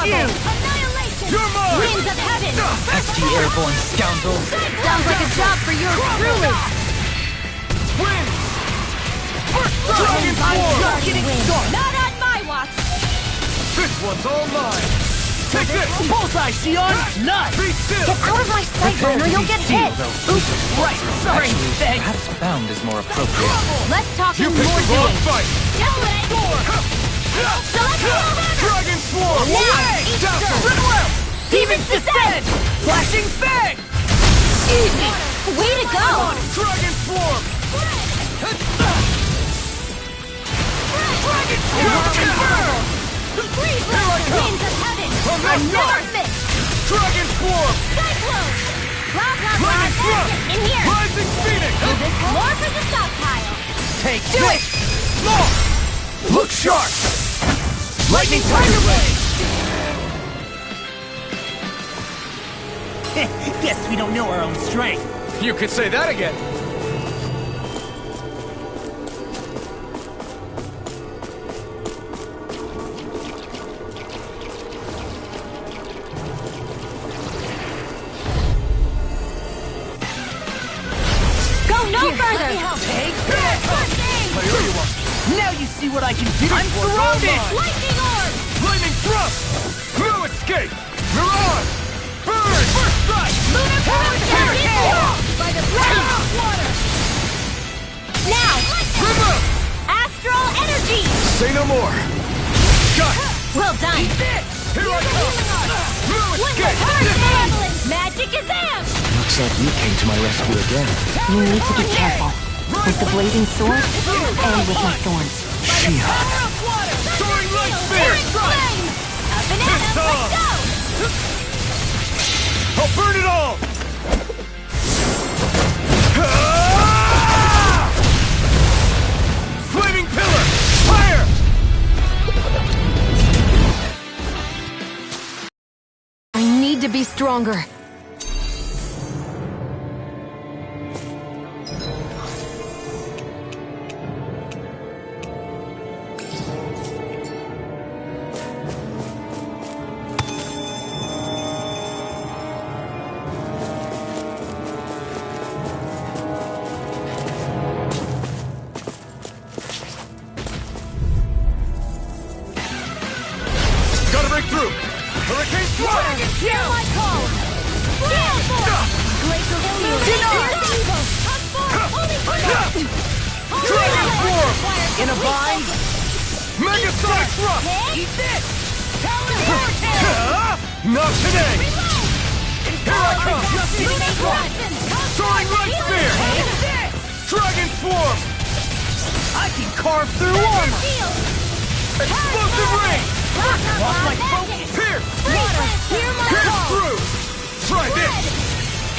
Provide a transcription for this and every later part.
you! Annihilation! You're mine! Winds of heaven! FT airborne scoundrel! Sounds like a job for yours truly! Win! Dragon Swarm! Getting not on my watch! This one's all mine! Take this! Bullseye, Shion! Nuts! Be still! Get out of my sight, Prepare Runner, to you'll be get sealed, hit! though. Oops, Right, sorry! Actually, Thanks! perhaps bound is more appropriate. Less talking, You picked more the wrong doing! fight! Celestial Runner! Dragon Swarm! Now! Dazzle! Demon's Descent! Flashing Fang! Easy! Way to go! Dragon Swarm! Dragon Swarm! Freeze Winds of heaven! I never miss! Dragon Swarm! Cyclone! Blah, blah, blah, Lightning that's Thrust! it! In here! Rising Phoenix! More for the stockpile! Take Do this! it! Look sharp! Lightning Tiger Blade! Guess we don't know our own strength. You could say that again! Go no further! Take this! Now you see what I can do! I'm one's all surrounded! mine. Lightning Orb! Lightning Thrust! No escape! Mirage! Burn! First strike! Lunar Hurricane! By the blood of water! Now! River! Astral Energy! Say no more! Got it! Well done! Here I come! No With the escape! Hurricane! Magic is amped! Looks like you came to my rescue again. You need to be careful. With the blazing sword and with my thorns. Shion. Soaring Light Spear! Flame! Up and at 'em, It's on. let's go! I'll burn it all! Flaming Pillar! Fire! I need to be stronger. Gotta break through! Hurricane Strike! Hear my call! Gale Force! Glacial Illusion! Evil! Come forth! Holy Dragon Swarm! In a bind? Megasonic Thrust! Eat this! Not today! Here I come! Soaring Light Spear! Dragon Swarm! I can carve through armor! Explosive Ring! Lost my focus! Pierce! Hear my Pierce call! through! Try this!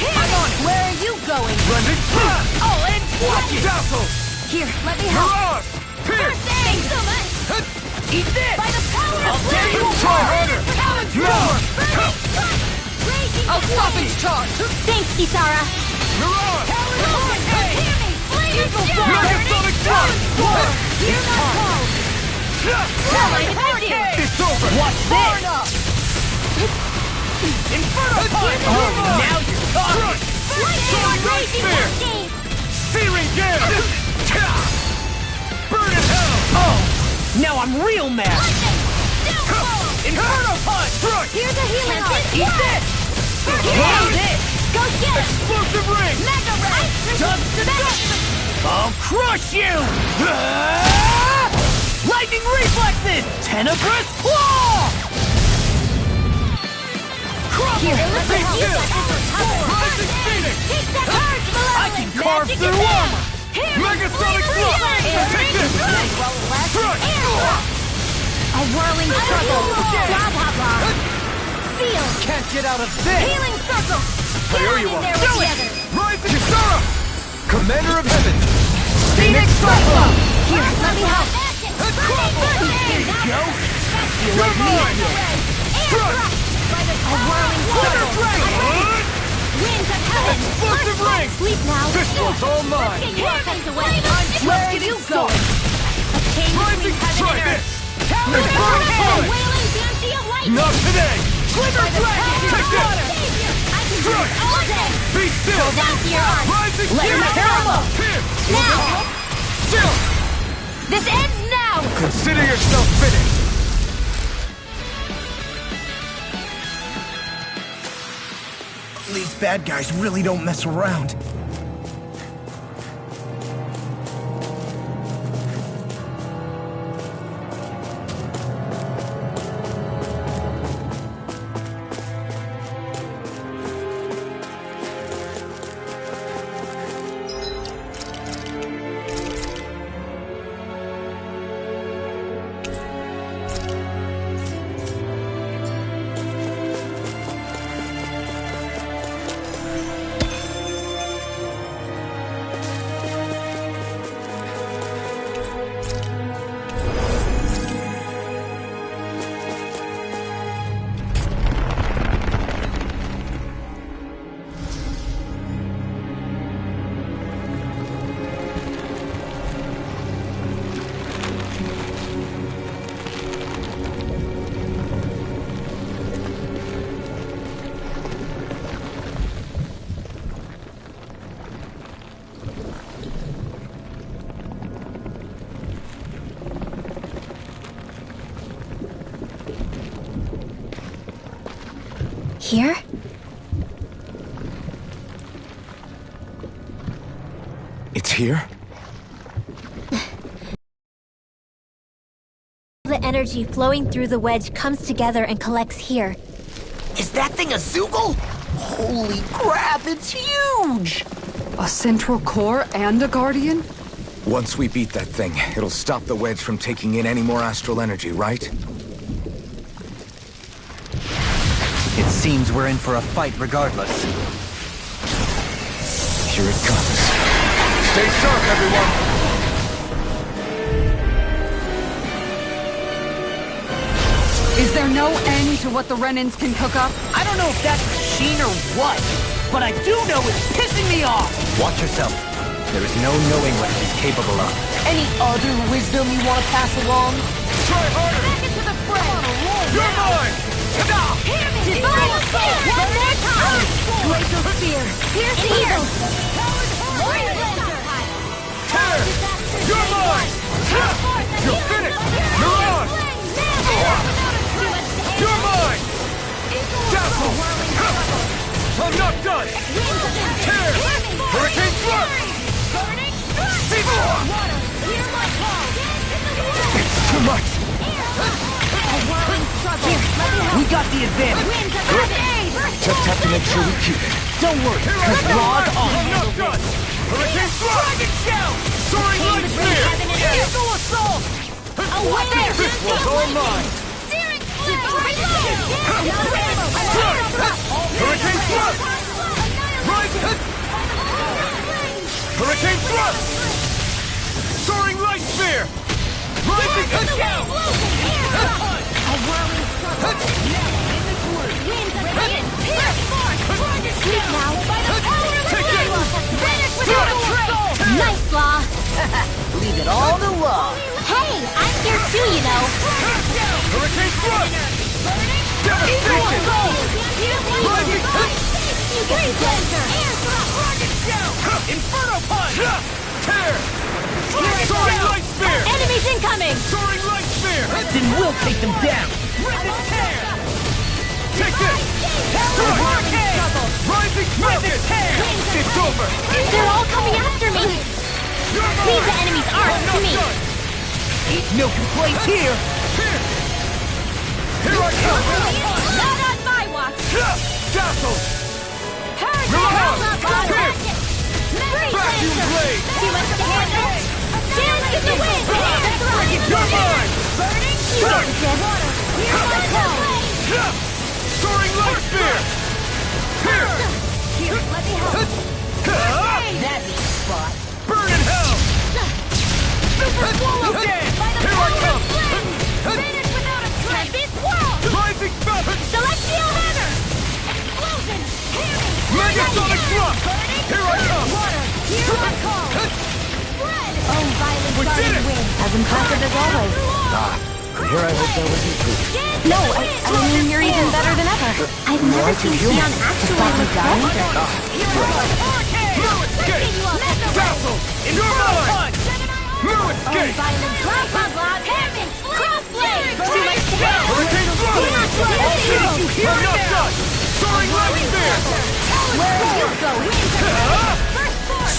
I'm on it! Where are you going? Blending Blast! Oh, and watch it! Dazzle! Here, let me help! Mirage! Pierce! Thanks so much! Eat this! By the power of Dare you flame! try harder! More! Raging I'll stop flame! its charge! Thanks, Kisara! Mirage! Hear me! Flame of Shadow! Megasonic Thrust! Hear my call! It's over! Watch this! Inferno Punch! Oh, now you're talking! Soaring Light Spear! Searing Gale! Burn in hell! Oh! Now I'm real mad! Inferno Punch! Strike! Here's a healing art! Eat this! Hit this! Go get it! Explosive Ring! Mega Ray! I'll crush you! Lightning Reflexes! Tenebrous Claw! Here, let's Be help. still! Rising Phoenix! Take that charge, Malevolent! I can carve Magic through is in. armor! Here, Megasonic Flame of Thrust! Shadow. Take this! Strike! A whirling circle! Blah, blah, blah! Seal! Can't get out of this! Healing circle! I owe you Get one. in there Do with it! the others! Rising Kisara! Commander of Heaven! Phoenix Cyclone! Here, let me help! Here you go! Feel like me! Strike! A whirling circle! Winds of heaven! Explosive Ring! Sleep now! This one's all mine! Get your offense away! Where are you going? A chain Rising between heaven Try and this! earth! Explosive Ring! Wailing Banshee of Lightning! Not today! Glimmer Dragon! Take this! I can do it all day! Be still! Down to your arm! Rising Let him tear him up! Here! Now! Still! This ends now! Consider yourself finished! These bad guys really don't mess around. Here? It's here? The energy flowing through the wedge comes together and collects here. Is that thing a Zoogle? Holy crap, it's huge! A central core and a guardian? Once we beat that thing, it'll stop the wedge from taking in any more astral energy, right? It seems we're in for a fight regardless. Here it comes. Stay sharp, everyone! Is there no end to what the Renans can cook up? I don't know if that's machine or what, but I do know it's pissing me off! Watch yourself. There is no knowing what she's capable of. Any other wisdom you want to pass along? Try harder! Back into the fray! You're mine! Divine Spear! One more time! Glacial Spear! Here's the eagle! Warrior Laser! Tear! You're mine! You're finished! You're on! You're mine! Dazzle! I'm not done! Tear! Hurricane Thrust! It's too much! We got the advantage. Just have to make sure we keep it. Don't worry, because Raw's on. I'm not done! Hurricane Thrust! Dragon Shell! Soaring Light Spear! Eagle Assault! This was all mine! Hurricane Thrust! Rise! Hurricane Thrust! Soaring Light Spear! Rising! Nice, Law! Leave it all to Law. Hey, I'm here too, you know! Hurricane Thrust! Devastation! Inferno Punch! Tear! Soaring Light Spear! Enemies incoming! Soaring Light Spear! Then we'll take them down. Rip and tear! Take this! Hurricane! Rising Focus! It's over! They're all coming after me! You're mine! Leave the enemy's arms I'm to not me! done! No complaints here. Here! Here I come! Not on my watch! Dazzle! Hurricane! Here! Vacuum Blade! Too much to handle! Dance in the wind! You're mine! You don't get water! Here's my call! Soaring Light Spear! Here! Here, let me help! That neat spot. Burn in hell! Super Swallow Dance. Here I come! Finish without a trace! This world! Rising Feather! Celestial Hammer! Explosion! Megasonic Thrust! Here I come! Here I call! Spread! Oh, violent We did guardian it! wind! As impressive as always. And here I hoped I was included. No, I mean I've never seen Xion actually look dying? better. No escape! Dazzle! In your mind! No escape! Violent blah blah blah. Parent, crossblade. Too much to go. Hurricane Flow! I'm not done! Soaring Light Spear! Where are you going?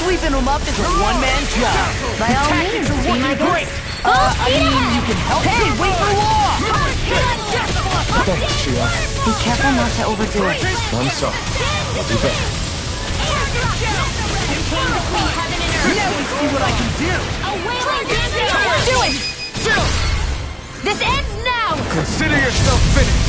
Sweeping them up is a one-man job. By all means, be my Great! guest. I mean, you can help. Hey, wait for war! Thanks, Sheila. Be careful not to overdo it. I'm sorry. I'll do better. Now we see what I can do. What are you doing? Chill! This ends now. Consider yourself finished.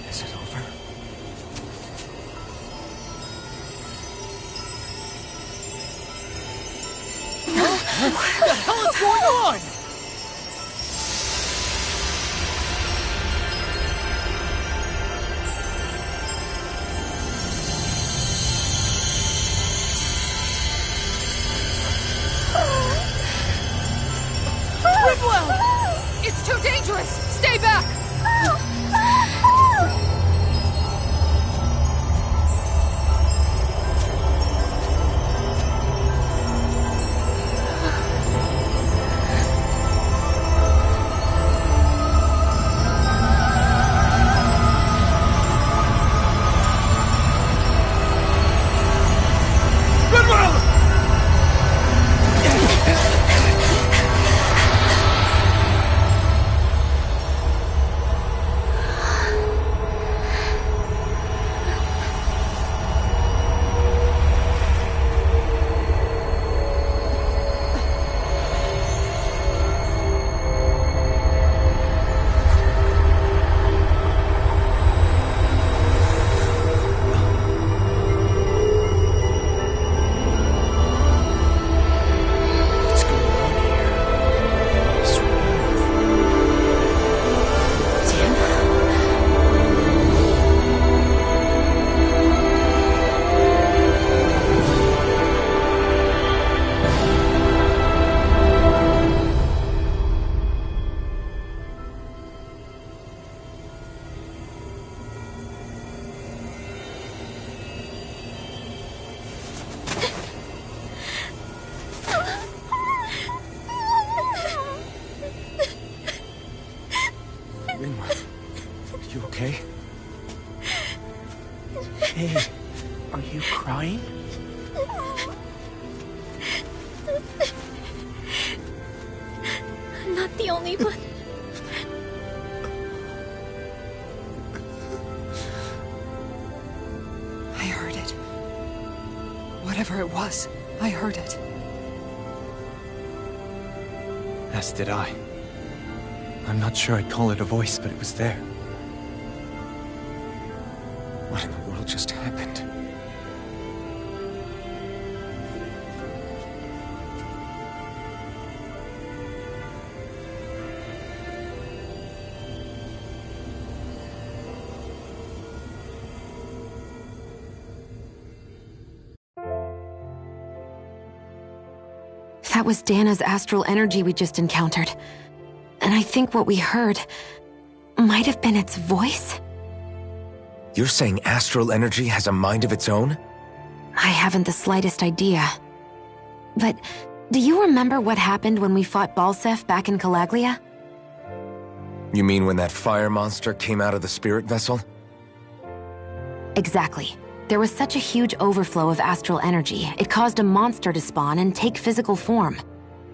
Is it over? What the hell is going on? It's too dangerous! Stay back! You okay? Hey, are you crying? I'm not the only one. I heard it. Whatever it was, I heard it. As did I. I'm not sure I'd call it a voice, but it was there. What in the world just happened? That was Dana's astral energy we just encountered. And I think what we heard might have been its voice? You're saying astral energy has a mind of its own? I haven't the slightest idea. But do you remember what happened when we fought Balseph back in Calaglia? You mean when that fire monster came out of the spirit vessel? Exactly. There was such a huge overflow of astral energy, it caused a monster to spawn and take physical form.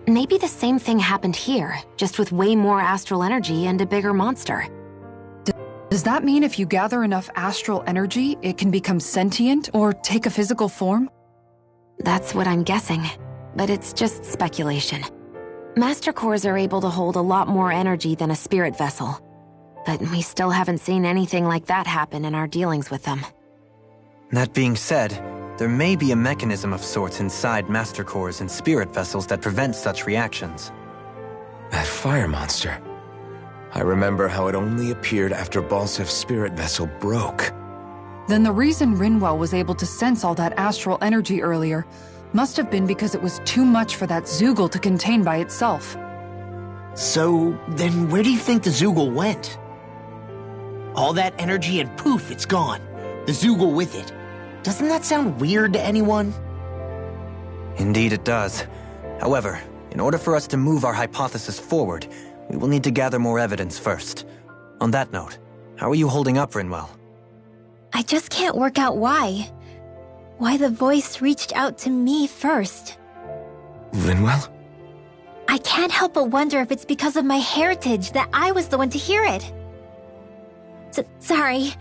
Maybe the same thing happened here, just with way more astral energy and a bigger monster. Does that mean if you gather enough astral energy, it can become sentient or take a physical form? That's what I'm guessing, but it's just speculation. Master Cores are able to hold a lot more energy than a spirit vessel, but we still haven't seen anything like that happen in our dealings with them. That being said, there may be a mechanism of sorts inside Master Cores and spirit vessels that prevent such reactions. That fire monster. I remember how it only appeared after Balsef's spirit vessel broke. Then the reason Rinwell was able to sense all that astral energy earlier must have been because it was too much for that Zoogle to contain by itself. So, then where do you think the Zoogle went? All that energy and poof, it's gone. The Zoogle with it. Doesn't that sound weird to anyone? Indeed it does. However, in order for us to move our hypothesis forward, we will need to gather more evidence first. On that note, how are you holding up, Rinwell? I just can't work out why. Why the voice reached out to me first. Rinwell? I can't help but wonder if it's because of my heritage that I was the one to hear it. Sorry.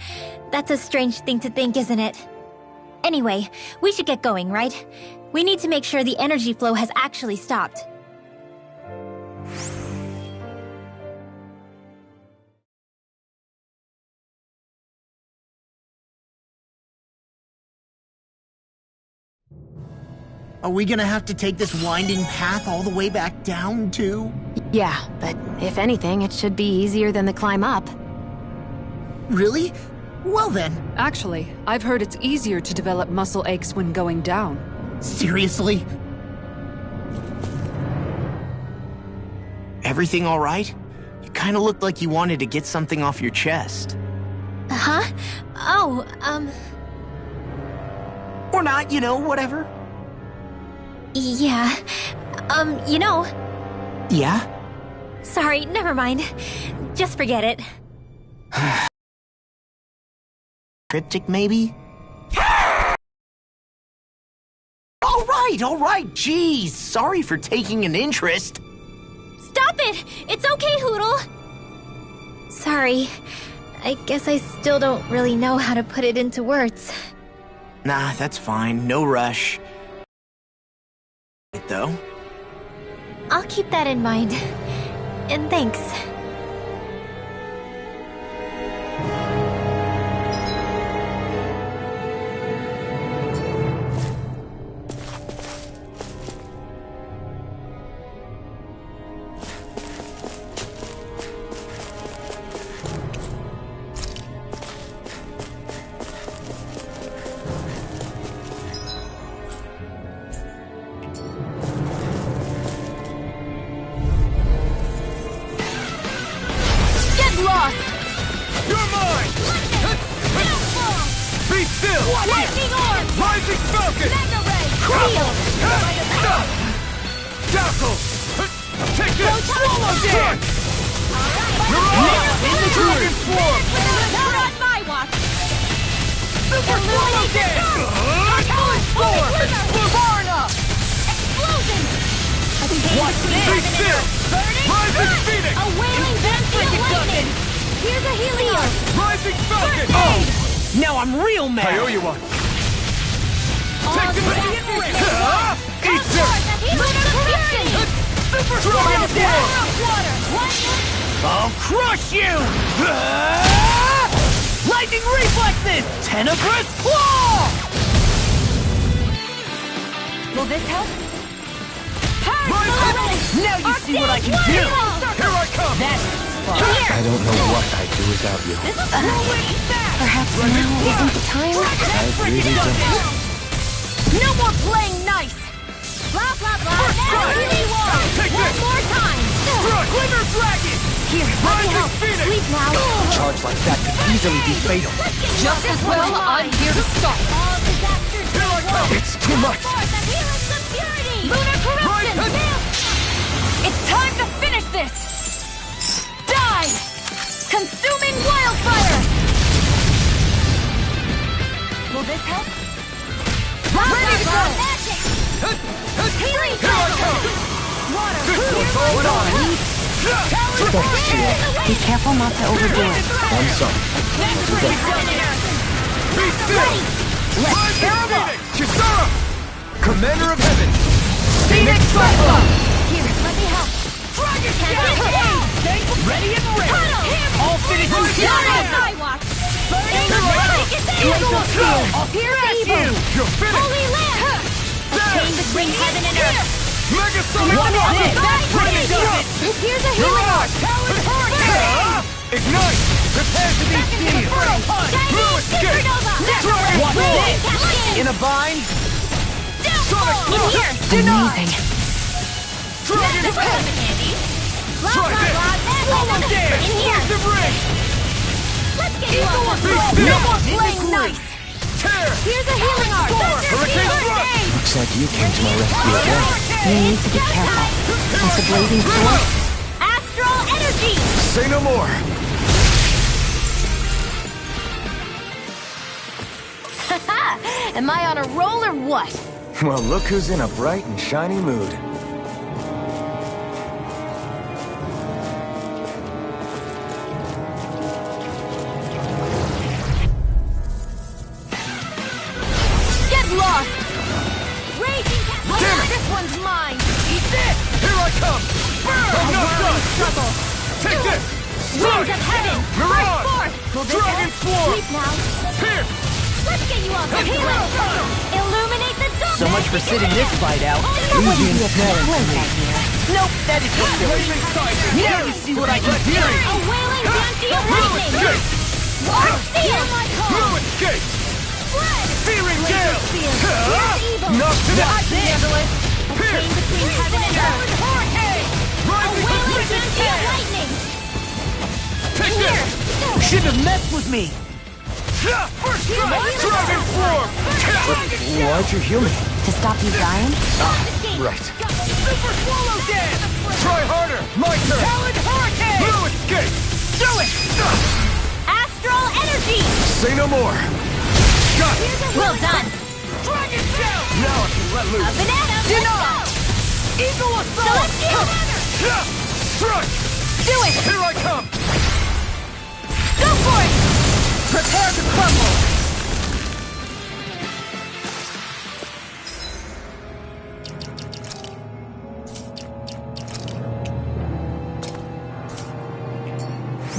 That's a strange thing to think, isn't it? Anyway, we should get going, right? We need to make sure the energy flow has actually stopped. Are we gonna have to take this winding path all the way back down, too? Yeah, but if anything, it should be easier than the climb up. Really? Well then. Actually, I've heard it's easier to develop muscle aches when going down. Seriously? Everything all right? You kinda looked like you wanted to get something off your chest. Huh? Oh, Or not, whatever. Yeah. Yeah? Sorry, never mind. Just forget it. Cryptic, maybe? All right, jeez. Sorry for taking an interest. Stop it! It's okay, Hootle! Sorry. I guess I still don't really know how to put it into words. Nah, that's fine. No rush. Though. I'll keep that in mind. And thanks. Lightning Orb! Rising Falcon! Mega Ray! Crumble! Stop! Dazzle! Take this! Swallow Dance! Mirage! In the Dragon Form! Not on my watch! Super Swallow Dance! Power Spore! Far enough! Explosion! Watch this! Be still! Rising Phoenix! A wailing Vampire Lightning! Here's a healing orb! Rising Falcon! Oh! Now I'm real mad! I owe you one! Take the Eat Super Dragon Form! I'll crush you! Lightning reflexes! Tenebrous Claw! Will this help? Now you see what I can do! Here I come! That's I don't know what I'd do without you. Perhaps now isn't the time? I really don't. No more playing nice! Blah, blah, blah. That's really war! Take One this! more time! Glimmer Dragon! Here, let me help. Phoenix! Sleep now. A charge like that could easily be fatal. Just as well, I'm here to stop. All disasters Here I come! It's too much! Lunar corruption! It's time to finish this! Die! Consuming wildfire! Will this help? Ready to go! Magic! Here I come! Water! This one's all mine! Be careful not to overdo it. I'm sorry. Be still! Rising Phoenix! Kisara! Commander of Heaven! Phoenix Cycla! Here, let me help. Dragon Ready and ready! All finished Not here! on my watch! You're finished! Holy Land! Chain between heaven and earth! Mega Sonic What is it? Bring it down! Here's a healing orb! Mirage! Ignite! Prepare to be sealed! Blue escape! Dragon Watch Ball! this! In a bind? Sonic Thrust! Amazing. Dragon Ball! Try this! Roller Dance! Explosive Ring! Let's get you all Be up. still! No more playing nice. Tear! Here's a healing art. Hurricane Thrust! Looks like you came to my rescue again. You need to be careful. With the blazing sword, Astral energy. Say no more. Am I on a roll or what? Well, look who's in a bright and shiny mood. Get lost. Raging cat. Damn it. This one's mine. Eat this! Here I come! I'm not done! Trouble. Take this! Winds Strike! of heaven. Mirage! Forth. Will this Dragon help? Swarm! Sleep now. Here! Let's get you all to Hit heal. through. Illuminate the dark. So much for sitting this fight out. that wouldn't be a good place right here. Nope, that is just silly. Blazing Tiger! Now you see what I can do. A wailing banshee of Blue lightning. escape! War seal. My call. Blue escape! Spread. Searing Gale! Field. Here's evil. Knock to I that! can handle it. A Here. chain between heaven and earth. A Rising wailing Blazing banshee of Gale! lightning. Take this! Shouldn't have messed with me. First strike! Dragon Swarm! Why'd you heal me? To stop you dying? Right. Super Swallow Dance! Try harder! My turn! Talon Hurricane! Blue escape! Do it! Astral energy. Say no more! Got it! Well done. Dragon Shell! Now I can let A loose! banana. Deny! Eagle Assault! Celestial. Strike! Do it. Here I come! Go for it. Prepare to crumble!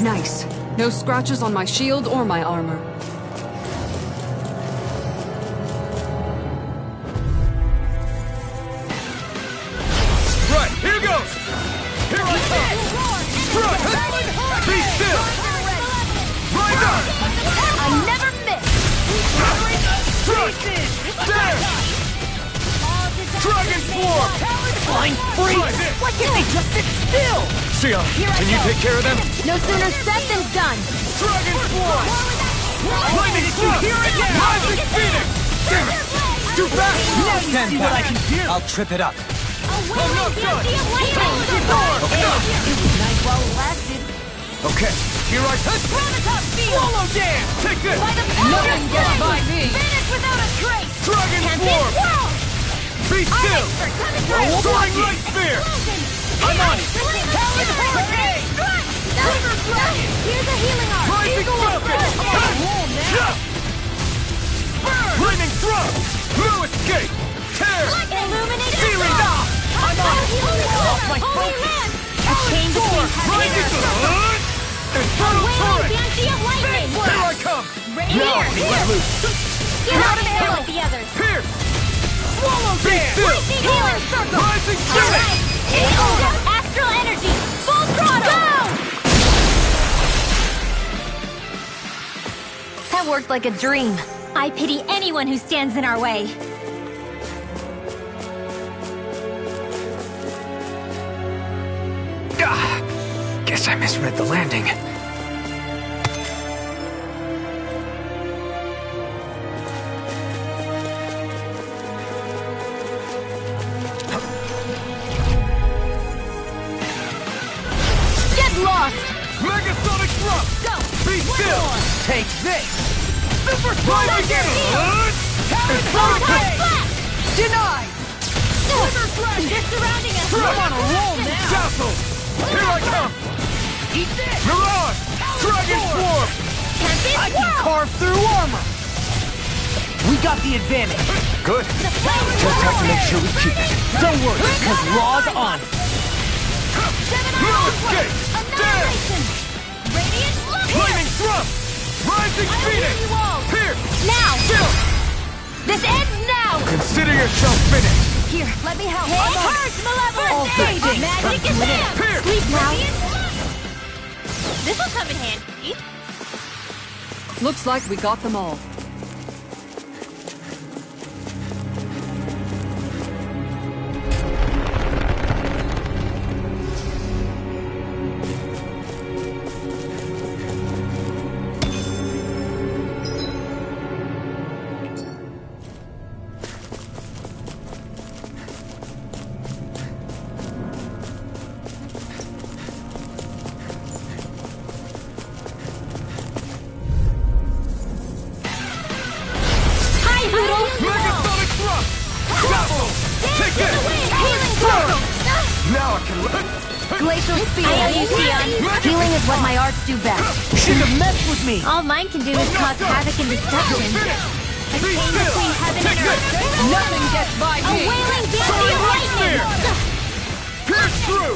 Nice. No scratches on my shield or my armor. Right, here goes! Here I come! Strike! Be still! Rise up! I never miss. Strike! There! Dragon Swarm! Flying free! Try this! Why can't they just sit still? Sion, can you take care of them? No sooner said than done. Dragon Swarm! Lightning Thrust! Here again! Rising Phoenix! Damn it! Too fast! Now you see what I can do! I'll trip it up. A wailing banshee of lightning. It was nice while it lasted. Okay, here I come. Chronotop field. Swallow Dance! Take this! By the power Nothing of gets flame. by me. Vanish without a trace. Dragon Tempest Swarm! whirl. Be still! Soaring Light Spear! I'm on it. Talon Hurricane. River Dragon. Here's a healing art. Rising Falcon! Lightning Thrust! Blue escape! Tear! Illuminate Searing Dot! I'm on it. Lost my Holy focus. hand. A chain between heaven Rising and earth. Infernal Wailing Torrent! banshee of lightning. Here I come! Now I can let loose! Get out of there with the others. Pierce! Swallow Dance! Lightning healer circle. Rising All Phoenix! right. Astral energy. Full throttle. Go! That worked like a dream. I pity anyone who stands in our way. Guess I misread the landing. Get lost. Megasonic Thrust! Go. Be still! Take this! Super Swallow Dance! Infernal Flash. Denied! River Flash. They're surrounding us. I'm on a roll now! Dazzle! Here I come! Eat this! Mirage! Dragon Swarm! Tempest I can whirl. carve through armor! We got the advantage. Good. The flame Just have to make sure we keep it. Don't worry, because Law's on it. Blue escape! Dance! Annihilation. Radiant look. Lightning Thrust! Rising I will Phoenix! heal you all. Pierce! Now. Still! This ends now. Consider yourself finished! Here, let me help. Purge malevolence. All Aid. things Magic come is to an there. Pierce! Sleep now. This'll come in handy. Looks like we got them all. Healing is what my arts do best. Shouldn't have messed with me! All mine can do is cause havoc and destruction. I came between heaven and earth. Nothing gets by A me! wailing dandy of lightning! Pierce through!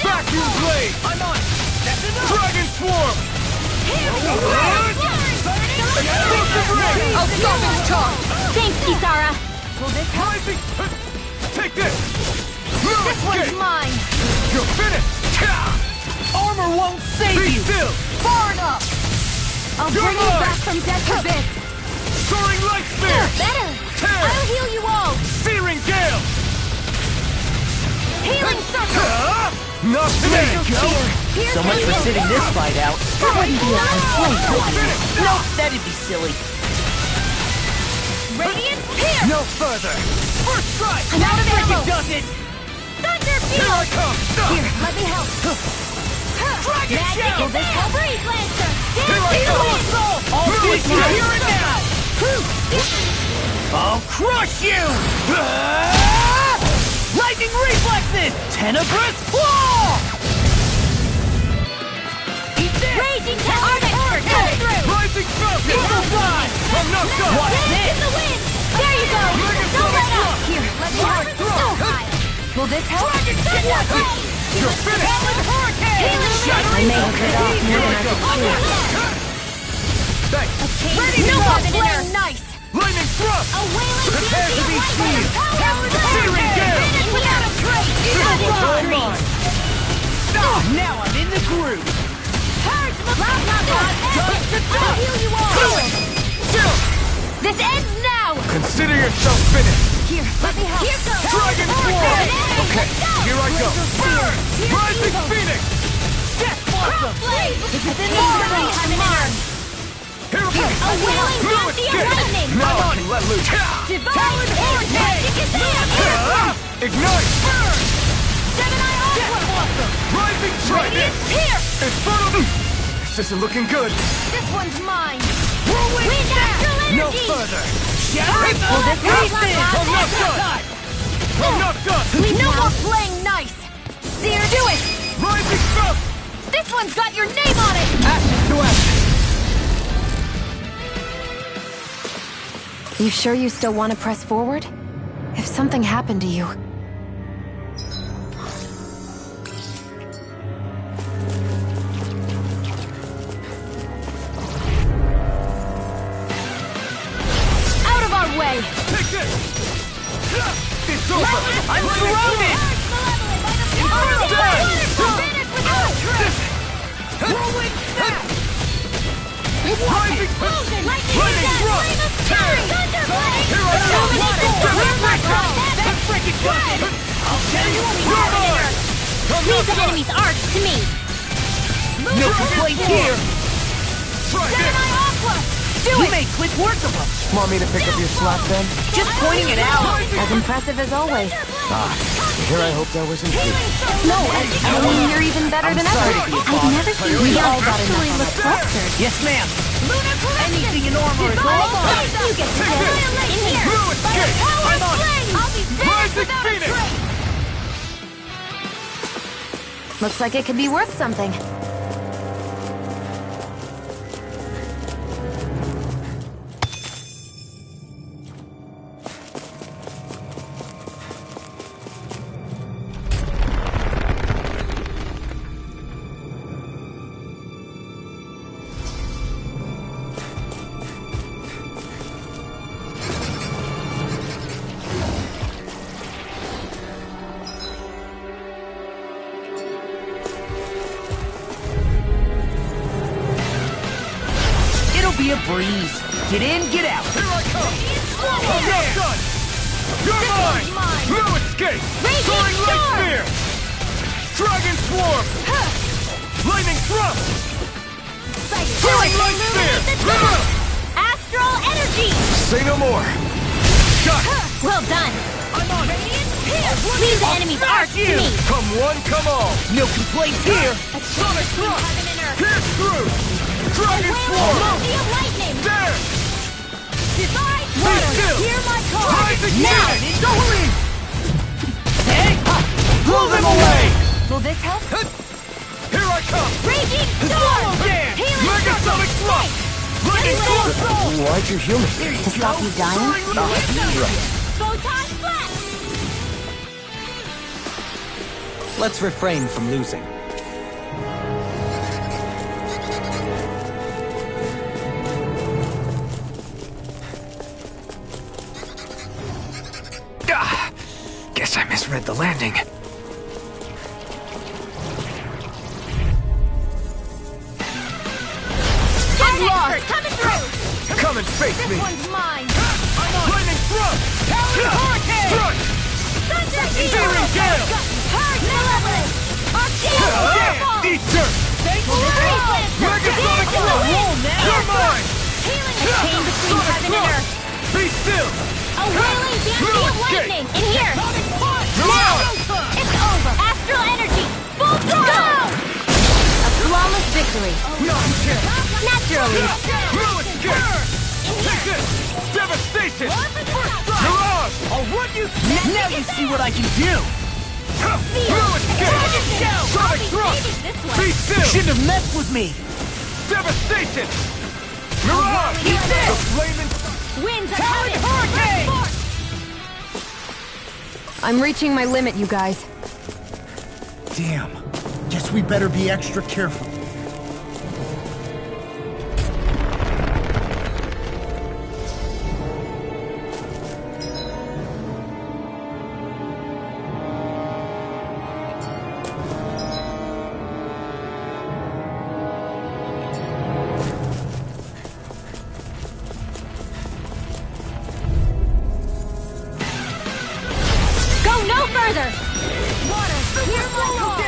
Vacuum blade! I'm on! That's enough! Dragon swarm! I'll stop its charge! Thanks, Kisara. Rising! Take this! This one's mine. You're finished! Armor won't save Be you! still! Far enough! I'll You're bring you mine. back from death to bits. Soaring light spear! Better. Tear! I'll heal you all. Searing gale! Healing circle. Not today! So much for sitting this fight out. That wouldn't be a complaint. Nope, that'd be silly. Radiant pierce. No further! First strike! I'm out of ammo. Does it! Thunder Here I field. come! Here, let me help. Dragon Magic shell! is there. Breeze lancer. Here I Dance come! field. I'll Move dig you it. here and now! I'll crush you! Lightning reflexes! Tenebrous claw! Eat this! Raging tempest. Come through. Rising falcon! Bullseye! I'm knocked up! What's Dance this? in the wind. There you go. Mega Don't let sonic up. Here, let me help. Will this help? Dragon shell! You're finished! Hurricane. I may have bit off more than I could chew. Thanks! No heaven and earth. Nice. Lightning thrust! A wailing Prepare to be dandy seized! of lightning. Searing gale! Without a trace. This one's all mine! Now I'm in the groove! Purge the I'll heal you all. Chill! This ends now. Consider yourself finished! Here, let me help. Here goes. Dragon swarm! Okay, here I go! Burn! Rising phoenix! Death blossom! This is in the heaven and earth. Here I go! A wailing New bounty of escape! lightning. Now I can let loose! Divine force. Magic is there. Ignite! Seven-Eye Aqua. Rising trident! Pierce. Infernal! This isn't looking good! This one's mine. Whirlwind Wind astral No energy. further! Shatter it! Will this help? I'm not done! I'm not done! No more playing nice. Seer, do it. Rising spell! This one's got your name on it. Ashes to ashes! You sure you still want to press forward? If something happened to you... Out of our way. Take this! It's over! I'm surrounded! Whirlwind snap! Rising lightning thrust! Tear! Here I come! That freaking does it! I'll tell you what You're mine! I'm Leave not the done! enemy's arch to me. No complaints here! Try this! You made quick work of them! Want me to pick up your slack then? Just pointing it out! As impressive as always. Here I hoped I wasn't too. No, I mean, you're even better than ever. sorry to be a I've bother. never seen you all got enough on the flustered. Yes, ma'am! Anything in armor is all mine! You get to in here. Blue escape! I'm on it. I'll be finished Rising without a phoenix! trace. Looks like it could be worth something. be a breeze. Get in, get out. Here I come! Almost done! You're mine! No escape! Soaring Light Spear! Dragon Swarm! Lightning Thrust! Soaring Light Spear! Astral Energy! Say no more! Got it! Well done! I'm on it. Leave the enemy's arc to me! Come one, come all! No complaints here. Sonic Thrust! Pierce through! Dragon Swarm! Lightning! There! Divide Be still! Hear my call! Rise Now, again! going! Hey! Blow them away! Will this help? Here I come! Raging Storm! Dance! Healing Megasonic Thrust! Lightning Thrust! Why'd you heal me? To stop you dying? Photon Blast! Let's refrain from losing. Guess I misread the landing. Coming through! Come and face me! One's mine! Lightning Thrust! Hurricane! Strike! Thunder Searing Gale! Malevolent! Arcane! Eat dirt! Megasonic Thrust! You're mine! Healing chain between heaven and earth! Be still! A wailing dancing of lightning! In here! Now! It's over! Astral energy! Full throttle! A flawless victory! Naturally! No escape! Take this! Devastation! Mirage! I'll run you. Now you see what I can do. No escape! Sonic Thrust! Be still! Shouldn't have messed with me. Devastation! Mirage! Eat this! The flaming... Winds of Talon heaven! Hurricane! I'm reaching my limit, you guys. Damn. Guess we better be extra careful. Go no further! Water, hear my call!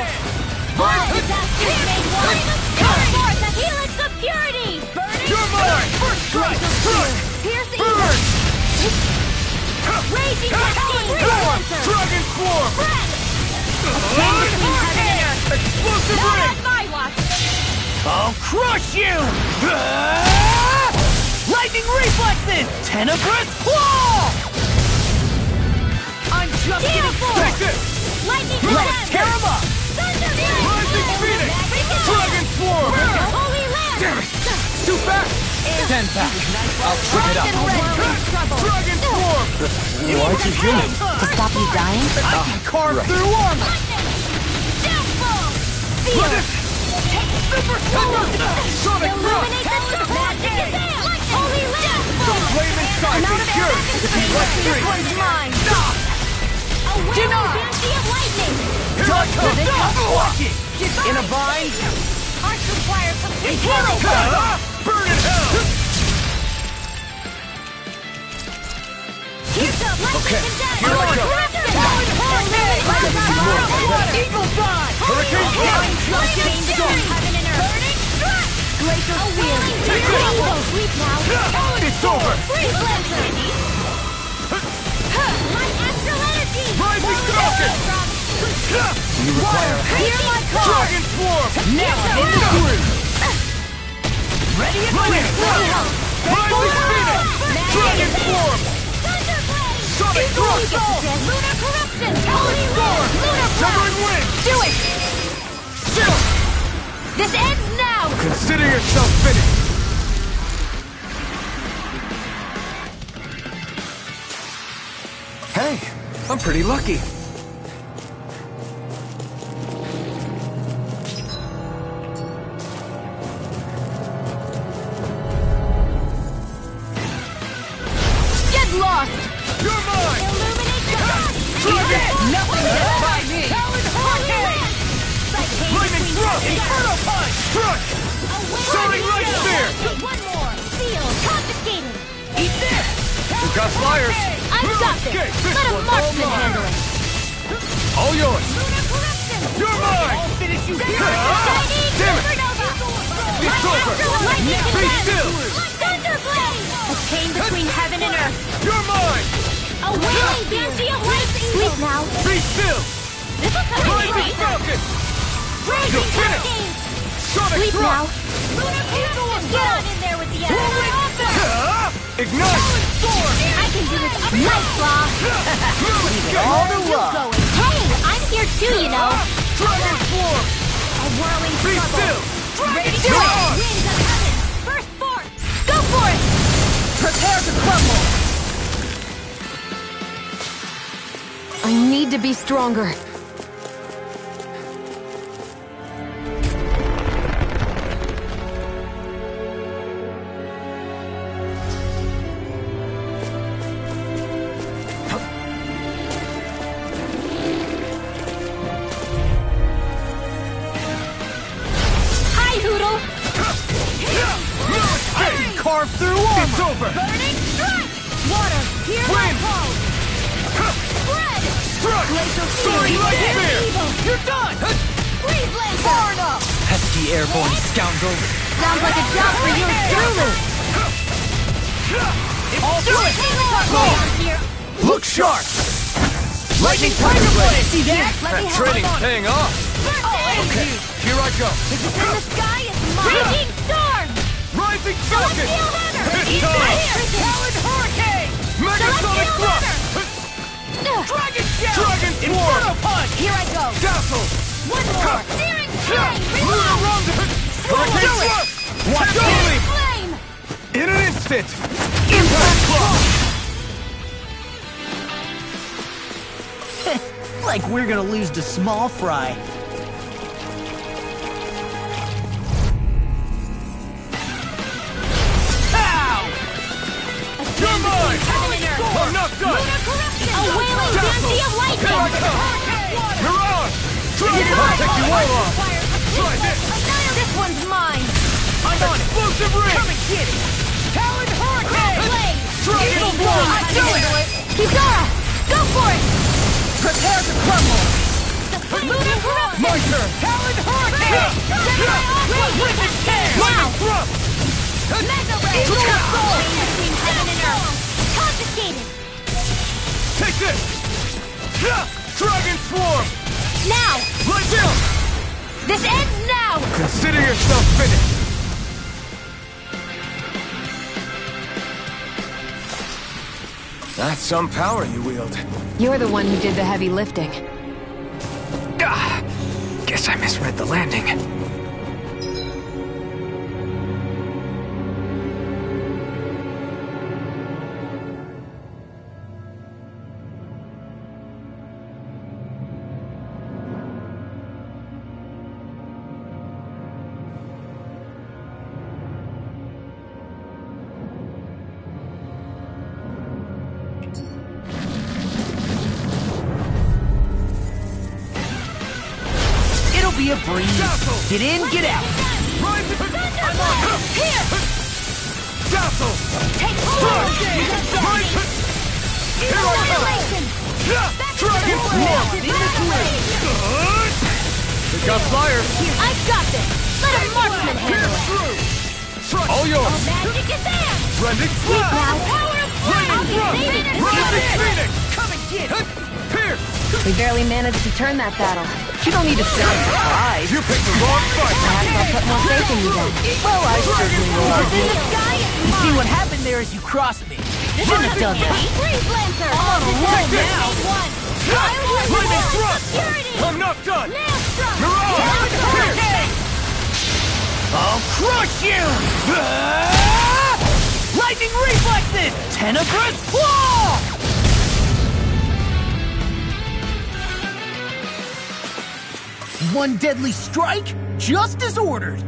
All disasters made one! Come forth the helix of purity! You're mine! First strike! Strike! Pierce Burn! Raging cascade! Freelancer! Dragon Swarm! Breath! Chain between heaven and earth! Explosive Not ring! on my watch! I'll crush you! Lightning reflexes! Tenebrous claw! I'm just Tear getting forth! Take this! Lightning Let's blast! tear 'em up! Thunder Rising Phoenix! Dragon Swarm! Holy Land! Damn it! Too fast! Stand back. I'll trip it up. Dragon Swarm! Why'd you heal me? To stop you dying? I can carve through armor! Downfall! Feel! Super swallow! Sonic Thrust! Illuminate the sun! Magic Gazelle! Holy Land! The flaming sky is yours! Defeat Light This 3! one's mine! A wailing fancy of lightning! Here I come! Watch it! In a vine? Arts require complete Eternal healing! Burn in hell! Here's the lightning condemned! here I go. Eagle Fly! Hurricane Blast! Lightning storm! Heaven and earth! Burning strike! Glacial field! Take it! Rainbow sweep now! It's over! Freeze Lancer! My astral energy! Rising Falcon! You require... Hear my call! Dragon Swarm! Now I'm in the groove! Ready and Lightning clear! Thrust! Rising Phoenix! Dragon Swarm! Thunderblade! Sonic Thrust! Lunar corruption! Holy Land! Lunar Severing blast! Wind! Do it! Still! This ends now! Consider yourself finished! Hey, I'm pretty lucky. Get lost! You're mine! Illuminate the sun! Nothing gets by me! Lightning Thrust! Inferno Punch! Strike! Soaring Light Spear! One more! got flyers! I've got this! Escape! This Let a one's marksman all mine. handle it! All yours! You're mine! I'll finish you here! Damn it! It's over! Be still! Thunderblade! A chain between heaven and earth! You're mine! A wailing banshee of light! Sleep now! Be still! This'll come in Rising handy! Falcon! Raising You're finished! cascade! Sonic Sleep Thrust! now! Get on in there with the enemy! Ignite! I can do this upside claw! All the love! Hey, I'm here too, you know! Dragon Swarm! A whirling Be struggle! still! Ready to You're do on! it! Winds of heaven! First force! Go for it! Prepare to crumble! I need to be stronger. Hi, Hoodle! Carve through armor! It's over! Burning strike! Water, hear my Wind! call! Spread! Strike! Glacial Sword fury! like Dead spear! evil! You're done! Freeze Lancer! Far enough! Pesky airborne scoundrel. Sounds like a job for you truly! All through it! Here, Look sharp! Lightning Tiger Blade! See that? let me That have training's one. paying off! Okay. Here I go! In the sky is mine! Raging storm! Rising Falcon! Celestial runner! It's time! Talon Hurricane! Megasonic Thrust! Dragon Shell! Dragon Swarm! Inferno Punch! Here I go! Dazzle! One more! Searing flame! Lunar Reload! Rondo! Hurricane Thrust! Watch Totally! Flame! In an instant! Impact Claw! Like we're gonna lose to Small Fry. Pow! You're mine! Heaven and earth! I'm not done! A wailing banshee of lightning! Mirage! I'll take you all off! Try this! This one's mine! I'm on it! Explosive ring! Come and get it! Talon Hurricane! Blade! Dragon Evil Swarm! Blade! I do it! Kizara! Go for it! Prepare to crumble! Lunar corruption! My turn! Talon Hurricane! Rhythmic tear! Now! Thrust! Mega Ray! Eagle Soul! Between heaven and earth! Confiscated! Take this! Dragon Swarm! Now! Right down! This ends now! Consider yourself finished! That's some power you wield. You're the one who did the heavy lifting. Guess I misread the landing. It'll be a breeze. Get in, get out. Here! Dazzle! Take hold! Here I go! Annihilation! Dragon Swarm! We got flyers! I've got this! Let a marksman handle it! Through! All yours! Magic is there! Rending Now, Flash! power of Lightning flash! Thrust! Rising Phoenix! Come and get it. Pierce! We barely managed to turn that battle. You don't need to sound surprised. You picked the wrong fight! Perhaps I'll put more faith in you then. Well, I certainly will. In the sky is You see, mine! what happened there is you crossed me. Shouldn't have done that. Freeze Lancer! I'm on a roll now. One! Lightning Thrust! Security! I'm not done! Nail struck! Mirage! Pierce! I'll crush you! Lightning reflexes! Tenebrous claw! One deadly strike, just as ordered.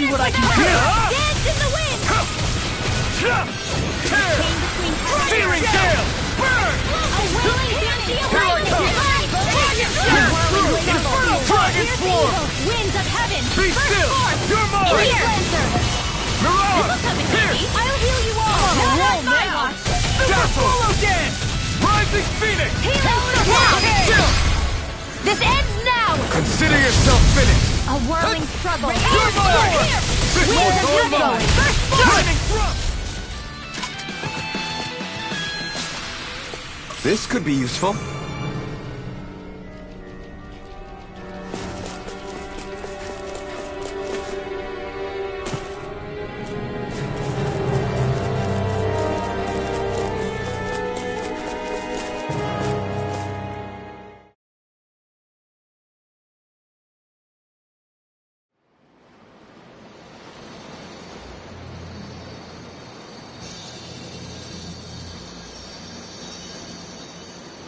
see what I can do. Dance in the wind! Searing gale! Burn! A whirling fancy of Here I lightning! Dragon swarm! Winds of heaven! Be Burst still! forth! You're mine! Here! Mirage! Here! I'll heal you all! Not on my watch! Dazzle! Rising Phoenix! Now! This ends now! Consider yourself finished! A whirling struggle! You're mine! This Winds of one's heaven! mine! Burst forth! Shining thrust! This could be useful.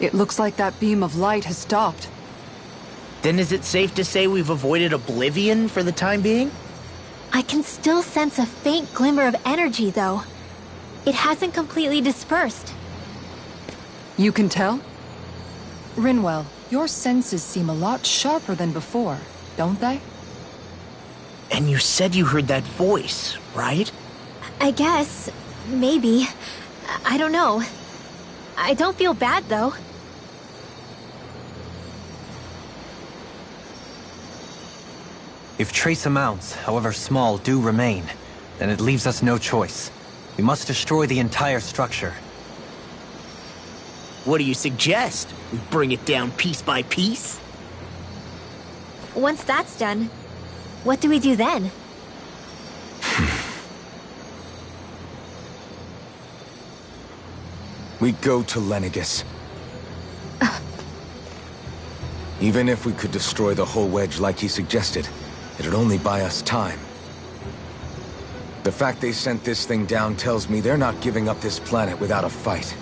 It looks like that beam of light has stopped. Then is it safe to say we've avoided oblivion for the time being? I can still sense a faint glimmer of energy, though. It hasn't completely dispersed. You can tell? Rinwell, your senses seem a lot sharper than before, don't they? And you said you heard that voice, right? I guess. Maybe. I don't know. I don't feel bad, though. If trace amounts, however small, do remain, then it leaves us no choice. We must destroy the entire structure. What do you suggest? We bring it down piece by piece? Once that's done, what do we do then? We go to Lenegis. Even if we could destroy the whole wedge like he suggested, it'd only buy us time. The fact they sent this thing down tells me they're not giving up this planet without a fight.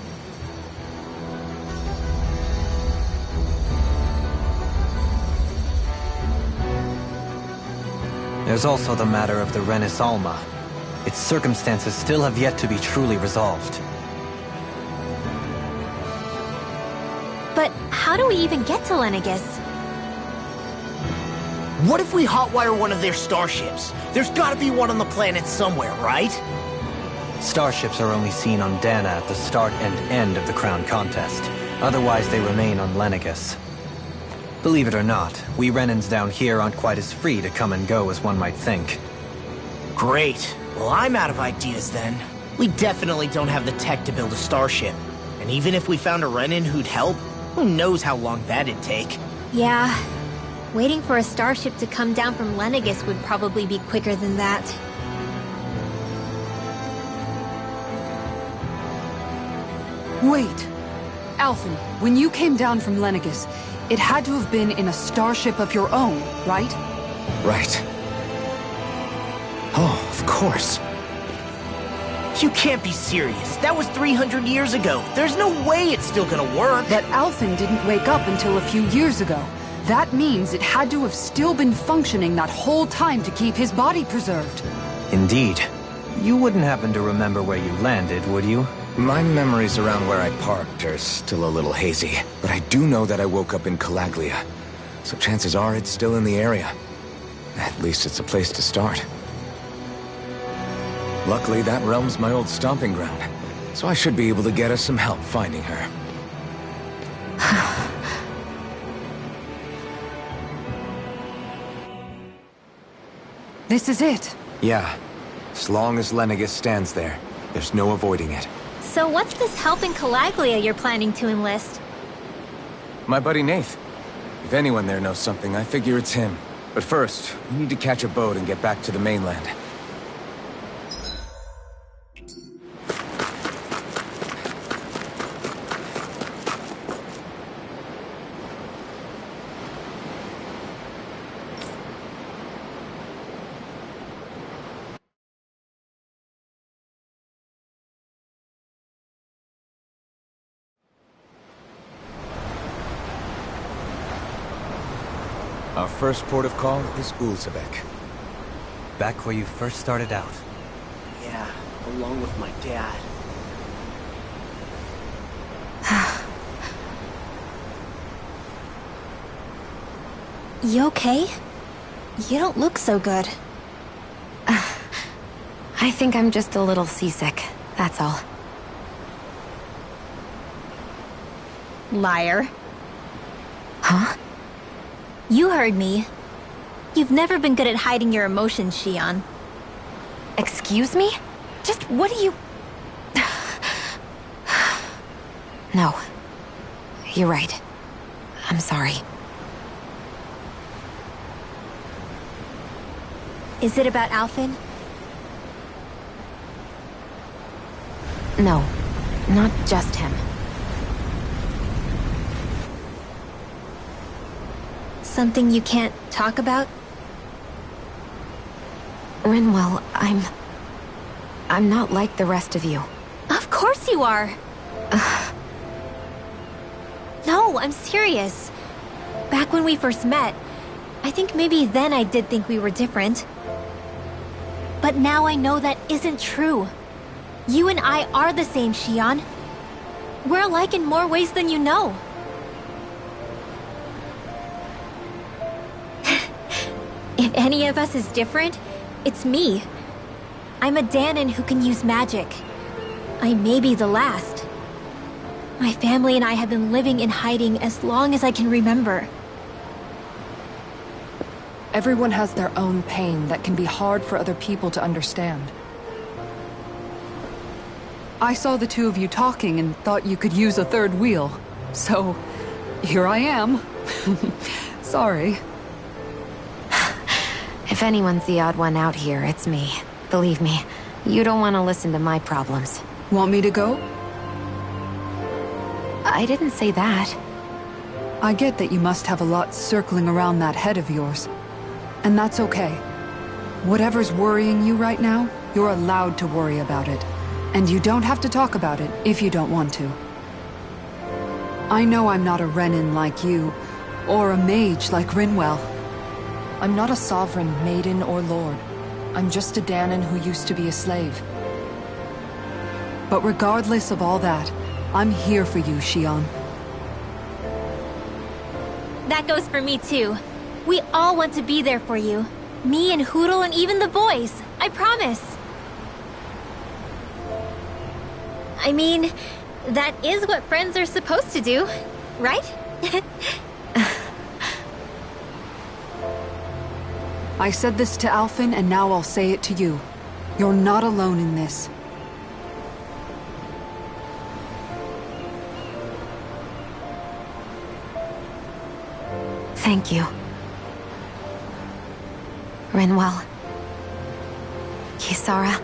There's also the matter of the Renis Alma. Its circumstances still have yet to be truly resolved. But how do we even get to Lenegis? What if we hotwire one of their starships? There's gotta be one on the planet somewhere, right? Starships are only seen on Dana at the start and end of the Crown Contest. Otherwise, they remain on Lenegis. Believe it or not, we Renans down here aren't quite as free to come and go as one might think. Great. Well, I'm out of ideas then. We definitely don't have the tech to build a starship. And even if we found a Renan who'd help, who knows how long that'd take. Yeah. Waiting for a starship to come down from Lenegis would probably be quicker than that. Wait. Alphen, when you came down from Lenegis, it had to have been in a starship of your own, right? Right. Oh, of course. You can't be serious. That was 300 years ago. There's no way it's still gonna work. But Alphen didn't wake up until a few years ago. That means it had to have still been functioning that whole time to keep his body preserved. Indeed. You wouldn't happen to remember where you landed, would you? My memories around where I parked are still a little hazy, but I do know that I woke up in Calaglia, so chances are it's still in the area. At least it's a place to start. Luckily, that realm's my old stomping ground, so I should be able to get us some help finding her. This is it. Yeah. As long as Lenegis stands there, there's no avoiding it. So what's this help in Calaglia you're planning to enlist? My buddy Nath. If anyone there knows something, I figure it's him. But first, we need to catch a boat and get back to the mainland. Our first port of call is Ulzebek. Back where you first started out. Yeah, along with my dad. You okay? You don't look so good. I think I'm just a little seasick, that's all. Liar. Huh? You heard me. You've never been good at hiding your emotions, Shion. Excuse me? Just what do you... No. You're right. I'm sorry. Is it about Alphen? No. Not just him. Something you can't talk about? Rinwell, I'm not like the rest of you. Of course you are! No, I'm serious. Back when we first met, I think maybe then I did think we were different. But now I know that isn't true. You and I are the same, Shion. We're alike in more ways than you know. If any of us is different, it's me. I'm a Danon who can use magic. I may be the last. My family and I have been living in hiding as long as I can remember. Everyone has their own pain that can be hard for other people to understand. I saw the two of you talking and thought you could use a third wheel. So, here I am. Sorry. If anyone's the odd one out here, it's me. Believe me, you don't want to listen to my problems. Want me to go? I didn't say that. I get that you must have a lot circling around that head of yours. And that's okay. Whatever's worrying you right now, you're allowed to worry about it. And you don't have to talk about it if you don't want to. I know I'm not a Renin like you, or a mage like Rinwell. I'm not a sovereign, maiden, or lord. I'm just a Danon who used to be a slave. But regardless of all that, I'm here for you, Shion. That goes for me too. We all want to be there for you. Me and Hootle and even the boys. I promise. I mean, that is what friends are supposed to do, right? I said this to Alphen, and now I'll say it to you. You're not alone in this. Thank you. Rinwell. Kisara.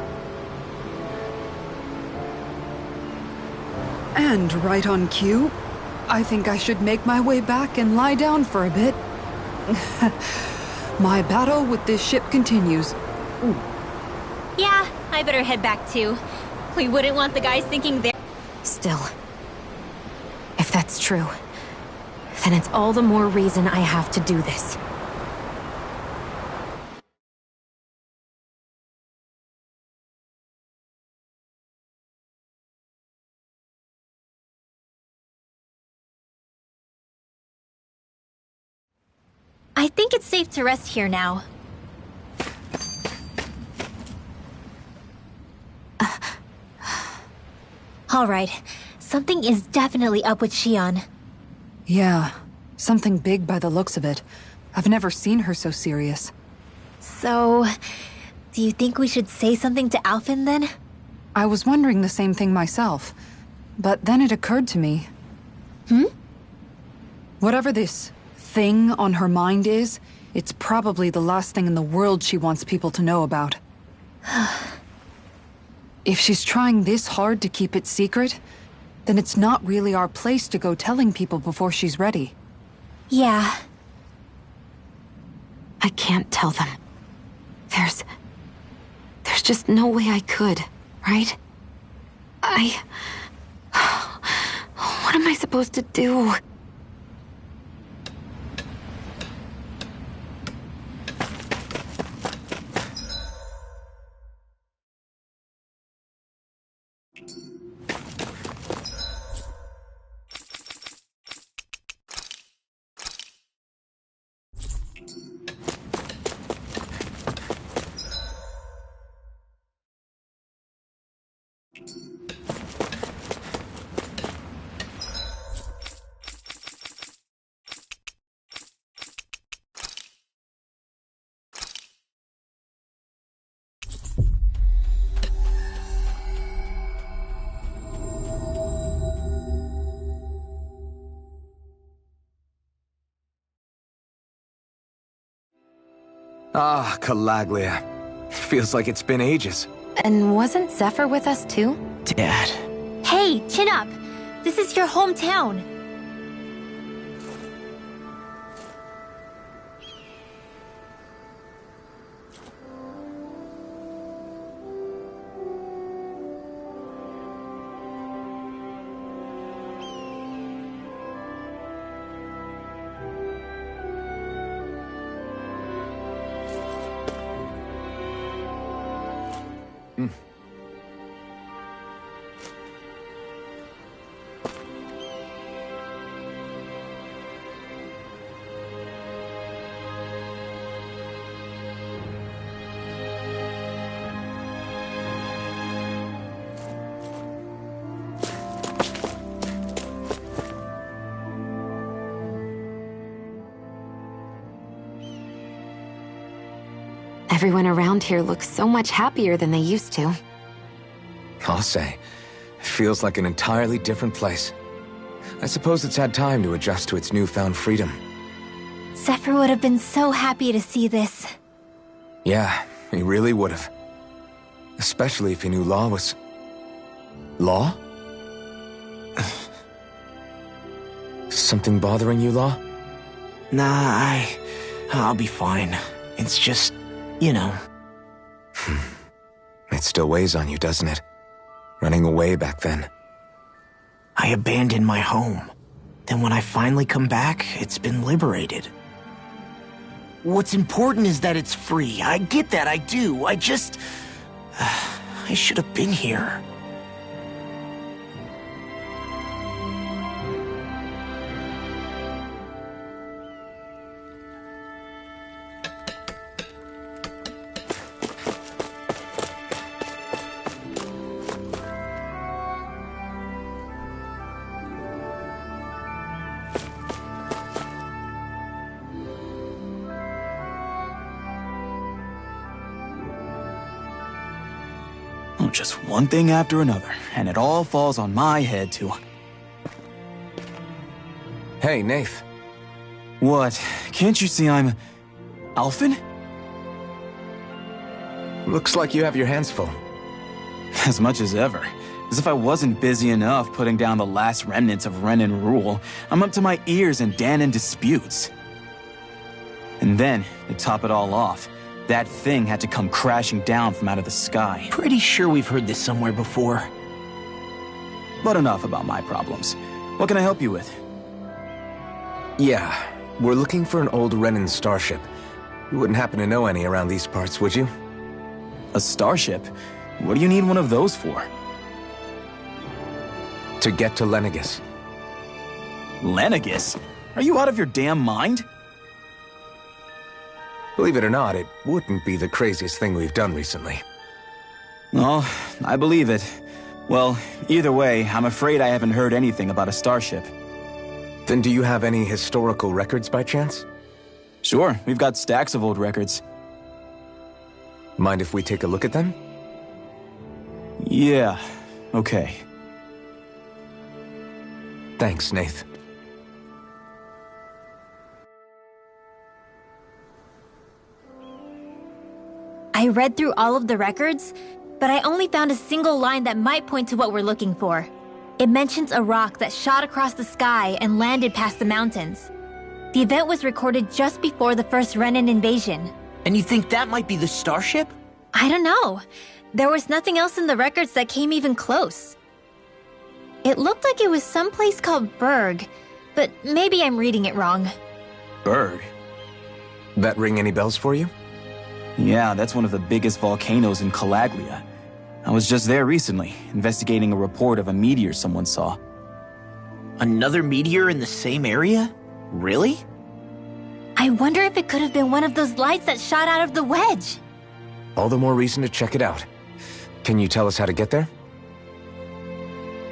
And right on cue, I think I should make my way back and lie down for a bit. My battle with this ship continues. Yeah, I better head back too. We wouldn't want the guys thinking they're... Still, if that's true, then it's all the more reason I have to do this. I think it's safe to rest here now. Alright, something is definitely up with Shion. Yeah, something big by the looks of it. I've never seen her so serious. So, do you think we should say something to Alphen then? I was wondering the same thing myself, but then it occurred to me. Whatever this thing on her mind is, it's probably the last thing in the world she wants people to know about. If she's trying this hard to keep it secret, then it's not really our place to go telling people before she's ready. Yeah. I can't tell them. There's just no way I could, right? What am I supposed to do? Ah, Calaglia. Feels like it's been ages. And wasn't Zephyr with us too? Dad. Hey, chin up. This is your hometown. Everyone around here looks so much happier than they used to. I'll say. It feels like an entirely different place. I suppose it's had time to adjust to its newfound freedom. Zephyr would have been so happy to see this. Yeah, he really would have. Especially if he knew Law was... Law? Something bothering you, Law? Nah, I'll be fine. It's just, you know. It still weighs on you, doesn't it? Running away back then. I abandoned my home. Then when I finally come back, it's been liberated. What's important is that it's free. I get that, I do. I just... I should have been here. Just one thing after another, and it all falls on my head to... Hey, Nath. What? Can't you see I'm... Alphen? Looks like you have your hands full. As much as ever. As if I wasn't busy enough putting down the last remnants of Renan rule, I'm up to my ears in Dahnan disputes. And then, to top it all off, that thing had to come crashing down from out of the sky. Pretty sure we've heard this somewhere before. But enough about my problems. What can I help you with? Yeah, we're looking for an old Renan starship. You wouldn't happen to know any around these parts, would you? A starship? What do you need one of those for? To get to Lenegis. Lenegis? Are you out of your damn mind? Believe it or not, it wouldn't be the craziest thing we've done recently. Oh, I believe it. Well, either way, I'm afraid I haven't heard anything about a starship. Then do you have any historical records by chance? Sure, we've got stacks of old records. Mind if we take a look at them? Yeah, okay. Thanks, Nath. I read through all of the records, but I only found a single line that might point to what we're looking for. It mentions a rock that shot across the sky and landed past the mountains. The event was recorded just before the first Renan invasion. And you think that might be the starship? I don't know. There was nothing else in the records that came even close. It looked like it was someplace called Berg, but maybe I'm reading it wrong. Berg? That ring any bells for you? Yeah, that's one of the biggest volcanoes in Calaglia. I was just there recently, investigating a report of a meteor someone saw. Another meteor in the same area? Really? I wonder if it could have been one of those lights that shot out of the wedge. All the more reason to check it out. Can you tell us how to get there?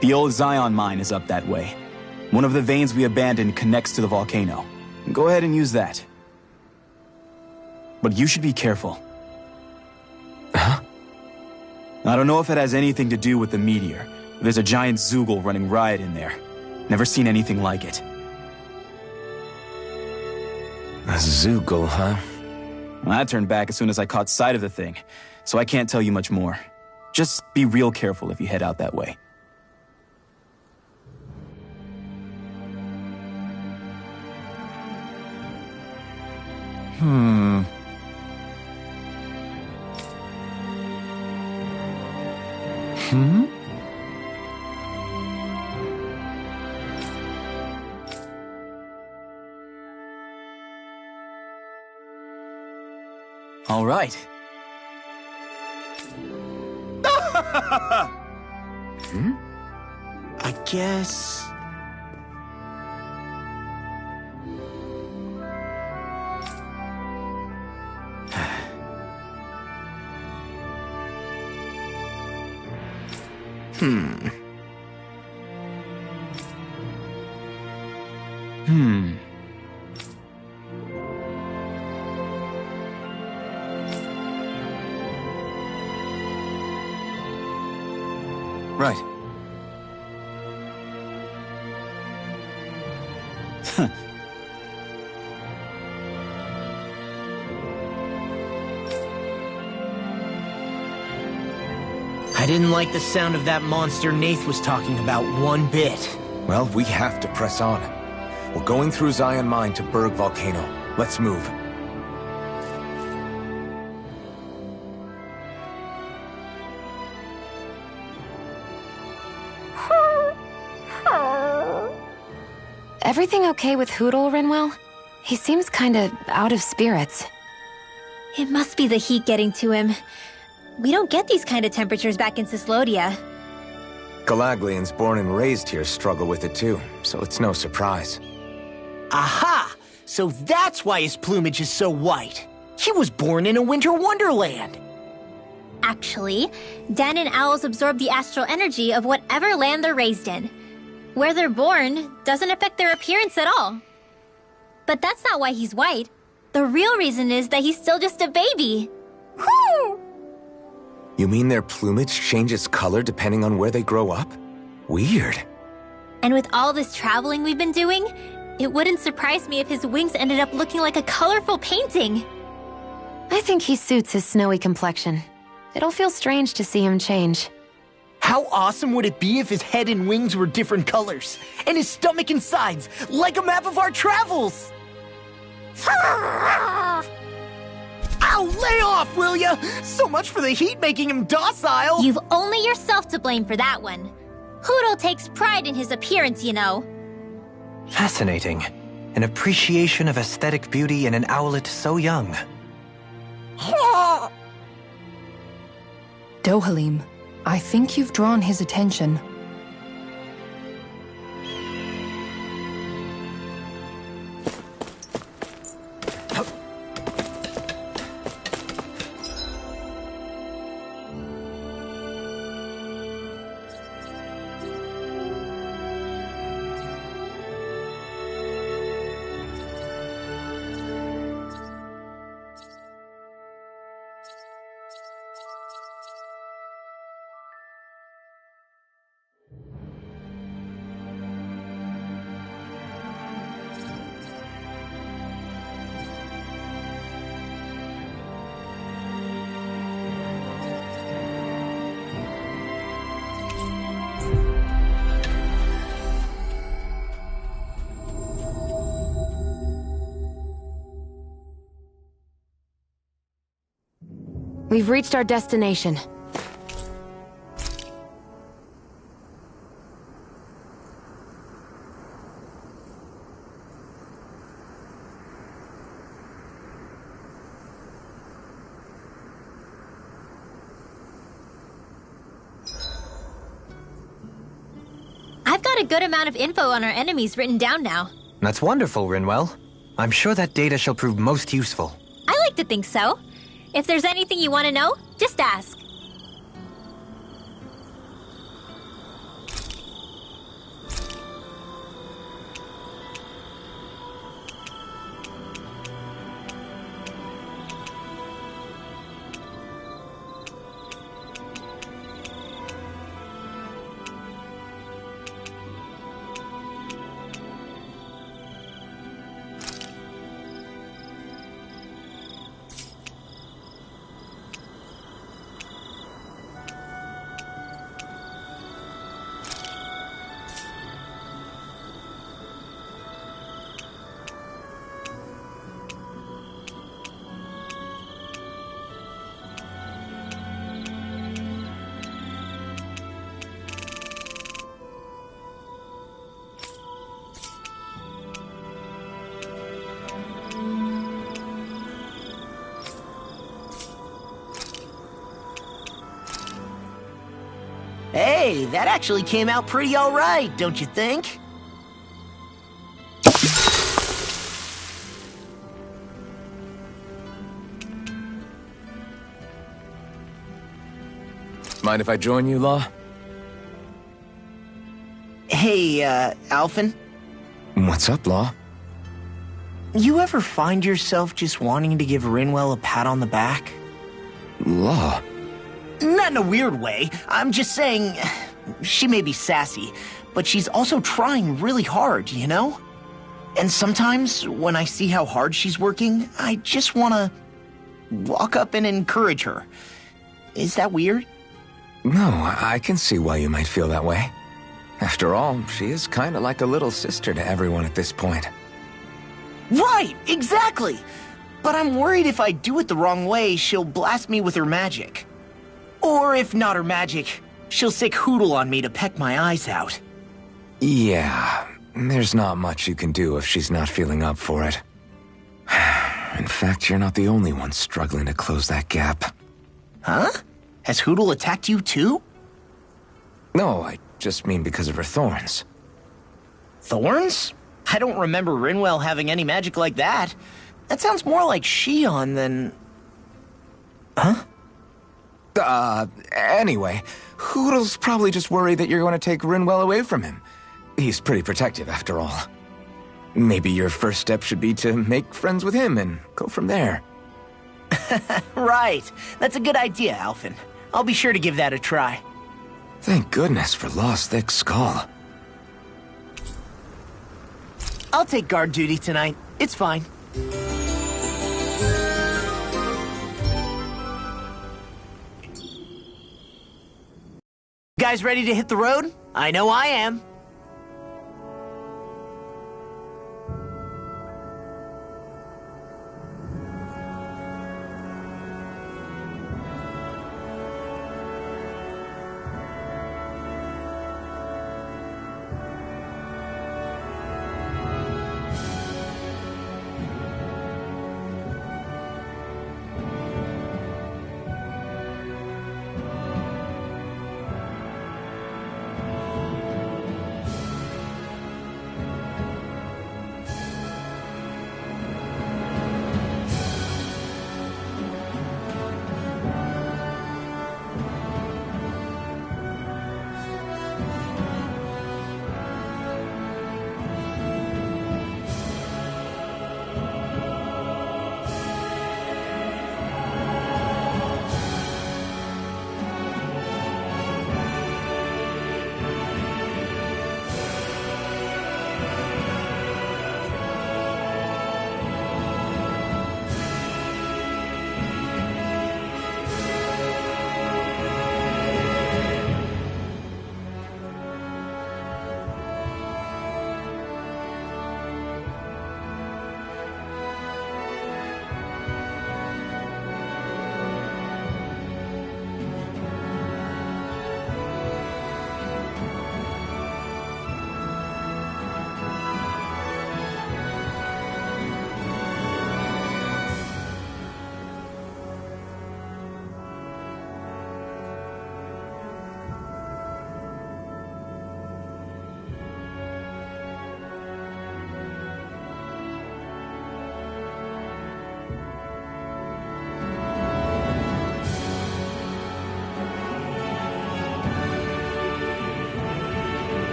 The old Zion mine is up that way. One of the veins we abandoned connects to the volcano. Go ahead and use that. But you should be careful. Huh? I don't know if it has anything to do with the meteor. There's a giant Zoogle running riot in there. Never seen anything like it. A Zoogle, huh? Well, I turned back as soon as I caught sight of the thing, so I can't tell you much more. Just be real careful if you head out that way. All right. I guess... Right. I didn't like the sound of that monster Nath was talking about one bit. Well, we have to press on. We're going through Zion Mine to Berg Volcano. Let's move. Everything okay with Hootle, Rinwell? He seems kinda out of spirits. It must be the heat getting to him. We don't get these kind of temperatures back in Cyslodia. Galaglians born and raised here struggle with it too, so it's no surprise. Aha! So that's why his plumage is so white. He was born in a winter wonderland. Actually, Dan and owls absorb the astral energy of whatever land they're raised in. Where they're born doesn't affect their appearance at all. But that's not why he's white. The real reason is that he's still just a baby. Whew! You mean their plumage changes color depending on where they grow up? Weird. And with all this traveling we've been doing, it wouldn't surprise me if his wings ended up looking like a colorful painting. I think he suits his snowy complexion. It'll feel strange to see him change. How awesome would it be if his head and wings were different colors, and his stomach and sides, like a map of our travels? Ow, lay off, will ya? So much for the heat making him docile. You've only yourself to blame for that one. Hootle takes pride in his appearance, you know. Fascinating. An appreciation of aesthetic beauty in an owlet so young. Dohalim, I think you've drawn his attention. We've reached our destination. a good amount of info on our enemies written down now. That's wonderful, Rinwell. I'm sure that data shall prove most useful. I like to think so. If there's anything you want to know, just ask. Hey, that actually came out pretty alright, don't you think? Mind if I join you, Law? Hey, Alphen? What's up, Law? You ever find yourself just wanting to give Rinwell a pat on the back? Law? Not in a weird way. I'm just saying, she may be sassy, but she's also trying really hard, you know? And sometimes, when I see how hard she's working, I just want to walk up and encourage her. Is that weird? No, I can see why you might feel that way. After all, she is kind of like a little sister to everyone at this point. Right, exactly! But I'm worried if I do it the wrong way, she'll blast me with her magic. Or if not her magic, she'll sick Hootle on me to peck my eyes out. Yeah, there's not much you can do if she's not feeling up for it. In fact, you're not the only one struggling to close that gap. Huh? Has Hootle attacked you too? No, I just mean because of her thorns. Thorns? I don't remember Rinwell having any magic like that. That sounds more like Shion than... Huh? Anyway, Hootle's probably just worried that you're going to take Rinwell away from him. He's pretty protective, after all. Maybe your first step should be to make friends with him and go from there. Right. That's a good idea, Alphen. I'll be sure to give that a try. Thank goodness for Law's thick skull. I'll take guard duty tonight. It's fine. Guys ready to hit the road? I know I am.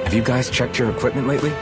Have you guys checked your equipment lately?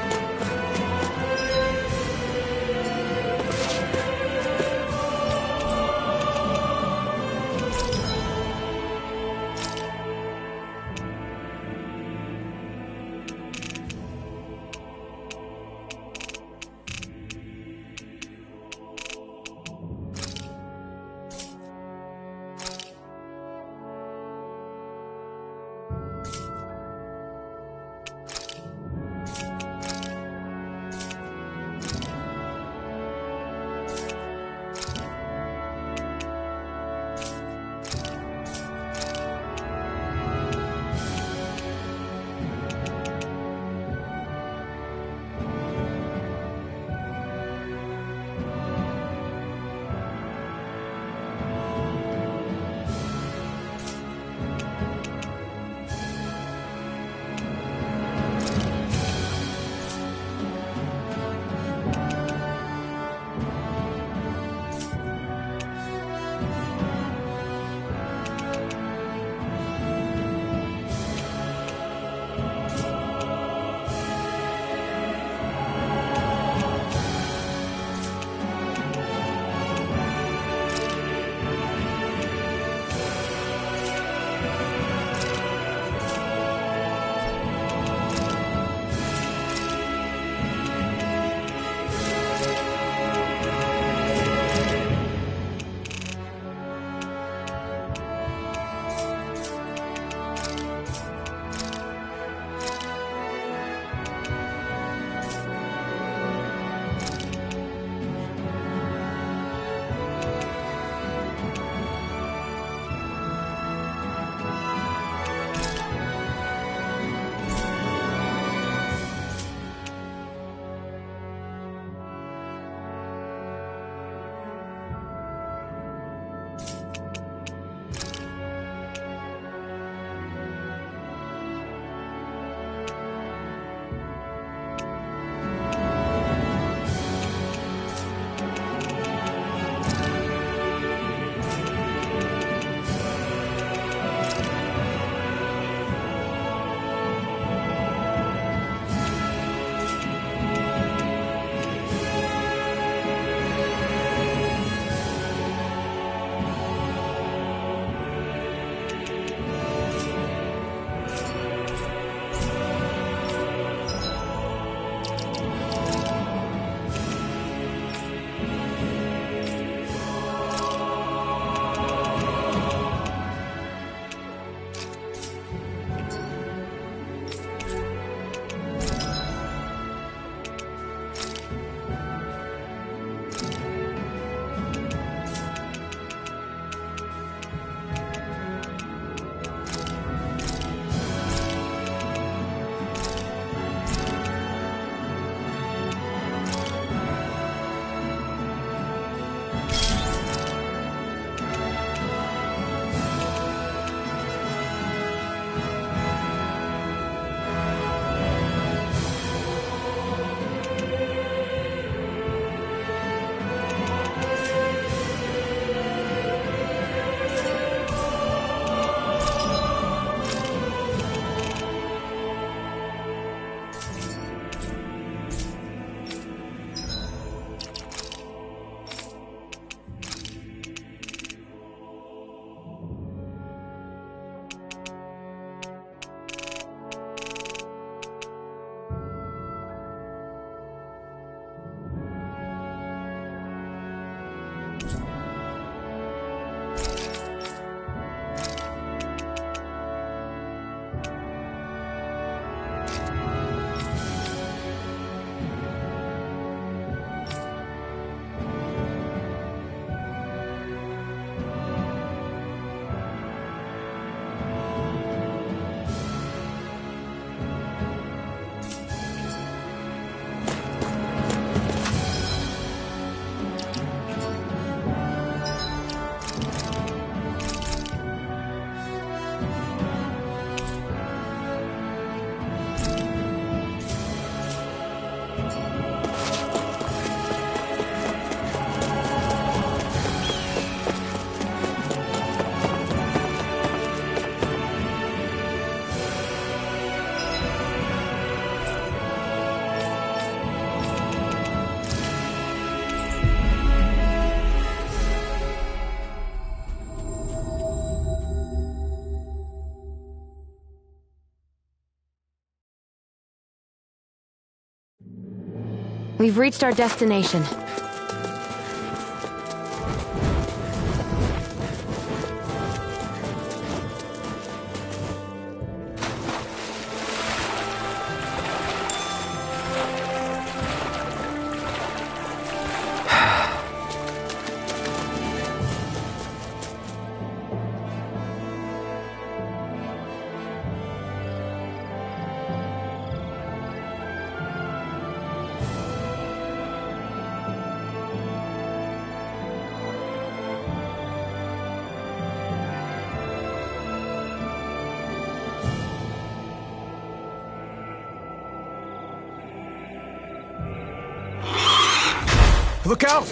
We've reached our destination. Look out!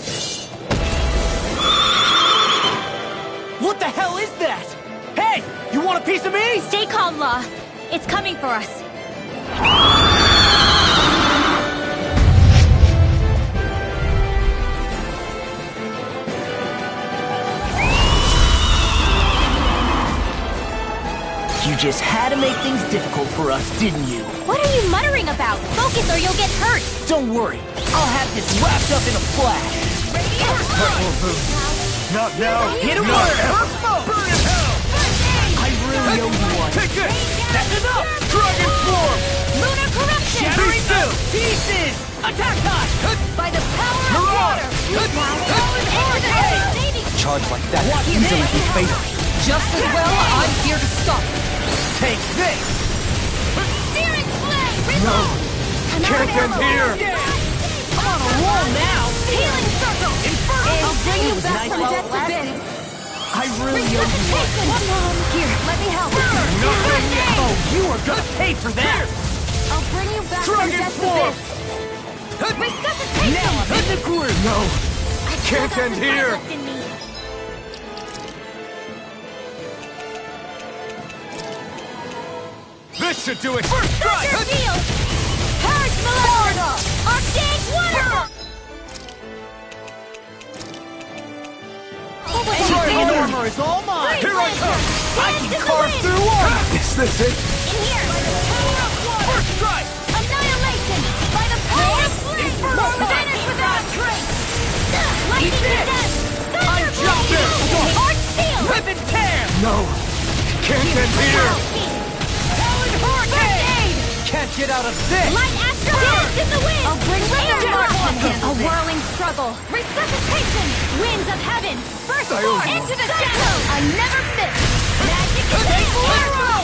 What the hell is that? Hey! You want a piece of me? Stay calm, Law. It's coming for us. You just had to make things difficult for us, didn't you? What are you muttering about? Focus or you'll get hurt. Don't worry. I'll have this wrapped up in a flash. Not now! Hit him Not hard! ever! Burn in hell! I really owe you one. Take this! That's enough! Dragon form! Lunar corruption! Shattering Be still! them! Pieces! Attack us! By the power of Mirage! water! Charge like that could easily be fatal. Just as well, I'm here to stop it. Take this! Searing flame! No! Can't end here! I'm on a roll now! Healing circle! Inferno! I'll bring you It was back nice from while death it to lasted. this. I really owe you one. Here, let me help. Not done yet! Oh, you are gonna pay for that! I'll bring you back from Dragon death form! to this. Resuscitation! Now I'm in the groove! No! I've still Can't got end some here. fight left in me. This should do it! First strike! Thunder field! Purge Malevolence! Arcade water! Anything in armor is all mine! Here I come! I can carve through armor! Is this it? In here! Power of water! First strike! Annihilation! By the power of flame! Inferno punch! Vanish without a trace! Lightning Eat to this! death! I'm Thunder jumping! Heart steel! Rip and tear! No! Can't end here! Talon Hurricane! Can't get out of this! Light astral dance in the wind! I'll bring Air A whirling struggle! Resuscitation! Winds of heaven! First form! Into the shadows! I never miss! Magic is arrow!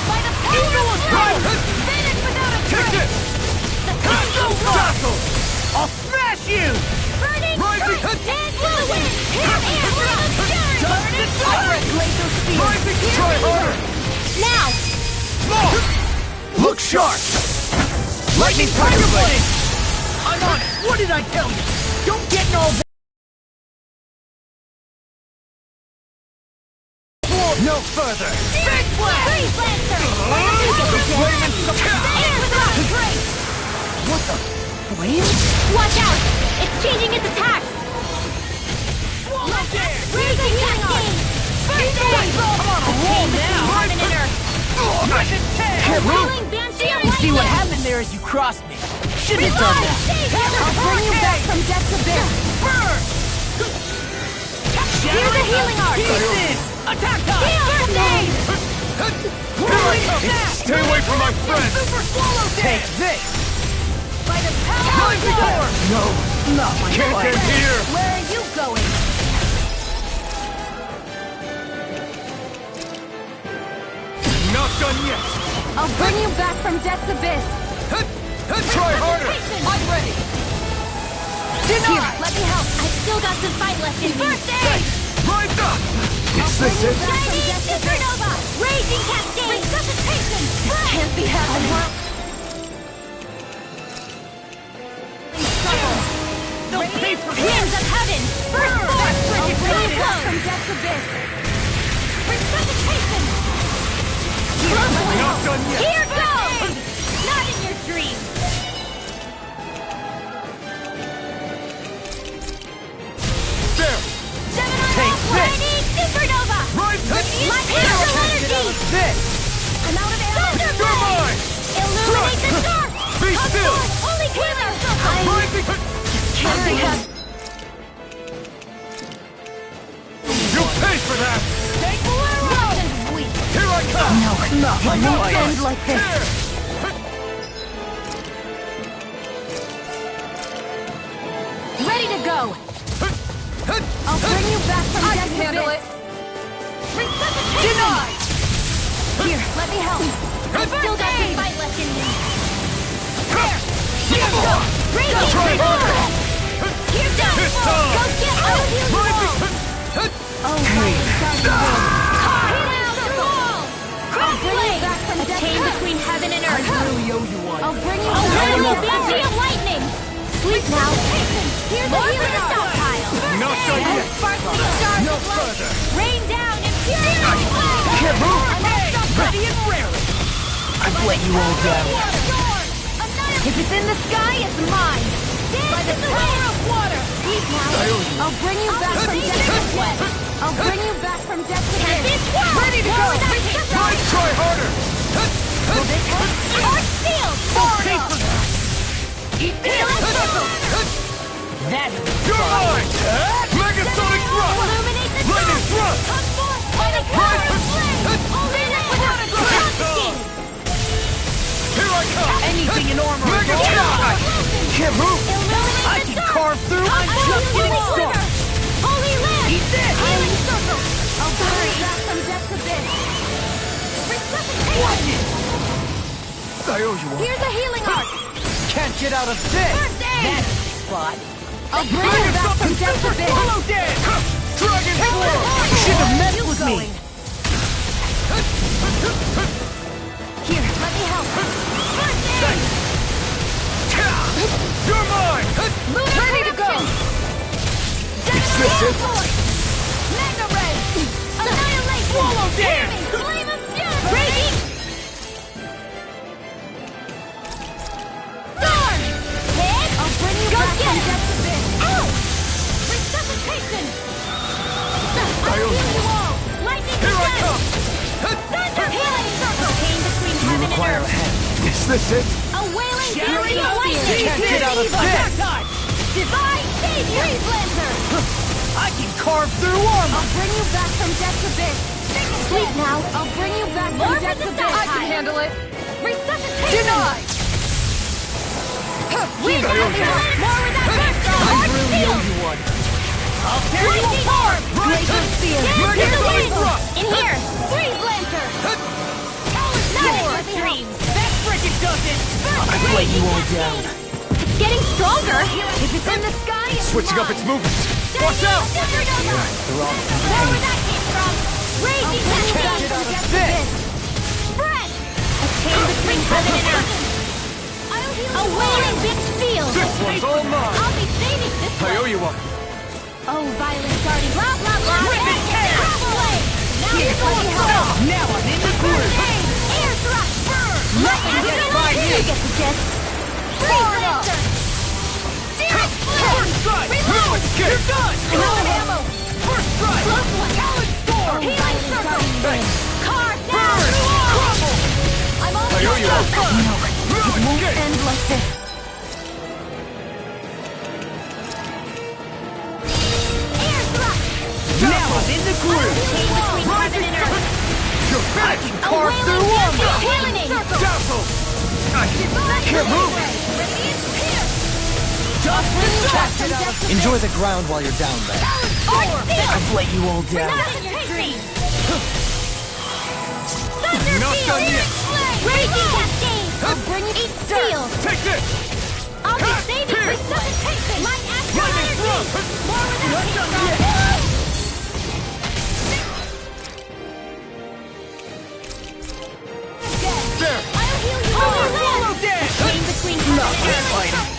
By the power of flame! Vanish without a Take trace! it! The Congo Blood! Dazzle! I'll smash you! Burning Rising strike! head- Dance in the wind! Here is the fury! Burning Iris strike! laser spear! Rising! Try harder! Now! Look sharp! Lightning Tiger Blade! I'm on it! What did I tell you? Don't get in all... No further! Big Blast! Freeze Lancer! Flame and Air without a trace! What the... Flame? Watch out! It's changing its attack! Raising cascade! First aid! I'm on a roll now! Harden in earth! Rip and tear! Rolling Banshee of You see what lightning! happened there as you crossed me? Shouldn't have done that! I'll bring you back from death to this! Burn! Here's a healing art! Pieces! Attack us! First aid! Stay away from my friend! Super swallow Take this! By the power of water! No! Not my Can't friend. end here! Where are you going? Not done yet! I'll bring you back from death's abyss! Try harder! I'm ready! Here, let me help! I've still got some fight left in me! First aid! Right up! Is this it? Chinese Supernova! Raging Cascade! Resuscitation! This can't be happening! Don't pay for Winds of heaven! First form! Cyclone! From death's abyss! Resuscitation! Not done yet! Here goes! Not in your dreams! There! Gemini Take Lightning Supernova! Right! My astral energy! this! I'm out of arrows! You're mine! Illuminate the dark! Be Come still! forth, holy healer! I You'll pay for that! Here I come! No, I got this! end like this. Here! Ready to go! I'll bring you back from I death can to handle bits. it. Resuscitation! Denied! Here, let me help. I still got some fight left in me. Here, go! Raging Try harder! Here, go! This time! Go get out of here, Oh, my I'll bring you back from death. A chain between heaven and earth. Really owe you one. I'll bring you back. Be of lightning. Sleep now. Here's a healing stockpile. Not done yet! Sparkling stars No of light. further! Rain down and purify. Can't move. Ready Ready and raring. I've let you all down. If it's in the sky, it's mine. By the power of water. Sleep now. I'll bring you back from death to sweat. I'll bring you back from death to death. Ready to go. Try harder! Will this help? Arch shield! Okay for that. Eat this! That You're mine! Megasonic thrust! Illuminate the Lightning dark! thrust! Come forth by the power of flame! Only without a confiscated! Here I come! anything in armor is all Megatron! mine. Can't move. Illuminate I the can dark! carve through. I'm just getting started. Holy land! Eat this. Healing circle! I'll bring you back from death to bits! Resuscitation! I owe you one. Here's a healing arc! Can't get out of this. First aid! That spot. I'll bring you back from death to bits! Follow dance. Dragon Flow! Should have messed with me. Here, let me help! First aid! You're mine! Lunar Ready to go. Dynamo Force! Mega Ray! Annihilation! Swallow dance. Flame of fury! Raging! Storm! Hit! I'll bring you back from death to bits! Ow! Resuscitation! I'll heal you all! Lightning Here I descent! come! Thunder! Healing circle! Chain between You heaven and require a earth! hand. Is this it? A wailing Shadow fury of of lightning! Can't get out of this. Divine Savior! Freeze Lancer! I can carve through armor. I'll bring you back from death to bits! Sleep now! I'll bring you back from death to bits! I can handle it. Resuscitation! Denied. We're more with that burst! I Arch really owe shield! you one. I'll tear you Lightning apart. orb! Raging spear. Dance in the wind! thrust! In here! Freeze Lancer! Your dreams. That frickin' does it. I've let you all down. It's getting stronger! If it's in the sky, it's Switching up mine. its movements! Watch out! Supernova! They're all Wherever that came from! Raging Can't Cascade get from out of death to this. bits! Spread! A chain between heaven and earth! A wailing big field! This one's all mine! I'll be saving this I owe one! you one! Oh, violent guardian! Blah, blah, blah! Ripping chaos! Travel away! Now Here, you're going home! now I'm in the First groove. aid! Air thrust! Burn! Nothing gets by me. You get the gist! Freeze Lancer! Searing flame! First strike. Reload! You're done. No ammo! First strike. Close one! Talon storm. Healing circle! Thanks! Carve down! Burn. Crumble. I'm I owe you almost one! done! No escape! End like this! Air thrust! Now I'm in the groove. Chain between heaven and earth! You're I finished! can A carve wailing through armor. healing circle! Dazzle! I can't move! Just Bring you back the from death to Enjoy the ground while you're down there. Arch shield! I've let you all down. Not in your dreams! Thunder Not field! done yet. Raging cascade! I'll bring you each steel! Take this! I'll be Ha! saving Here! resuscitation! My astral Lightning energy! thrust! More with that Not done kick yet. There! I'll heal you all! Follow dance. Chain between heaven and earth!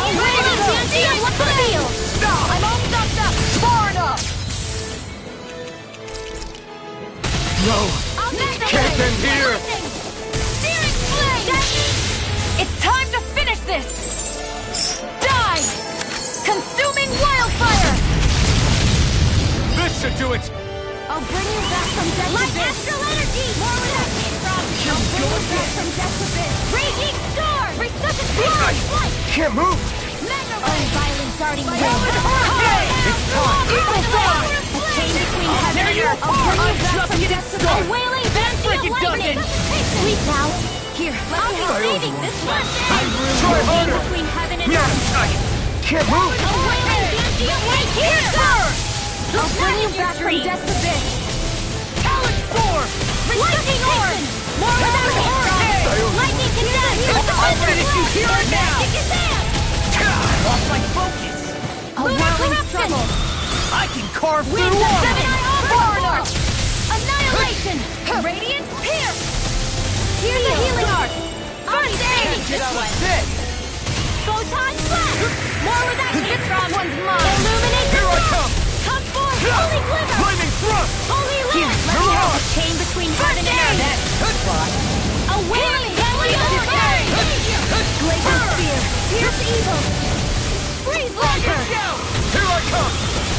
Wailing dancing on the field! Stop. I'm all stuffed up! Far enough. No! I'll make the Can't way. end here. Searing flame! It's time to finish this! Die! Consuming wildfire! This should do it! I'll bring you back from death to bits! Astral energy! More where that came from! I'll bring you back from death to bits! Raging storm! Resuscitation! Flight! Can't move! Unviolent darting wind. It's time! Eagle fly! A chain between heaven and earth. I'm jumping it in A stone! wailing banshee of Freaking lightning. doesn't. Sleep now. Here, let me help. Saving this one. Try harder! Between heaven and Yeah, earth. I can't move! A wailing banshee of lightning. Here, sir! I'll bring you back from death's abyss. Talon storm! Lightning orb! More without hurricane! Lightning condemned! I'll finish you here and now! Magic Kazam! I lost my focus! A whirling struggle! I can carve through Winds of armor! seven! Foreigner! Annihilation! Radiance pierce! Here's a healing art! First aid! Get out of this! Photon blast! More without this one's mine! Illuminate the Here I dark! come! Come forth! Holy glimmer! Lightning thrust! Holy land! Let me help! A chain between heaven and earth! That's spot! A wailing deadly hurricane! Glacial spear! Pierce evil! Freeze lantern! Here I come!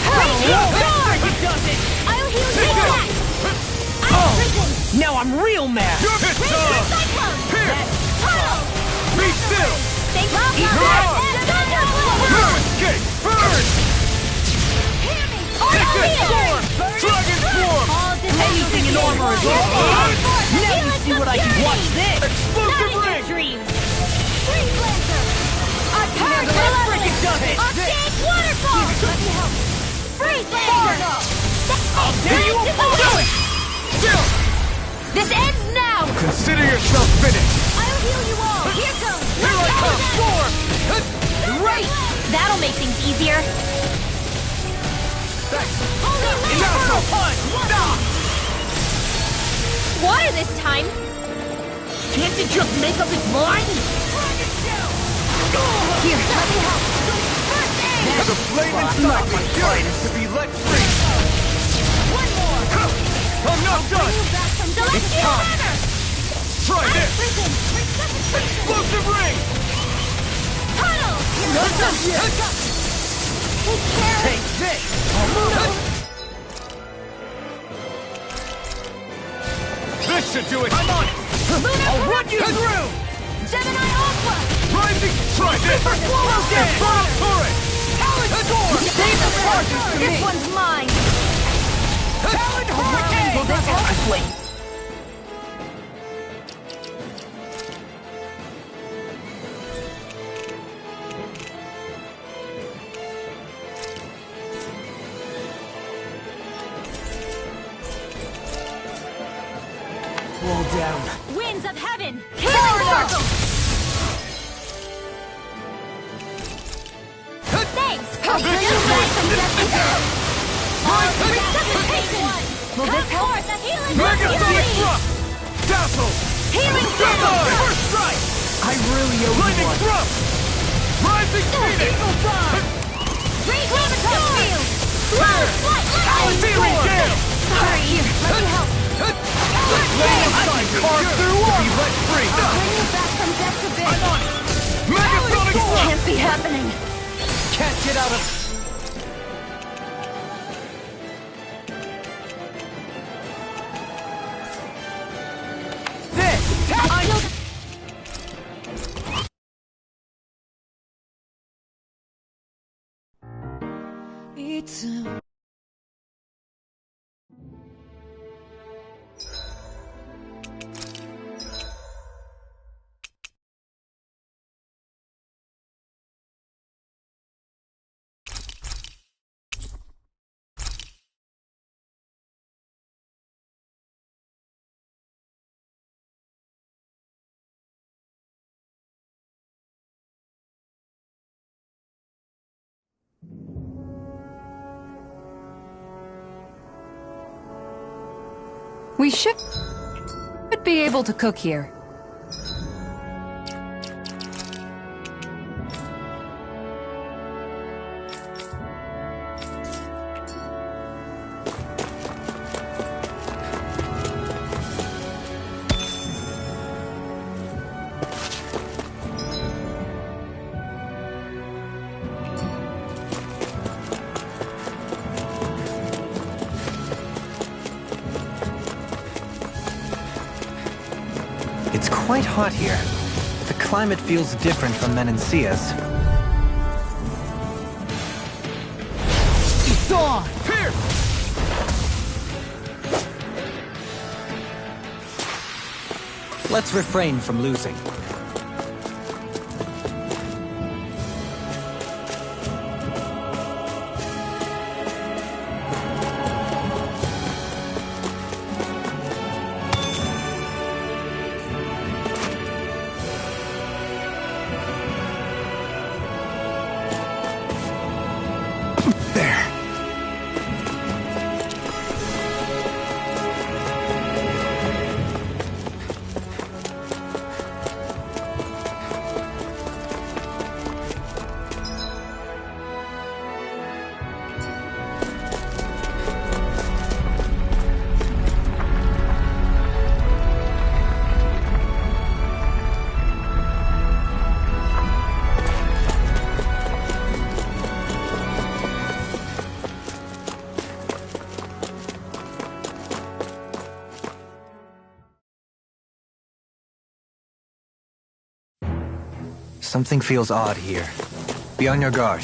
Radiant sword! It does it! I'll heal you Take back! it! Ice prison! Now I'm real mad! You're pissed Razor off! cyclone! Here! Tunnel! Be still! Thank you! Mirage! Burn! Escape! Burn! Take this! Storm! Dragon Swarm! Anything in armor is wrong! Now you see what I can watch this! Explosive ring! Dreams! Freeze lantern! Now the frickin' does it! Archaic waterfall! Let me help! Freeze lantern! I'll tear you apart! Do it! Still! This ends now! Consider yourself finished! I'll heal you all! Here goes! Here I come! Storm! Right! That'll make things easier! Holy Infernal land! punch! Stop! Water this time! Can't it just make up its mind? Here, let me help! First aid! The flame inside me yearns to be let free! One more! I'm not done! Back from Celestial time. Banner! Try this! Prison! Resuscitation! Explosive ring! Tunnel! Take care! Take this! This should do it! I'm on it! I'll run you through! Gemini Aqua! Rising! Try this! Swallow down! Infernal turret! Talon storm! Save the charges to This me! one's mine! Talon hurricane! Will this help? Wait. Roll down. Winds of heaven! Healing circle! Thanks! I'll bring you back from death and death! Resuscitation! Will this help? The healing Megasonic thrust! Dazzle! Healing Come on! circle! First strike! I really owe you Lightning one. thrust! Rising Phoenix! Radiant field! Slow flight! Searing Gale! Sorry, here, let me help! I can carve through to be let free! Bring you back from death's abyss! I'm on it! Megasonic thrust! Can't be happening! Can't get out of... This! We should be able to cook here. It's quite hot here. The climate feels different from Menancia's. Let's refrain from losing. Something feels odd here. Be on your guard.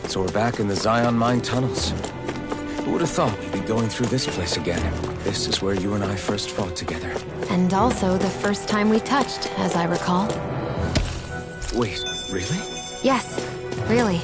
So we're back in the Zion Mine tunnels. Who would have thought we'd be going through this place again? This is where you and I first fought together. And also the first time we touched, as I recall. Wait, really? Yes, really.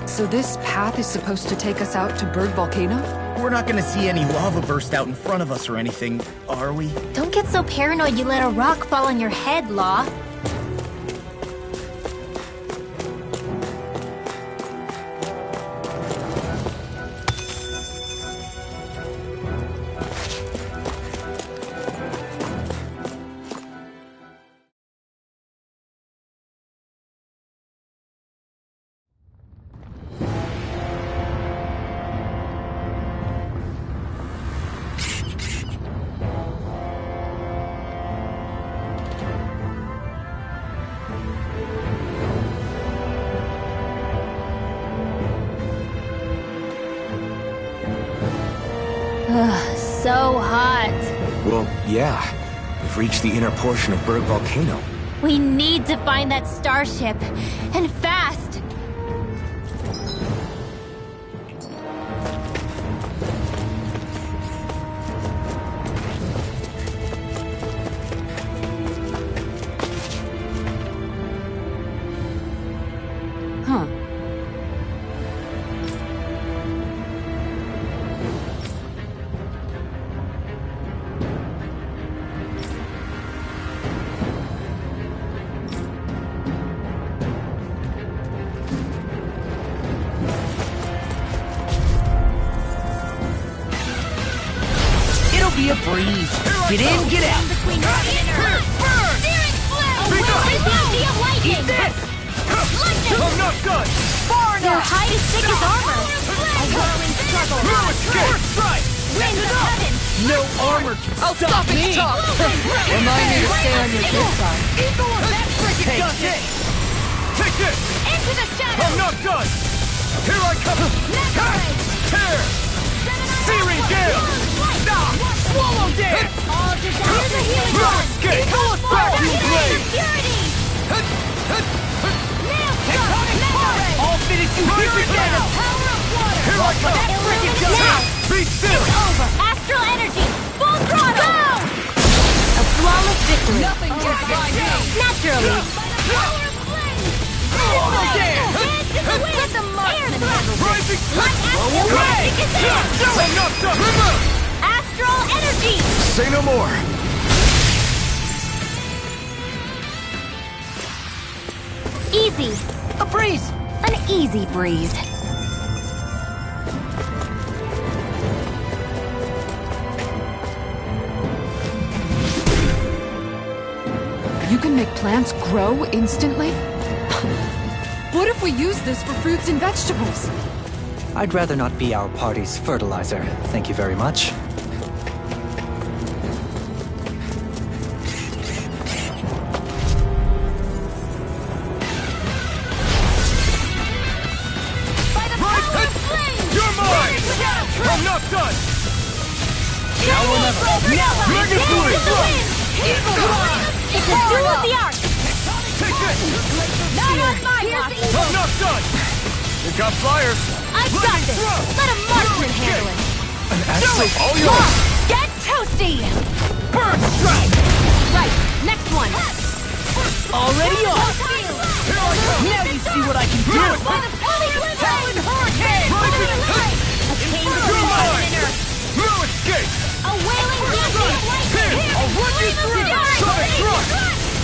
So this path is supposed to take us out to Berg Volcano? We're not gonna see any lava burst out in front of us or anything, are we? Don't get so paranoid you let a rock fall on your head, Law. Ugh, so hot. Well, yeah. We've reached the inner portion of Berg Volcano. We need to find that starship. And fast! Huh. It'll be a breeze. Get in, get out. Between searing flame! A whirlwind of lightning! Eat this! Lightning! I'm not done! Your hide is thick as armor! A whirling struggle! No escape! Strike! Winds of heaven! No armor can stop me! Remind me to stay on your good side. Take this! Take this! Into the shadows! I'm not done! Here I come! Tear! Searing gale! Swallow dance! All desires are healing No one! escape! Back you blade! purity! Nail Tectonic force! All fitted to here and now! Power of water! Here I come! Now! Be still! Over! Astral energy! Full throttle! Go! A flawless victory! Nothing gets by me! Naturally! Let the marksman handle this! Rising! Like astral away! magic is in! I'm not done! Astral energy! Say no more! easy. A breeze! An easy breeze. You can make plants grow instantly? What if we use this for fruits and vegetables? I'd rather not be our party's fertilizer, thank you very much. You're mine! I'm not done! Now or never! Mega Swing! It's a duel of the arc! Take this! Not on my watch! I'm not done! You got flyers! I've got this! Let a marksman handle it! An astral all yours! Get toasty! Burn strike! Right, next one! Already off! Here I come! Now you see what I can do! Talon Hurricane! A chain between heaven and earth! No escape! A wailing blast! Pin! I'll run you through! Sonic thrust!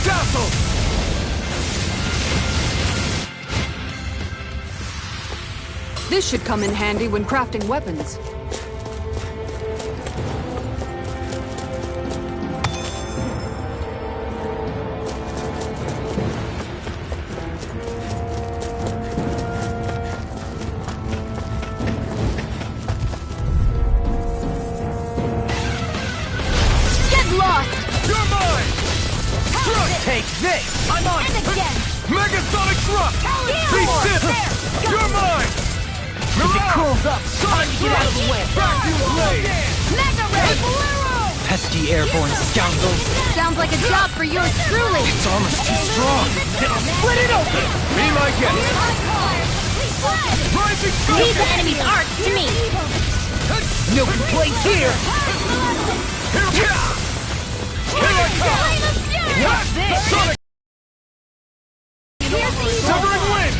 Dazzle! This should come in handy when crafting weapons. Get lost! You're mine! Take this! I'm on And again! Megasonic thrust! Be still! You're mine! If it cools up, time to get out of the way! Vacuum blade! Mega Ray! Pesky airborne scoundrels! Sounds like a job for yours truly! Its armor's too strong! Split it open! Be my guest! Rising Leave the Falcon! enemy's arc to me! No complaints here! Here I come! What's this? Sonic! Severing wind!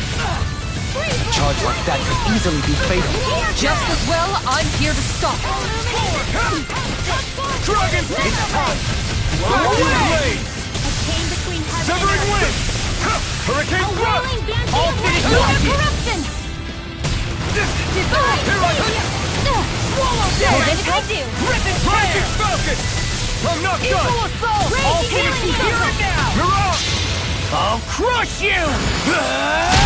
Charge like that could easily be fatal. Just as well, I'm here to stop. Dragon! It's time! Vacuum blade! Severing wind! Hurricane thrust! All finished off here! Corruption! Here I come! Swallow dead! What did I do? Rip and Rising tear! Falcon! I'm not done! Assault! All finished here and now! Mirage! I'll crush you! Ah!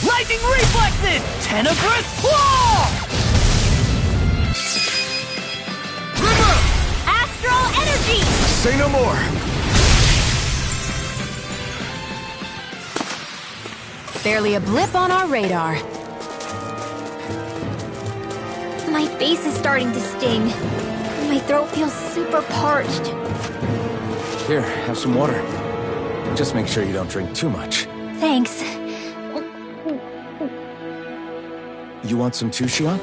Lightning reflexes! Tenebrous claw! River! Astral energy! Say no more! Barely a blip on our radar. My face is starting to sting. My throat feels super parched. Here, have some water. Just make sure you don't drink too much. Thanks. You want some too, Xion?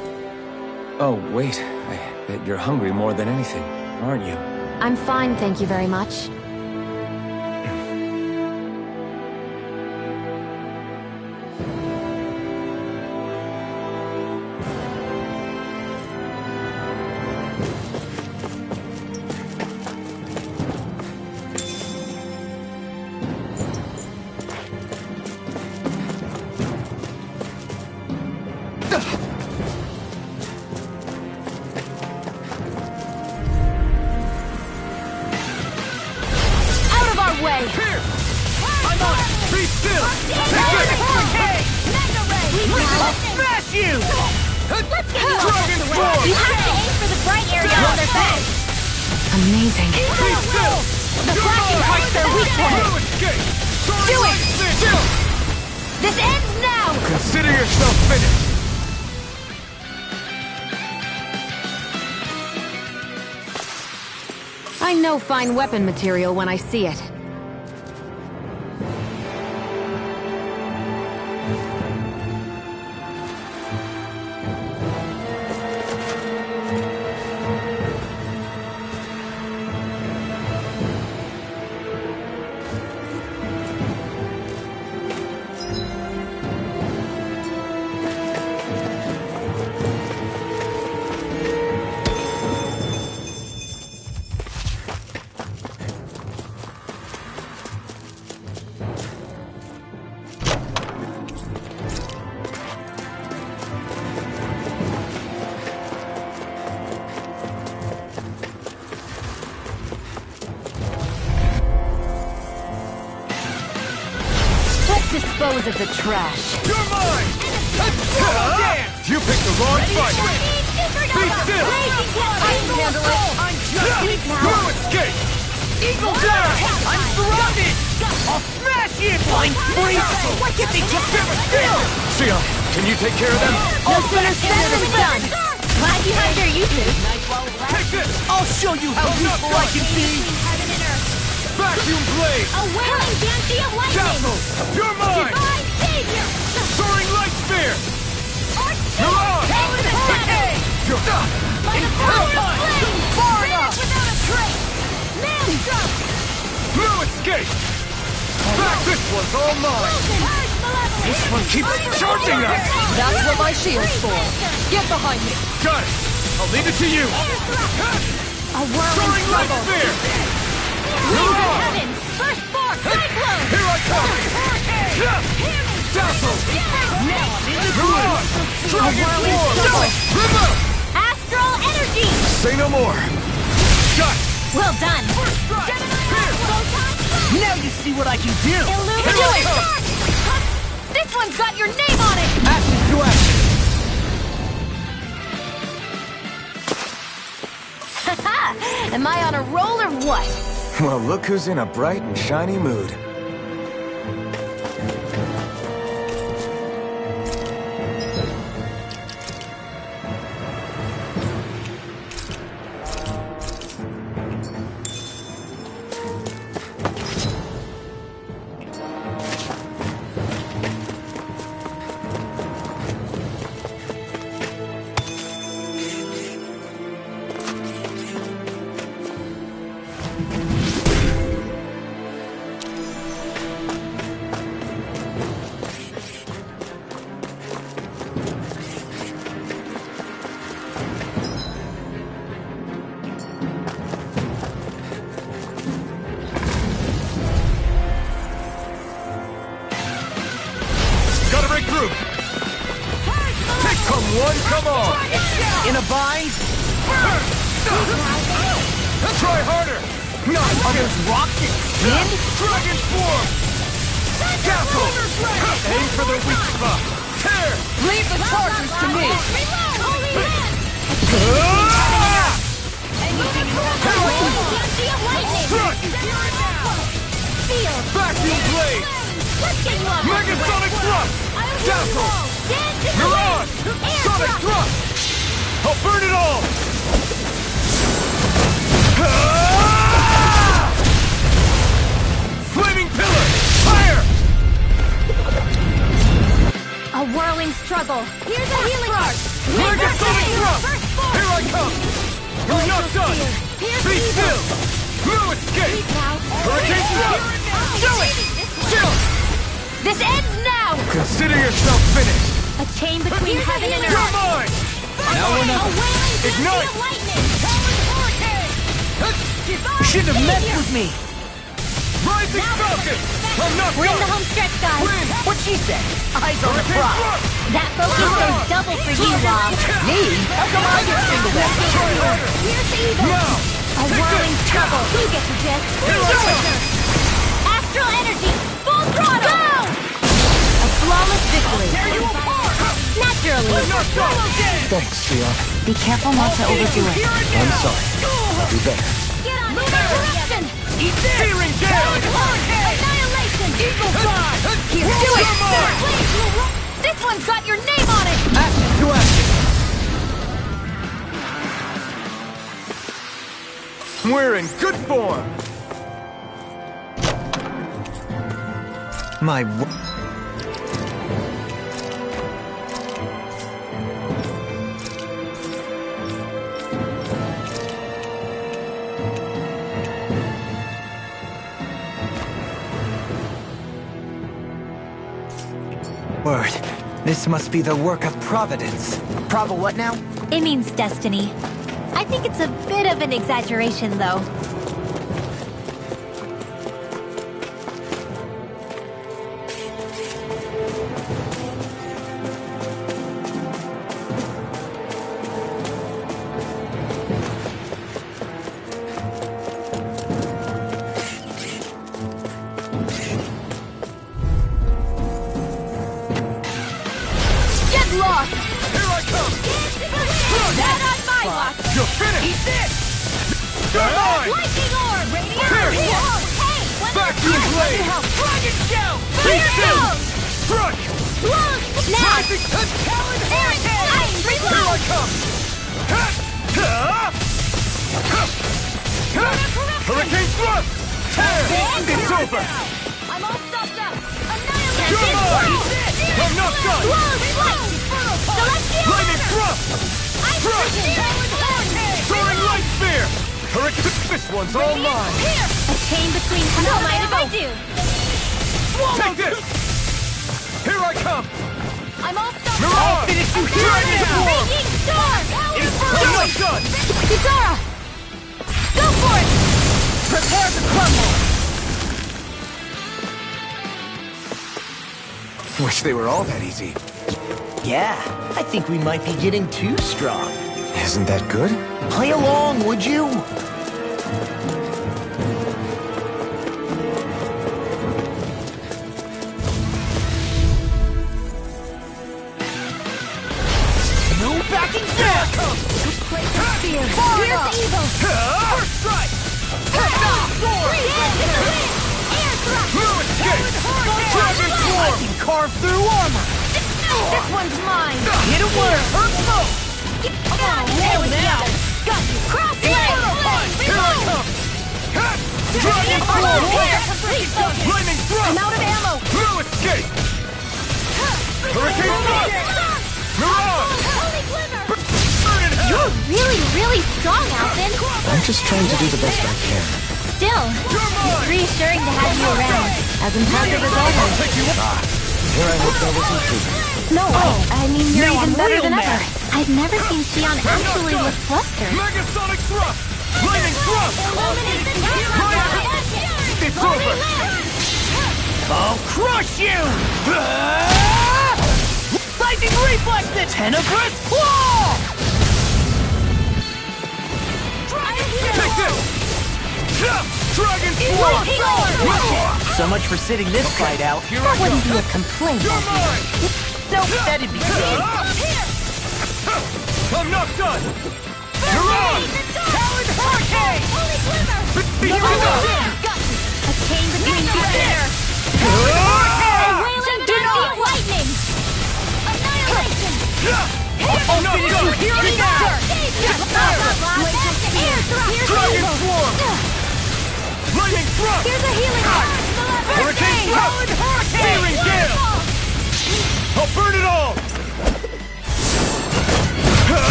Oh, wait. I bet you're hungry more than anything, aren't you? I'm fine, thank you very much. Out of our way! Here! I'm on it! Be still! Hurricane! I'll smash you! Let's get you all Dragon to work! Force! You have to aim for the bright area on their back! Amazing. Be still! The flashing part's their weak point! No escape! Do it! This ends now! Consider yourself finished! I know fine weapon material when I see it. Dispose of the trash. You're mine! Dance! You picked the wrong fight! Be still! I can handle it. I'm just weak now. No escape! Eagle Dash! I'm surrounded! I'll smash it! Fine freeze! Why can't they just stand still? Sion, can you take care of them? No sooner said than done. Glad you have their uses. Take this! I'll show you how useful I can be! Vacuum blade! A wailing banshee of lightning. Castle! You're mine! Divine savior. Soaring light spear! You're on! You're By the power of flame. Far enough! Without a trace. Maelstrom. no escape! Back, this one's all mine! This one keeps charging us! That's what my shield's for. Get behind me! Got it! I'll leave it to you! A whirling Soaring light struggle. spear! Wings of heaven. First force. Cyclone. Here I come! Dazzle! You're on! Dragon form! River! Astral energy. Say no more! Got it! Well done. Now you see what I can do! Illuminate. This one's got your name on it. Action to action! Am I on a roll or what? Well, look who's in a bright and shiny mood. Gotta regroup! Come one, come on! In a bind? Try harder! Not others rocked it! In? Dragon form! Castle! Aim for the weak spot! Tear! Leave the chargers to me! Strike! Vacuum blade! Megasonic thrust! Dazzle! You're on! Sonic thrust! I'll burn it all! Flaming pillar! Fire! A whirling struggle. Here's a healing art. Megasonic thrust! Here I come! You're not done! Be still! No escape! Hurricane thrust! Do it! Chill! This ends now! Consider yourself finished! A chain between heaven and You're earth. mine! Now we're A nothing. wailing banshee Ignite! of lightning. You shouldn't have messed with me! Rising Falcon! I'm not We're in the done! home stretch, guys. Win! What'd she say? Eyes on the Hurricane prize! thrust! That focus goes double for you, Law. Me? How come I get singled out? Try harder! Here's the eagle. Now! A whirling struggle. You get the gist. Here I come! Astral energy. Full throttle. Go! A flawless victory. Naturally. I'm not done! Thanks, Sion. Be careful not to overdo it. I'm sorry. I'll do better. Get on the corruption. Eat this! Searing gale! Annihilation. Eagle fly! Here, do it. This one's got your name on it. Action to action! We're in good form! My word. This must be the work of Providence. Prova what now? It means destiny. I think it's a bit of an exaggeration, though. You're mine! Lightning orb! Pierce! Hey! Vacuum blade! Dragon Shell! Beat down! Struck! Now! Rising Talon Aaron, Hurricane! Here I reload! come! Hurricane thrust! Tear! It's over! I'm all stopped up! You're mine! I'm not done! Lightning thrust! Thrust! Soaring light spear! Hurricane! This one's all mine! A chain between two. Don't mind if I do. Take this! Here I come! I'm all stopped Mirage! up! Finish you here! Raging storm! I'm not done! Ghidorah! Go for it! Prepare to crumble! Wish they were all that easy. Yeah, I think we might be getting too strong. Isn't that good? Play along, would you? No backing down! Here's evil! First strike! No escape! Dragon swarm! Can carve through armor! This one's mine! Hit it where it hurts most! Come on, Nail now! Got you! Cross blade! Here I come! Dragon swarm! Lightning I'm thrust! out of ammo! No escape! Hurricane thrust! Mirage! Holy glimmer! Burn in hell! You're really, really strong, Alvin! I'm just trying to do the best I can. Still, it's reassuring to have you around. As impressive as always. Here I hoped I wasn't true. No, I mean, you're Now even I'm better real than mad. ever. I've never seen Shion actually look flustered. Megasonic thrust! Lightning thrust! It's over! I'll crush you! Lightning reflexes! Tenebrous claw! Take this! Dragon swarm! So much for sitting this fight out. That wouldn't be a complaint. You're mine! Nope, that'd be good. I'm not done! Mirage! Talon Hurricane! Here we go! A chain between two there. Wailing Dark Lightning! Annihilation! I'm not done! Here we go! Air thrust! Dragon swarm! Lightning thrust! Here's a healing arm! Hurricane thrust! Searing gale! I'll burn it all!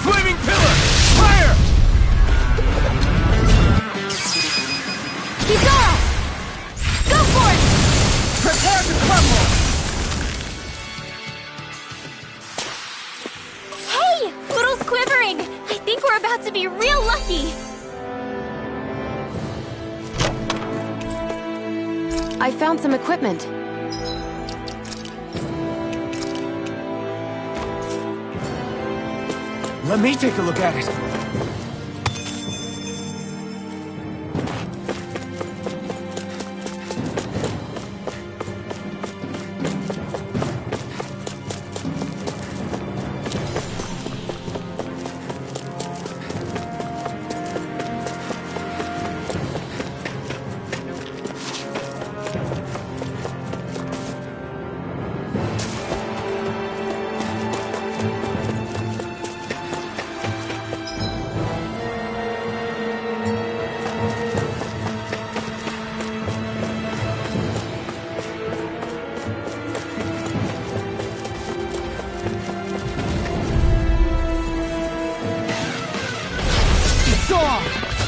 Flaming pillar! Fire! Ghidorah! Go for it! Prepare to crumble! Hey! Poodle's quivering! I think we're about to be real lucky! I found some equipment. Let me take a look at it.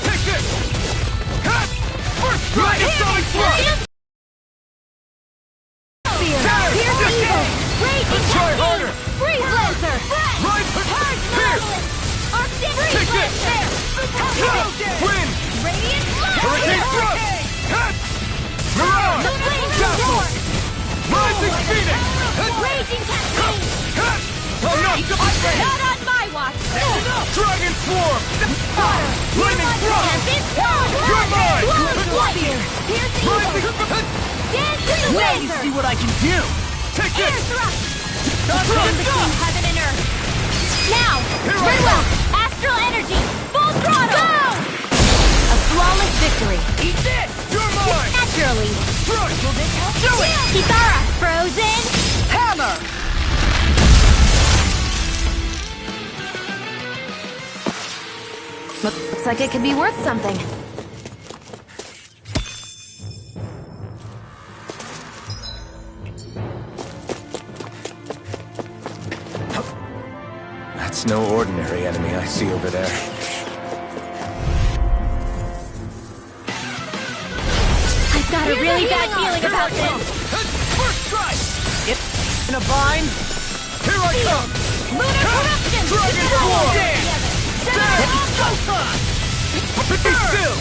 Take this! Cut! First strike! Megasonic thrust! Here's evil! Raging Try Cascade! harder! Freeze Lancer! Right! Pierce! Arctic Take Freeze this! Lancer! Wind! Radiant Hurricane thrust! Cut! Mirage! The flames Dazzle! roar! Rising Phoenix! Raging Cascade! Cut! I'm not done! Not on my watch! Dragon swarm! Water! Lightning thrust! You're mine! Spear! Here's evil! Dance with the Now you laser! see what I can do! Take Air this! thrust! Stand between heaven and earth! Now! Very well! Astral energy! Full throttle! Go! A flawless victory. Eat this! You're mine! Naturally. Thrust! Will this help? Do it! Kitara! Frozen! Hammer! Looks like it could be worth something. That's no ordinary enemy I see over there. I've got a really bad feeling about this. First strike! It's in a vine. Here I come! Lunar corruption! Dragon Swarm! Be still!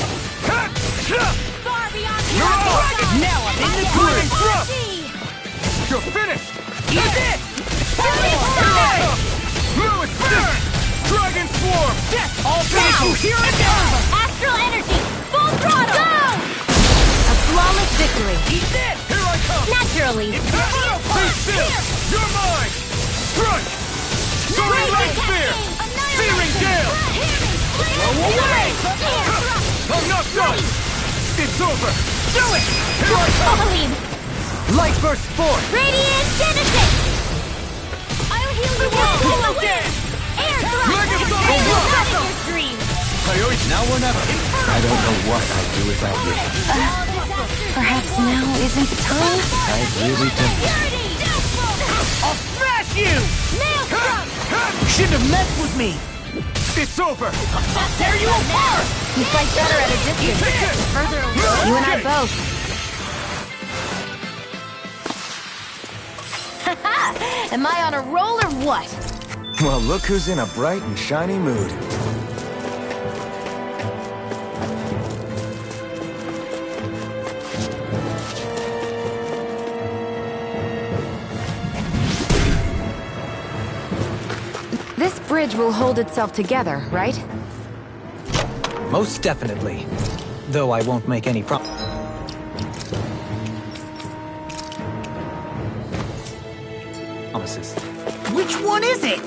Far beyond the You're on! Now I'm in the Dragon groove. Thrust! You're finished! Eat this! Lewis, burn! Dragon Swarm! Death all faithful here and now! Astral energy! Full throttle! Go! A flawless victory. Eat this! Here I come! Naturally. Be still! You're mine! Strike! Soaring Light Spear! Searing Gale! Blow away! I'm not done! It's over! Do it! Here I come! Pauline! Light burst forth! Radiant Genesis! I'll heal you all! Air thrust! Megasonic Air Thrust! thrust in your dreams! Now or never. I don't know what I'd do without you. Perhaps now isn't the time? I really don't. I'll smash you! Nail thrust! Shouldn't have messed with me. It's over! I'll tear you apart! You fight better at a distance. Further away. You and I both. Am I on a roll or what? Well, look who's in a bright and shiny mood. This bridge will hold itself together, right? Most definitely. Though I won't make any promises. Which one is it?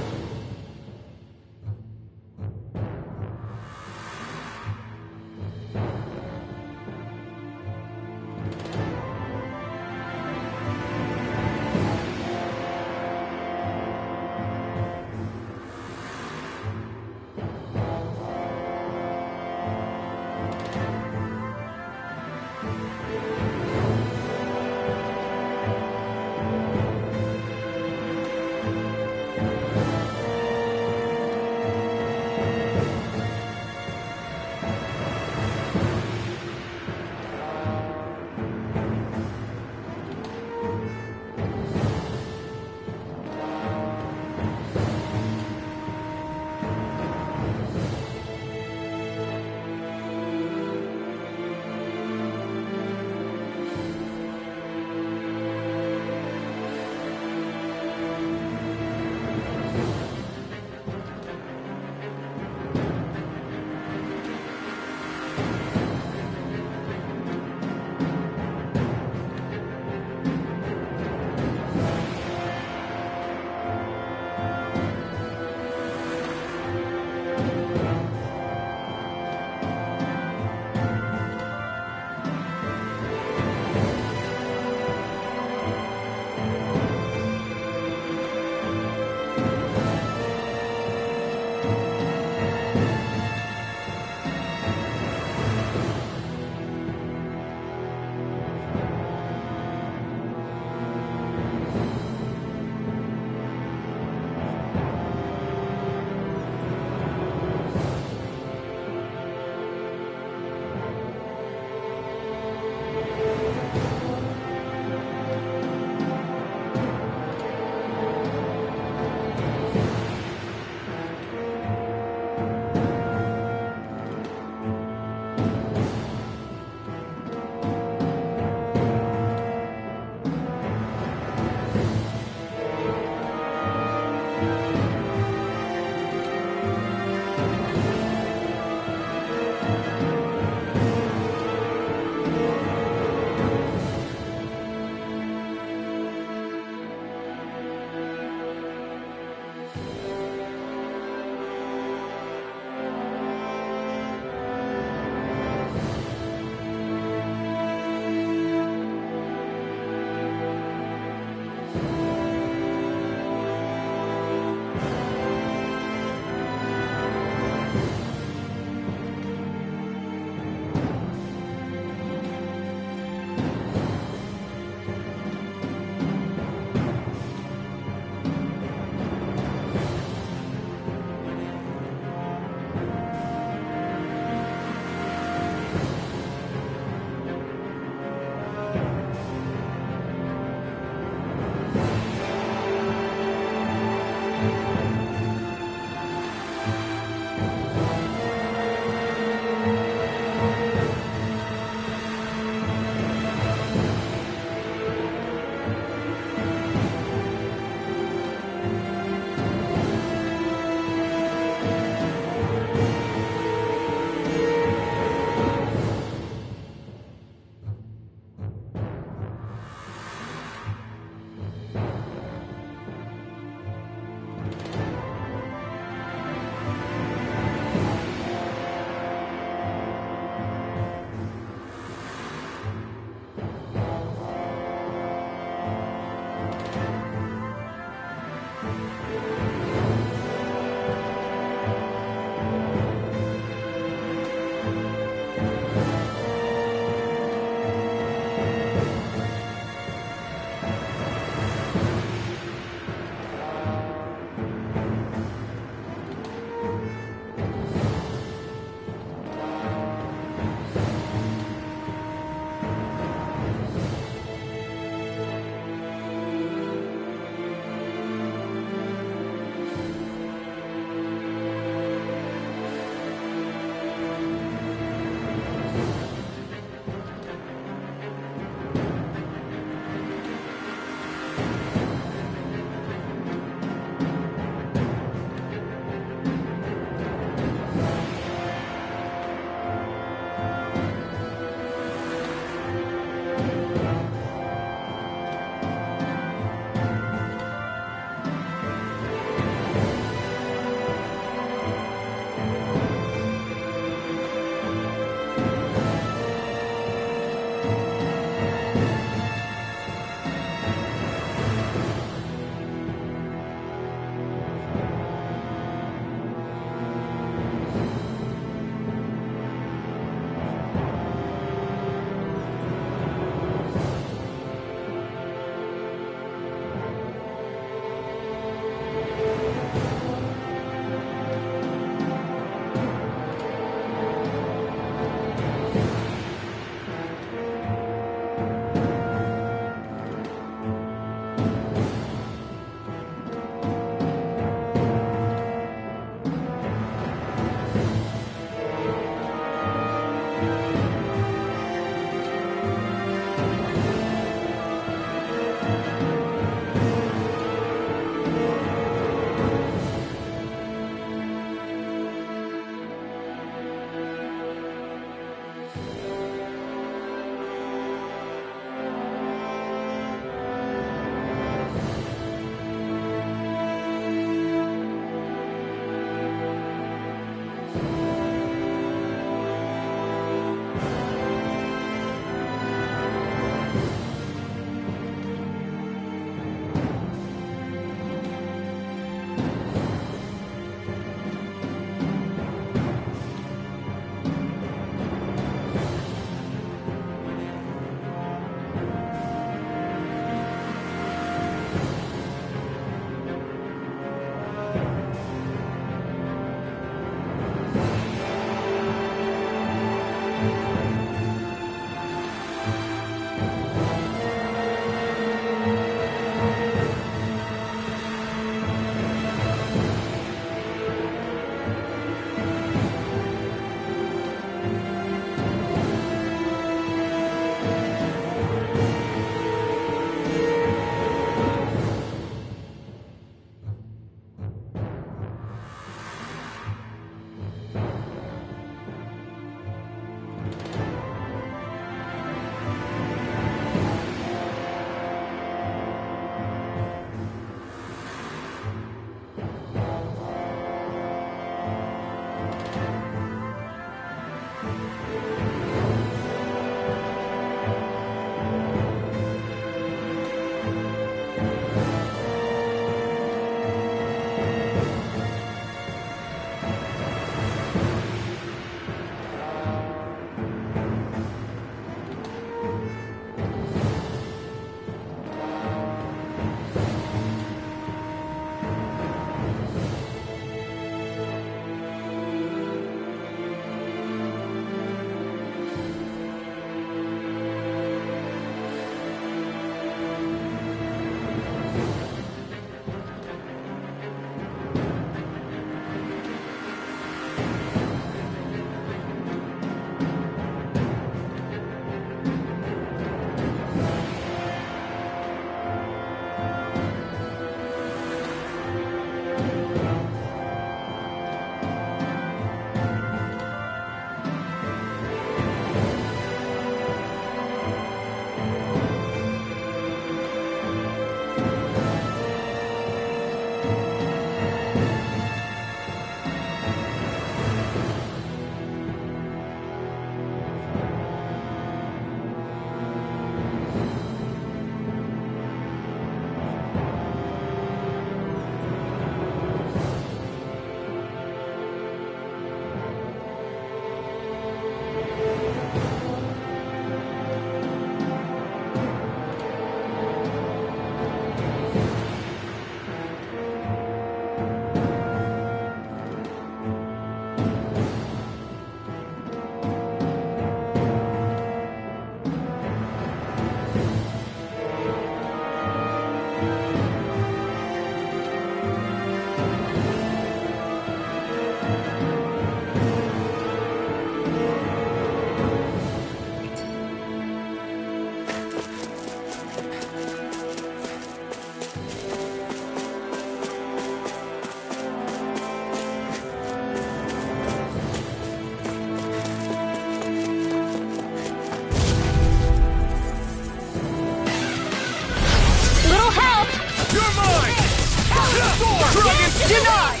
Denied!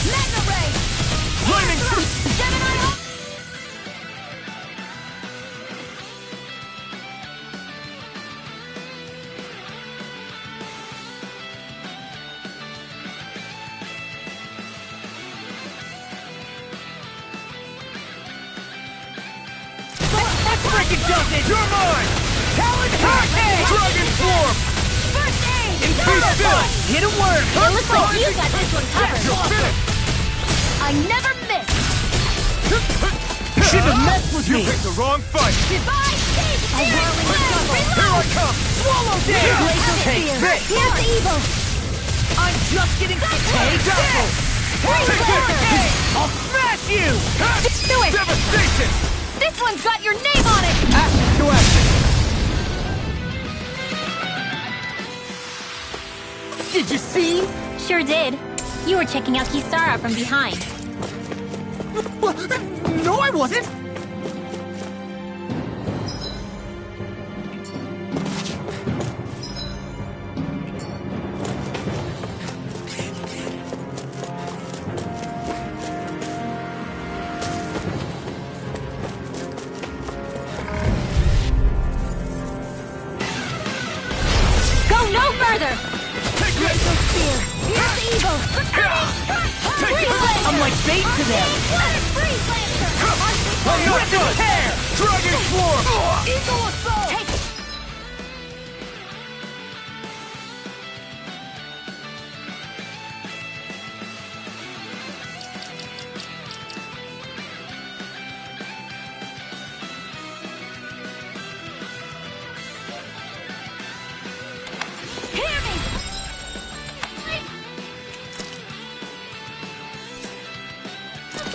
Mega Ray! Lightning! Gemini! That freaking does it! You're mine! Talon Hurricane! Dragon Form! First aid! Be still! Hit a word! It looks like you got this one covered. You're finished! I never miss! Shouldn't have messed with You me! picked the wrong fight! Goodbye, Steve! A whirling stumble! Here I come! Swallow this! Laser Take beam! this! Here's the evil! I'm just getting Take Dazzle! Take Take this! I'll smash you! Do it! Devastation! This one's got your name on it! Action to action! Did you see? Sure did. You were checking out Kisara from behind. No, I wasn't! Go no further! Take this! Spear! Here's the evil! Take it! I'm like bait to them! Freeze Lancer! I'm not done! Tear! Dragon Form! Eagle Assault! Take it! Hear me!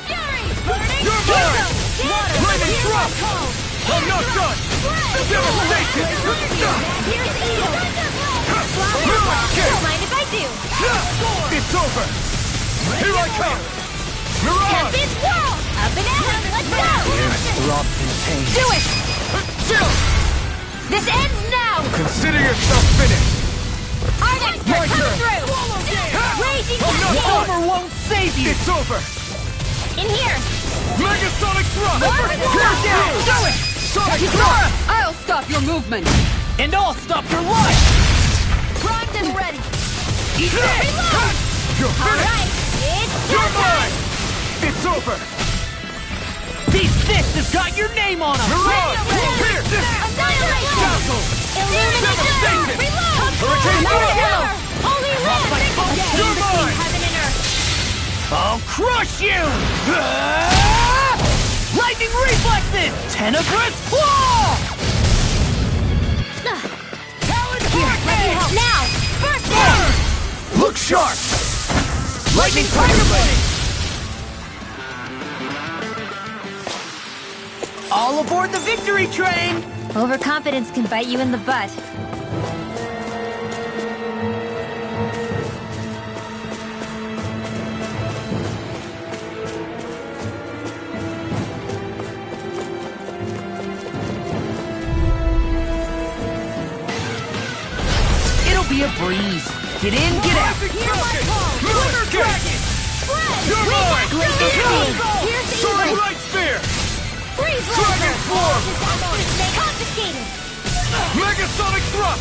Fury! Burning! You're mine! Water! Lightning Here's thrust! my call! I'm not done! Devastation! Here's evil! Mirror kick! Don't mind if I do! It's over! Here I come! Mirage! Tempest World! yourself finished! Our next turn coming through! Raging Cascade! Over won't save you! It's over! In here! Megasonic thrust! You're down! Do it! Sonic thrust! I'll stop your movement! And I'll stop your life! Primed and ready! Eat this! You're finished! Alright, it's You're showtime! mine! It's over! These fists have got your name on them! Mirage! Here! Annihilation! Dazzle! Illumination! Reload! Hurricane Another Thrust! arrow! Holy Land! You're mine! Heaven and earth! I'll crush you! Lightning reflexes! Tenebrous claw! Now! First aid! Look sharp! Lightning Tiger Blade! All aboard the victory train! Overconfidence can bite you in the butt. It'll be a breeze. Get in, get out! Lunar Dragon! You're mine! Soaring Light Spear! Freeze Dragon Form! Confiscated! Megasonic Thrust!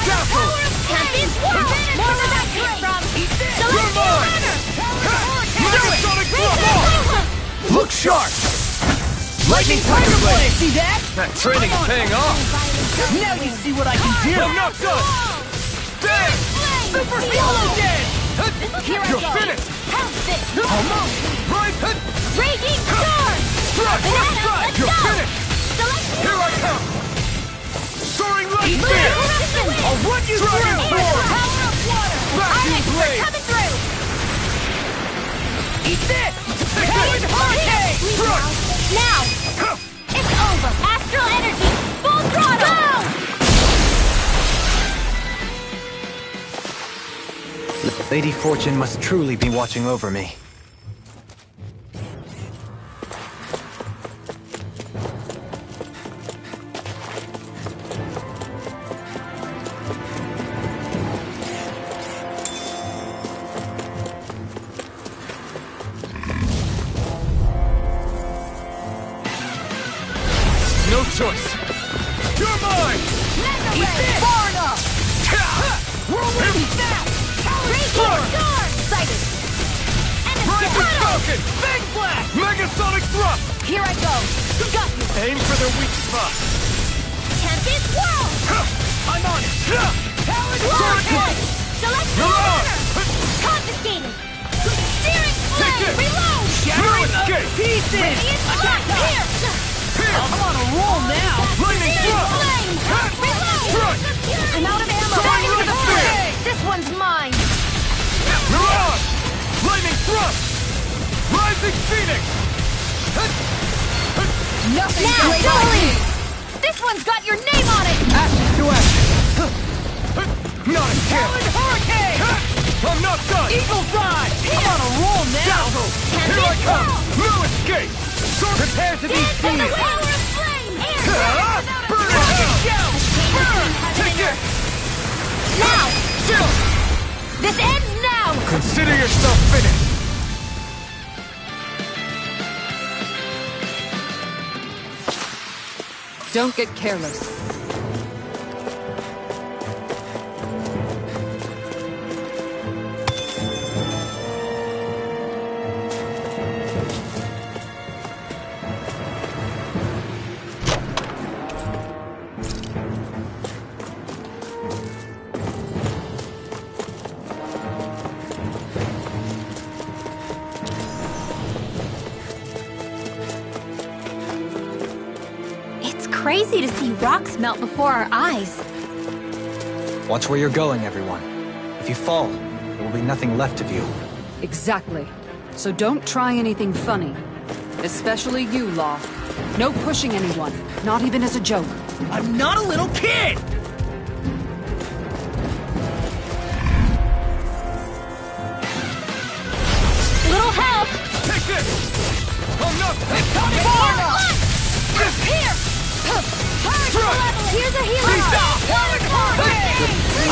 Dazzle! Tempest Whirl! More where that came from! You're mine! Megasonic Thrust! Look sharp! Lightning Tiger Blade! See that? That training's paying off! Now you see what I can do! I'm not done! Dance! Super Solo Dance! Here I You're go! finished! How's this? Almost! Right! Raging Storm! Strike! Banana, Strike! let's You're go! finished! Select Here I come! Soaring Light Spear! I'll run you Dragon through! Form! Power of water! Vacuum Blade! Coming through! Eat this! Good Hurricane! Strike! Now! It's over! Astral energy! Full throttle! Go! Lady Fortune must truly be watching over me. No choice! You're mine! Eat this! Far enough! Whirlwind snap! Raging Storm! Sighted! Rising Falcon! Big blast! Megasonic Thrust! Here I go! Got you! Aim for their weak spot! Tempest Whirl! I'm on it! Hurricane! Select Mirage! Confiscated! Steering Take flame! this! Reload! Shattering No escape! the pieces! Radiant Blast! Here! I'm on a roll now! Lightning Steering Thrust! flame! Reload! Strike! I'm out of ammo! Soaring Back into the Light Spear! fray! This one's mine! Mirage! Lightning Thrust! Rising Phoenix! Nothing Now, great like me! This one's got your name on it! Ashes to ashes! Not a chance! Hurricane! I'm not done! Eagle Drive! I'm on a roll now! Dazzle! Here I come! No escape! Prepare to be Dance in the seen! power of flame! Burn it! Burn! Take it! Now! Still! This ends now! Consider yourself finished! Don't get careless. It's crazy to see rocks melt before our eyes. Watch where you're going, everyone. If you fall, there will be nothing left of you. Exactly. So don't try anything funny. Especially you, Law. No pushing anyone, not even as a joke. I'm not a little kid! Little help! Take this! I'm not... Here! Here's a healing! Stop!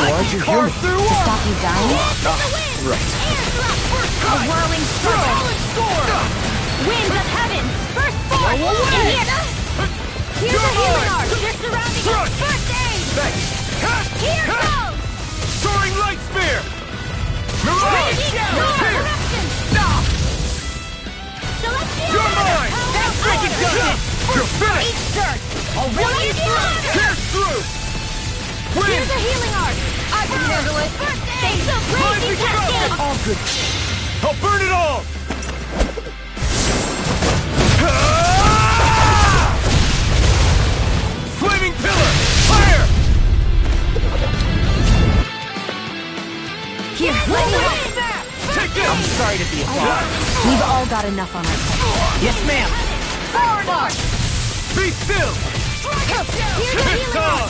Why'd you heal me? To stop you dying? Right. A whirling storm! Winds of heaven! First force! In here! Here's a healing art! You're surrounding us! First aid! Thanks. Here goes! Soaring light spear! Mirage! Here! You're mine! That's freaking good! You're finished! Eat dirt! Already through! Pierce through! Win! Here's a healing art! I can handle it! First aid! Thanks a blazing cascade! All good. I'll burn it all! Flaming pillar! Fire! Here, let me help! Take this! I'm sorry to be a bother. We've all got enough on our plate. Yes, ma'am. Forward march! Be still! Here's a healing It's art! on!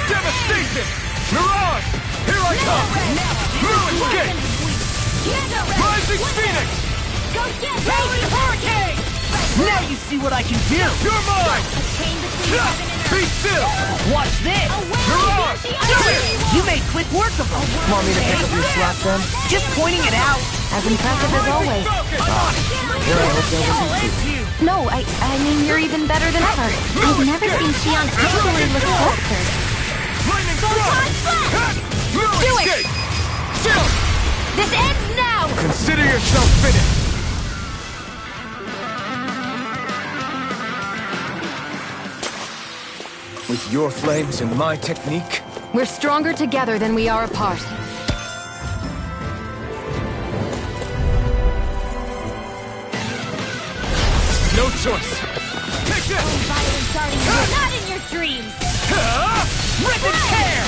Devastation! Mirage! Here I come! Blue escape! Rising Phoenix! Go get Raging Hurricane! Now you see what I can do. You're mine! A chain between heaven and Be earth! still! Watch this. Mirage! Do it! You made quick work of them. Want me to pick up your slack then? Just pointing it out. As impressive as always. Here, I hope that wasn't too. No, I mean, you're even better than ever. I've never seen Xion actually look flustered. Lightning strike! Blue Do it! escape! Still! This ends now! Consider yourself finished! With your flames and my technique, We're stronger together than we are apart. No choice! Take this! Violent starting not in your dreams! Rip and tear.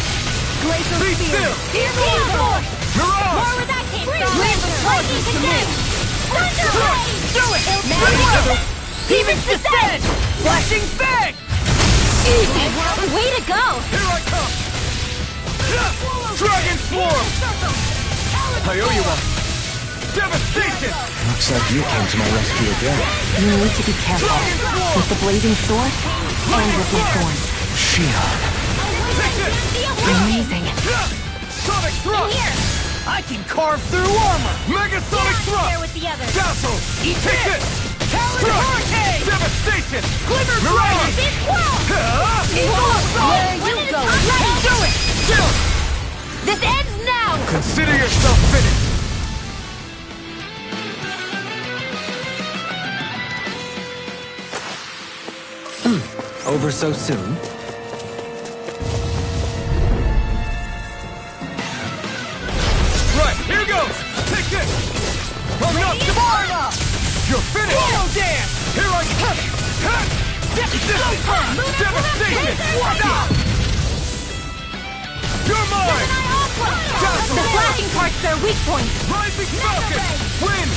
Glacial Be spear! still! Here's the force! More Mirage! where that came Leave from! the Lightning forces to me. condemned! Thunder blade! Do it. Now Demons descend. Flashing fang. easy! Way to go! Here I come! Dragon Swarm! I owe you one! Devastation! looks like you came to my rescue again. You need to be careful. With the blazing sword, and with my thorns. Xion. Take this! Amazing. Sonic Thrust! Here! I can carve through armor. Mega Sonic There Thrust! with the others! Dazzle! Eat Take this. this! Talon Thrust! hurricane. Devastation! Glimmer Mirage! Big Quell! Eagle assault. Where you go? Do it. Still! This ends now! Consider yourself finished! Over so soon? Right, here goes! Take this! I'm not... You're finished! Photo dance. Here I come! Devastation! You're mine! The flashing part's their weak point! Rising Falcon! Win!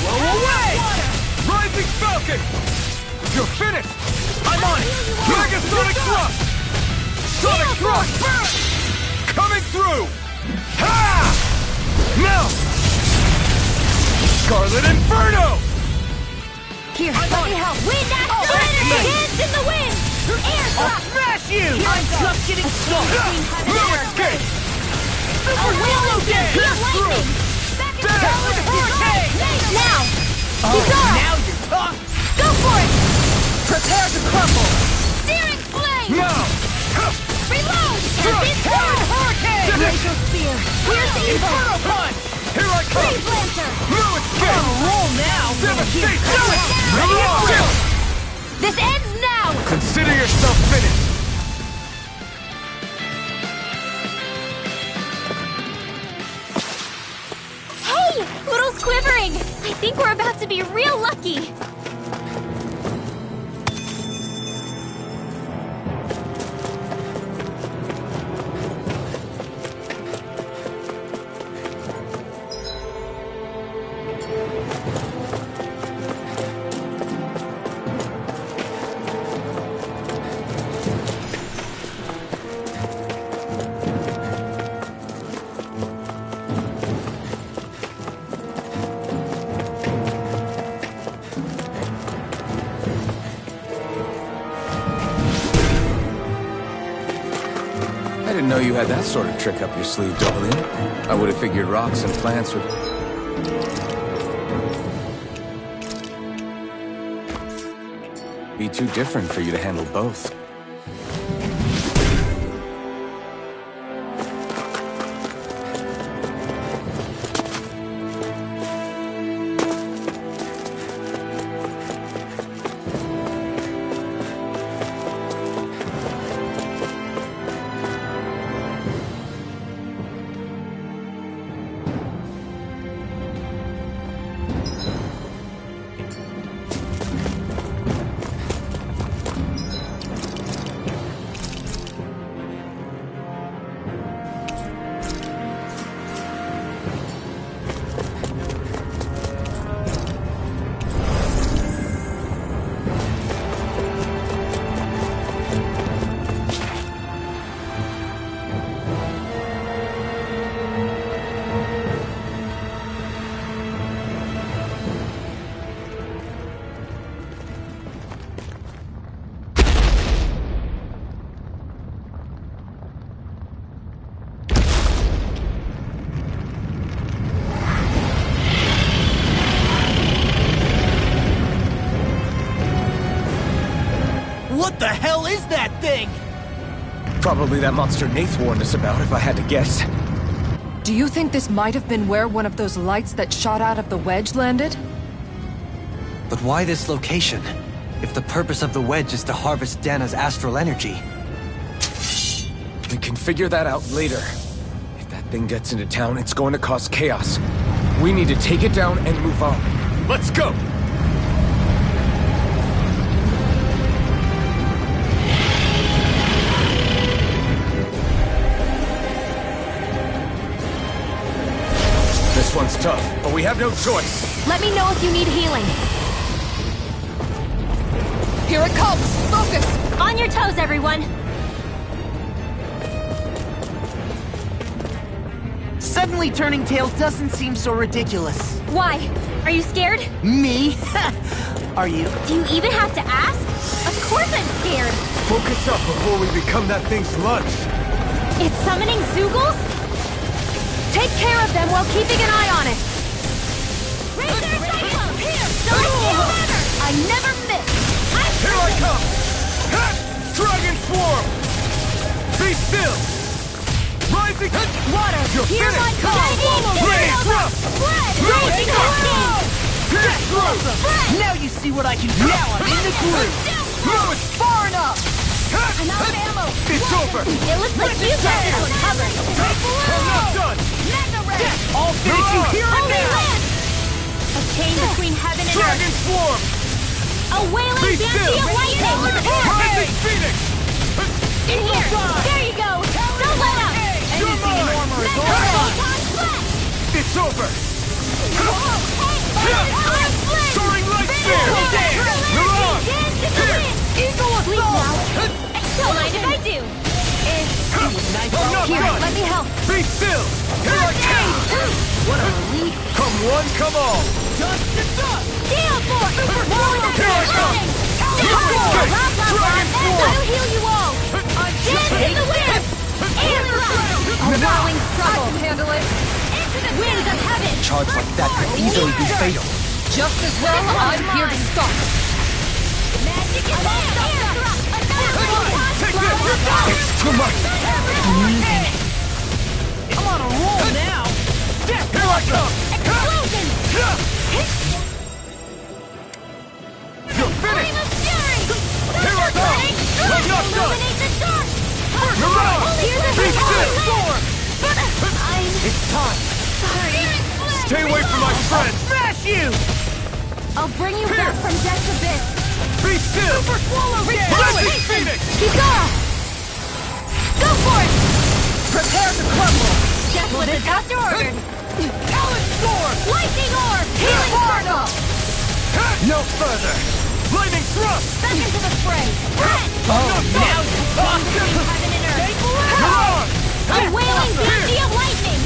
Blow away. Rising Falcon! You're finished! I'm on it! Mega Sonic Thrust! Sonic Thrust! Coming through! Ha! Now! Scarlet Inferno! Here, let me help! Wind Astral Energy! Hands in the wind! Air I'll drop! smash you. I'm just getting started. No escape! A willow dance! Lightning! Talon hurricane. Now! Oh, Bizarre! now you're tough. Go for it! Prepare to crumble. Searing flame! Now! Reload! And this Talon one! hurricane. Glacial spear! Here's the evil! Inferno punch. Here I come! Flame Lancer! No On escape! a roll now. Devastation! Do it. Mirage! This ends now! Consider yourself finished! Hey! Poodle's quivering! I think we're about to be real lucky! know you had that sort of trick up your sleeve, Dovalin. I would have figured rocks and plants would... be too different for you to handle both. What the hell is that thing? Probably that monster Nath warned us about, if I had to guess. Do you think this might have been where one of those lights that shot out of the wedge landed? But why this location? If the purpose of the wedge is to harvest Dana's astral energy. We can figure that out later. If that thing gets into town, it's going to cause chaos. We need to take it down and move on. Let's go! This one's tough, but we have no choice. Let me know if you need healing. Here it comes! Focus! On your toes, everyone! Suddenly turning tail doesn't seem so ridiculous. Why? Are you scared? Me? Are you? Do you even have to ask? Of course I'm scared! Focus up before we become that thing's lunch. It's summoning Zeugles? Take care of them while keeping an eye on it! Raise their cyclone! Here! I never miss! Here I come! Ha! Dragon Swarm! Be still! Rising! Water! You're Hear my finished! call! Rain Thrust! Spread! Raging Lightning! Get through! Now you see what I can do! Now I'm in the groove! Throw it! Far enough! I'm out of ammo! It's over! It looks like you got this one covered! I'm not done! I'll finish you here and Holy now! Land! A chain between heaven and Dragon earth! Swarm! A wailing Be banshee still! of lightning! Rising Phoenix! In here! There you go! Don't let up! Anything in armor is all mine! It's over! Soaring Light Spear! Milan! Eagle assault! Don't mind if I do! I'm not Here, done! let me help! Be still! Here I come! What a relief! Come one, come all! Dust to dust! Gale Force! Here I come! Dragon Swarm! I'll heal you all! Dance in the wind! Air thrust! A whirling struggle! Handle it! Into the winds of heaven! Charge like that could easily be fatal. Just as well, I'm here to stop. Magic is there! Air thrust! Another one! Take this! It's too much! I'm on a roll now! Here I come! Explosion! You're finished! Flame of fury! Here I come! I'm not done! Illuminate the dark! Mirage! Here's a Be still! It's time! Sorry! Stay away from my friends! Smash you! I'll bring you back from death's abyss! Be still! Super Swallow Day! Rising Phoenix! Kizara! Go for it! Prepare to crumble! Just what the doctor ordered! Talon Sword! Lightning orb! Healing circle! No further! Lightning Thrust! Back into the fray! Spread! Now you talk! Heaven and earth! Mirage! A wailing banshee of lightning!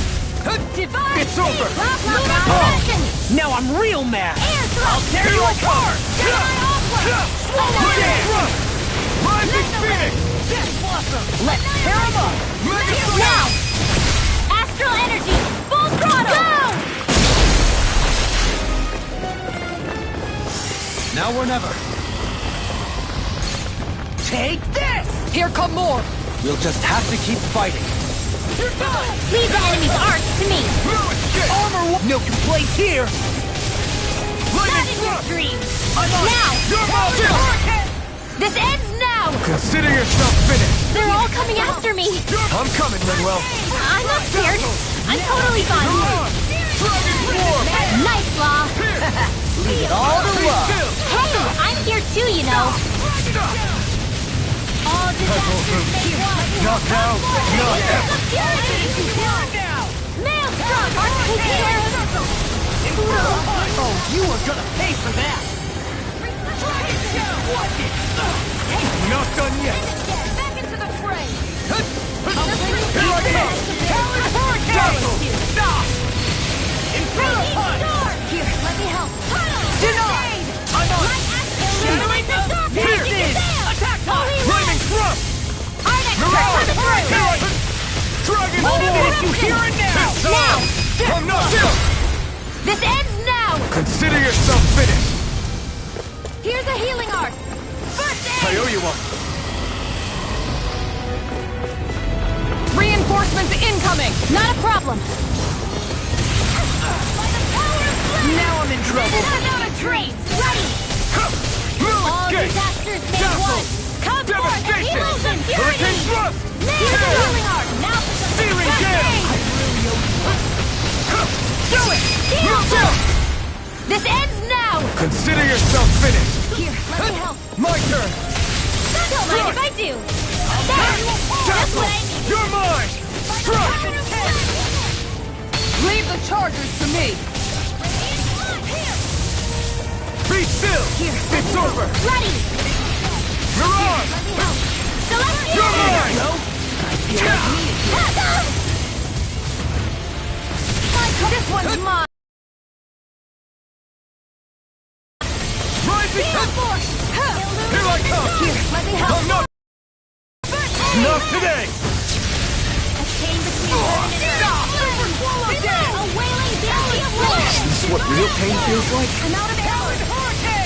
Divine! It's over! Lunar possession! Now I'm real mad! Air thrust! Tear you apart! Gemini Aqua! Lightning Thrust! Rising Phoenix! Let's tear him up! Now! Astral energy! Full throttle! Go! Now or never. Take this! Here come more! We'll just have to keep fighting. Leave the enemy's arc to me! Armor no complaints here! Not in your dreams! Now! This ends now! Consider yourself finished! They're all coming after me! I'm coming, Rinwell! I'm not scared! I'm totally fine! Nice, Law! Leave it all to love! Hey, I'm here too, you know! All disasters make one! Knockout! Knockout! Maelstrom! Oh, you are gonna pay for that! Not done yet! Back into the fray! Here I come! Dazzle! Here, let me help! Denied! I'm on! Piercing! Attack time! Flaming thrust! Arnex, Dragon I'll Sword! finish you here and now! Now! I'm not done! This ends now! Consider yourself finished! Here's a healing arc! First I aid! owe you one! Reinforcements incoming! Not a problem! Now I'm in trouble! Without a trace! Ready! Blue All escape! disasters make Dazzle! one! Come forth and Devastation! heroes and Hurricane purity! thrust! Here's a healing arc! Now for some Searing first gale! aid! Do it! Heal! This ends now! Consider yourself finished! Here, let me help! My turn! Don't mind if I do! There! Just what I need! You're mine! Strike! Leave the chargers to me! Be still! Here, It's over! ready! Mirage! Let me help! Celestial! You're mine! This one's mine! Rising Feel force! Here I come! Here, let me help! I'm not... Not today! A chain between heaven and earth! A wailing valley of light! Is this what real pain feels like? I'm out of arrows!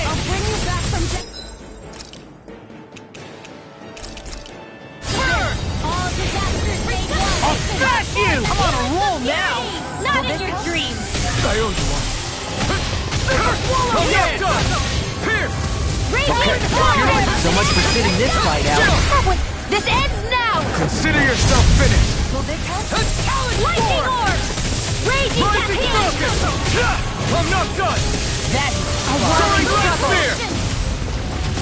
I'll bring you back from death! All disasters made one! I'll smash you! I'm on a roll now! Not in your dreams! I owe you one. I'm not done! Here! Radiant forward! So much for sitting this fight out. This ends now! Consider yourself finished! Will this help? Lightning orb! Raging Rising Cascade! Falcon! I'm not done! That is Soaring Blast Spear!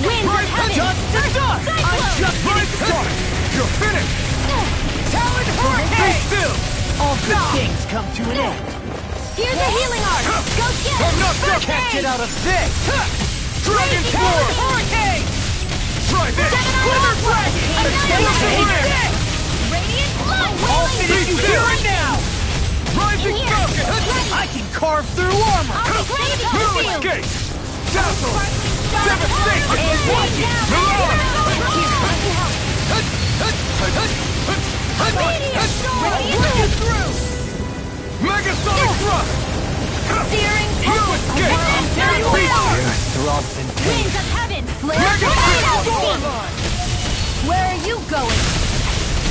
Winds of heaven! dust to dust! I'm just getting started! You're finished! Talon Be Hurricane! still! All good things come to an end. Here's a healing arc! Go get I'm not done! Can't get out of this! Dragon Sword! Hurricane! Try this! Wither Dragon! Take Radiant blood! I'll finish you here and now! Rising Here. Falcon! I can carve through armor! I'll be cleansing the Blue field! escape! Dazzle! Devastation! Megasonic thrust! Searing Blue escape! Throbs in pain. Winds of heaven! Flare Mega tornado! Storm! Where are you going?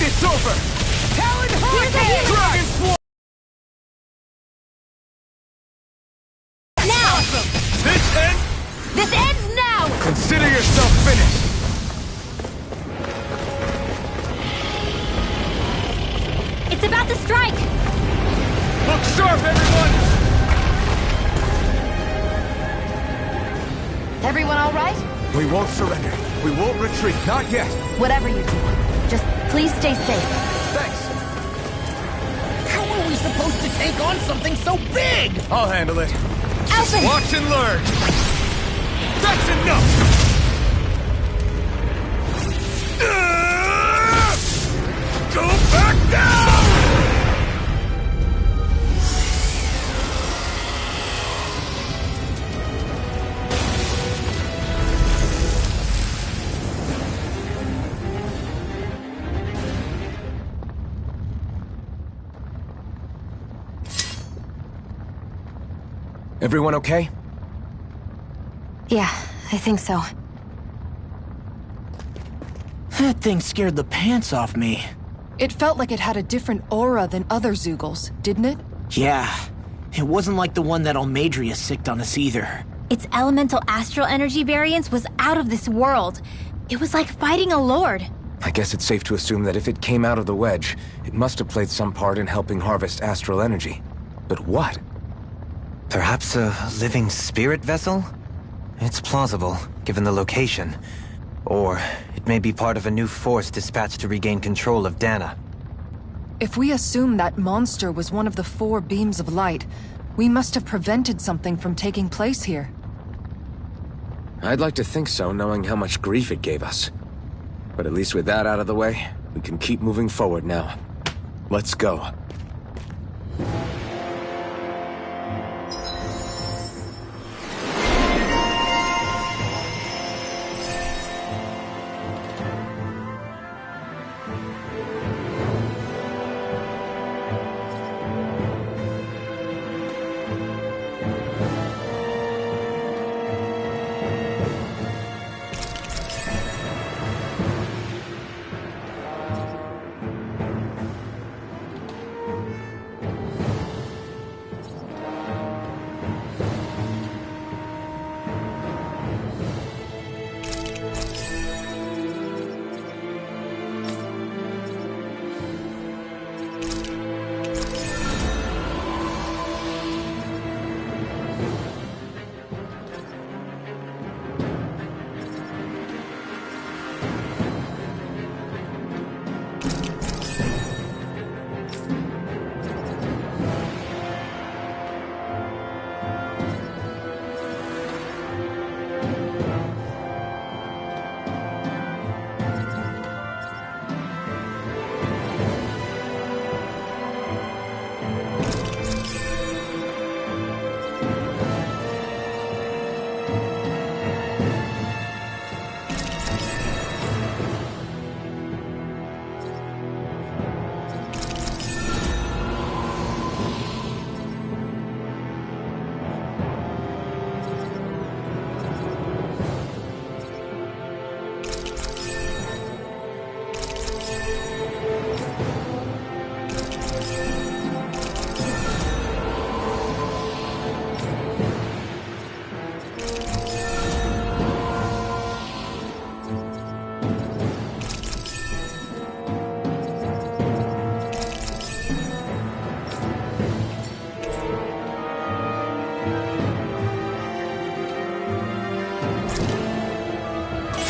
It's over! Talon Here's a Hurricane! healing arc! Dragon Swarm! Now! This ends! This ends now! Consider yourself finished! It's about to strike! Look sharp, everyone! Everyone all right? We won't surrender. We won't retreat. Not yet. Whatever you do, just please stay safe. Thanks. How are we supposed to take on something so big? I'll handle it. Alphen! Watch and learn. That's enough! Go back down! Everyone okay? Yeah, I think so. That thing scared the pants off me. It felt like it had a different aura than other Zeugles, didn't it? Yeah. It wasn't like the one that Almadria sicked on us either. Its elemental astral energy variance was out of this world. It was like fighting a lord. I guess it's safe to assume that if it came out of the wedge, it must have played some part in helping harvest astral energy. But what? Perhaps a living spirit vessel? It's plausible, given the location. Or it may be part of a new force dispatched to regain control of Dana. If we assume that monster was one of the 4 beams of light, we must have prevented something from taking place here. I'd like to think so, knowing how much grief it gave us. But at least with that out of the way, we can keep moving forward now. Let's go.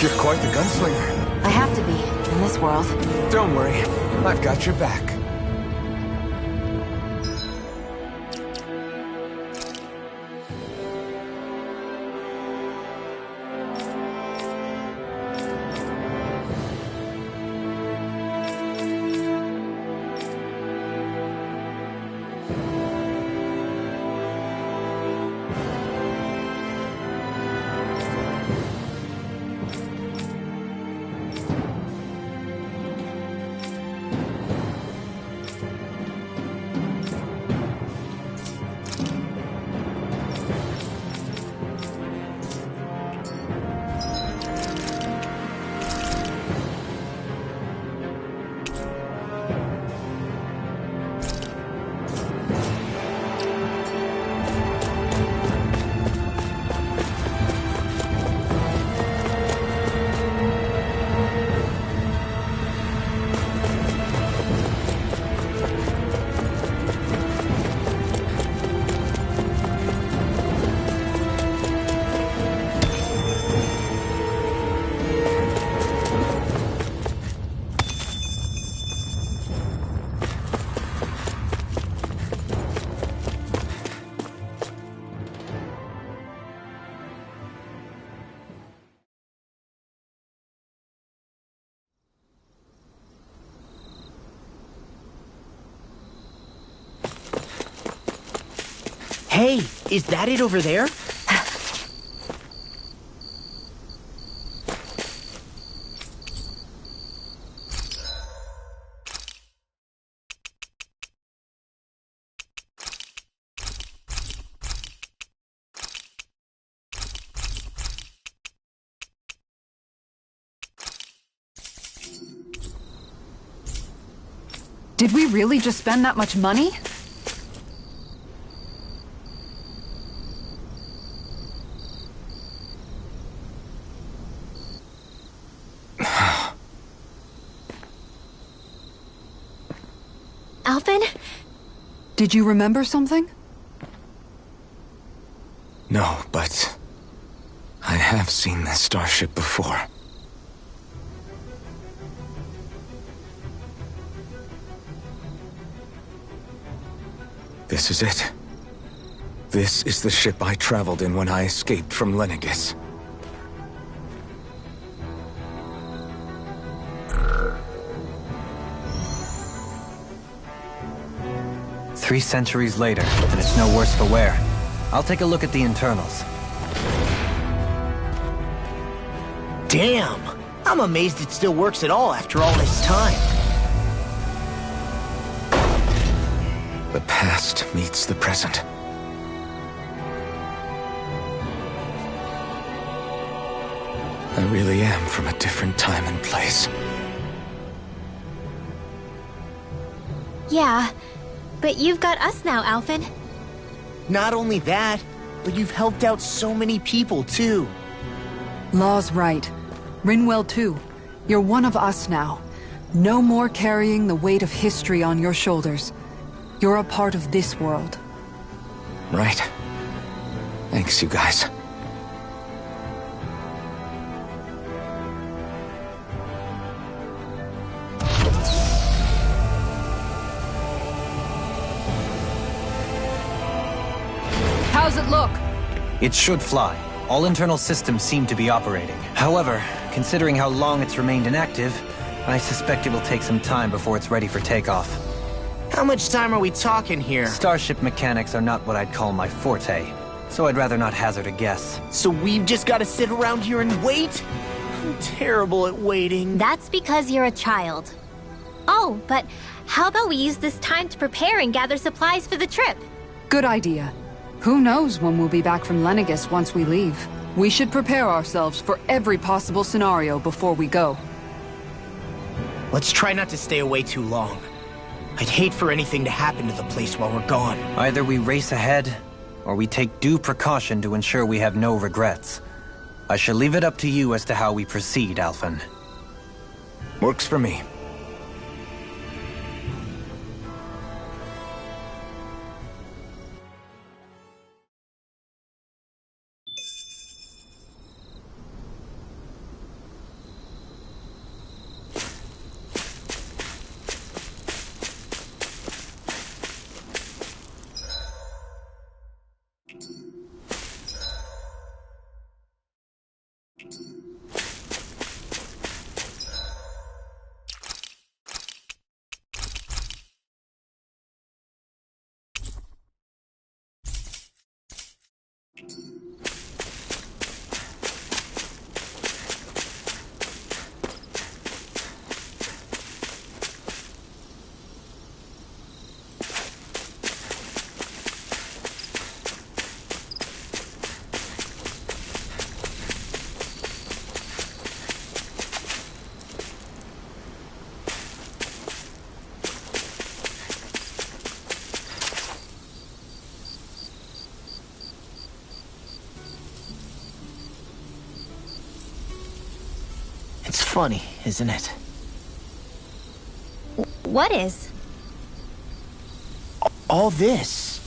You're quite the gunslinger. I have to be, in this world. Don't worry, I've got your back. Hey, is that it over there? Did we really just spend that much money? Alphen? Did you remember something? No, but I have seen this starship before. This is it. This is the ship I traveled in when I escaped from Lenegis. Three centuries later, and it's no worse for wear. I'll take a look at the internals. Damn! I'm amazed it still works at all after all this time. The past meets the present. I really am from a different time and place. Yeah, but you've got us now, Alphen. Not only that, but you've helped out so many people, too. Law's right. Rinwell too. You're one of us now. No more carrying the weight of history on your shoulders. You're a part of this world. Right. Thanks, you guys. How's it look? It should fly. All internal systems seem to be operating. However, considering how long it's remained inactive, I suspect it will take some time before it's ready for takeoff. How much time are we talking here? Starship mechanics are not what I'd call my forte, so I'd rather not hazard a guess. So we've just got to sit around here and wait? I'm terrible at waiting. That's because you're a child. Oh, but how about we use this time to prepare and gather supplies for the trip? Good idea. Who knows when we'll be back from Lenegis once we leave. We should prepare ourselves for every possible scenario before we go. Let's try not to stay away too long. I'd hate for anything to happen to the place while we're gone. Either we race ahead, or we take due precaution to ensure we have no regrets. I shall leave it up to you as to how we proceed, Alphen. Works for me. It's funny, isn't it? What is? All this.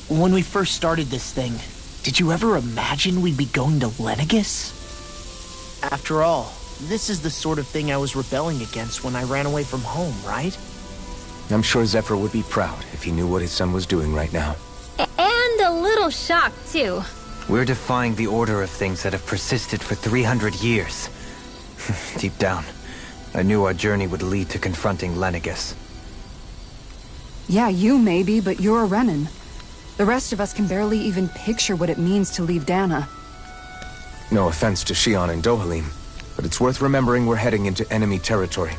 When we first started this thing, did you ever imagine we'd be going to Lenegis? After all, this is the sort of thing I was rebelling against when I ran away from home, right? I'm sure Zephyr would be proud if he knew what his son was doing right now. And a little shocked, too. We're defying the order of things that have persisted for 300 years. Deep down, I knew our journey would lead to confronting Lenegis. Yeah, you maybe, but you're a Renan. The rest of us can barely even picture what it means to leave Dana. No offense to Shion and Dohalim, but it's worth remembering we're heading into enemy territory.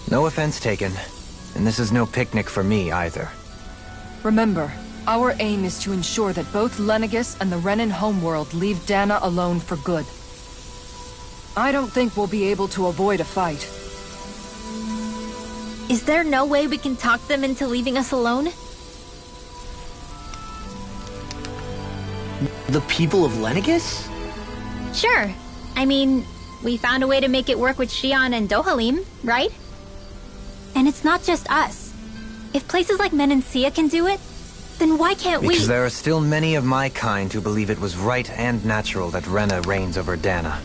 No offense taken, and this is no picnic for me either. Remember, our aim is to ensure that both Lenegis and the Renan homeworld leave Dana alone for good. I don't think we'll be able to avoid a fight. Is there no way we can talk them into leaving us alone? The people of Lenegis? Sure. I mean, we found a way to make it work with Xion and Dohalim, right? And it's not just us. If places like Menancia can do it, then why can't we? Because there are still many of my kind who believe it was right and natural that Rena reigns over Dana.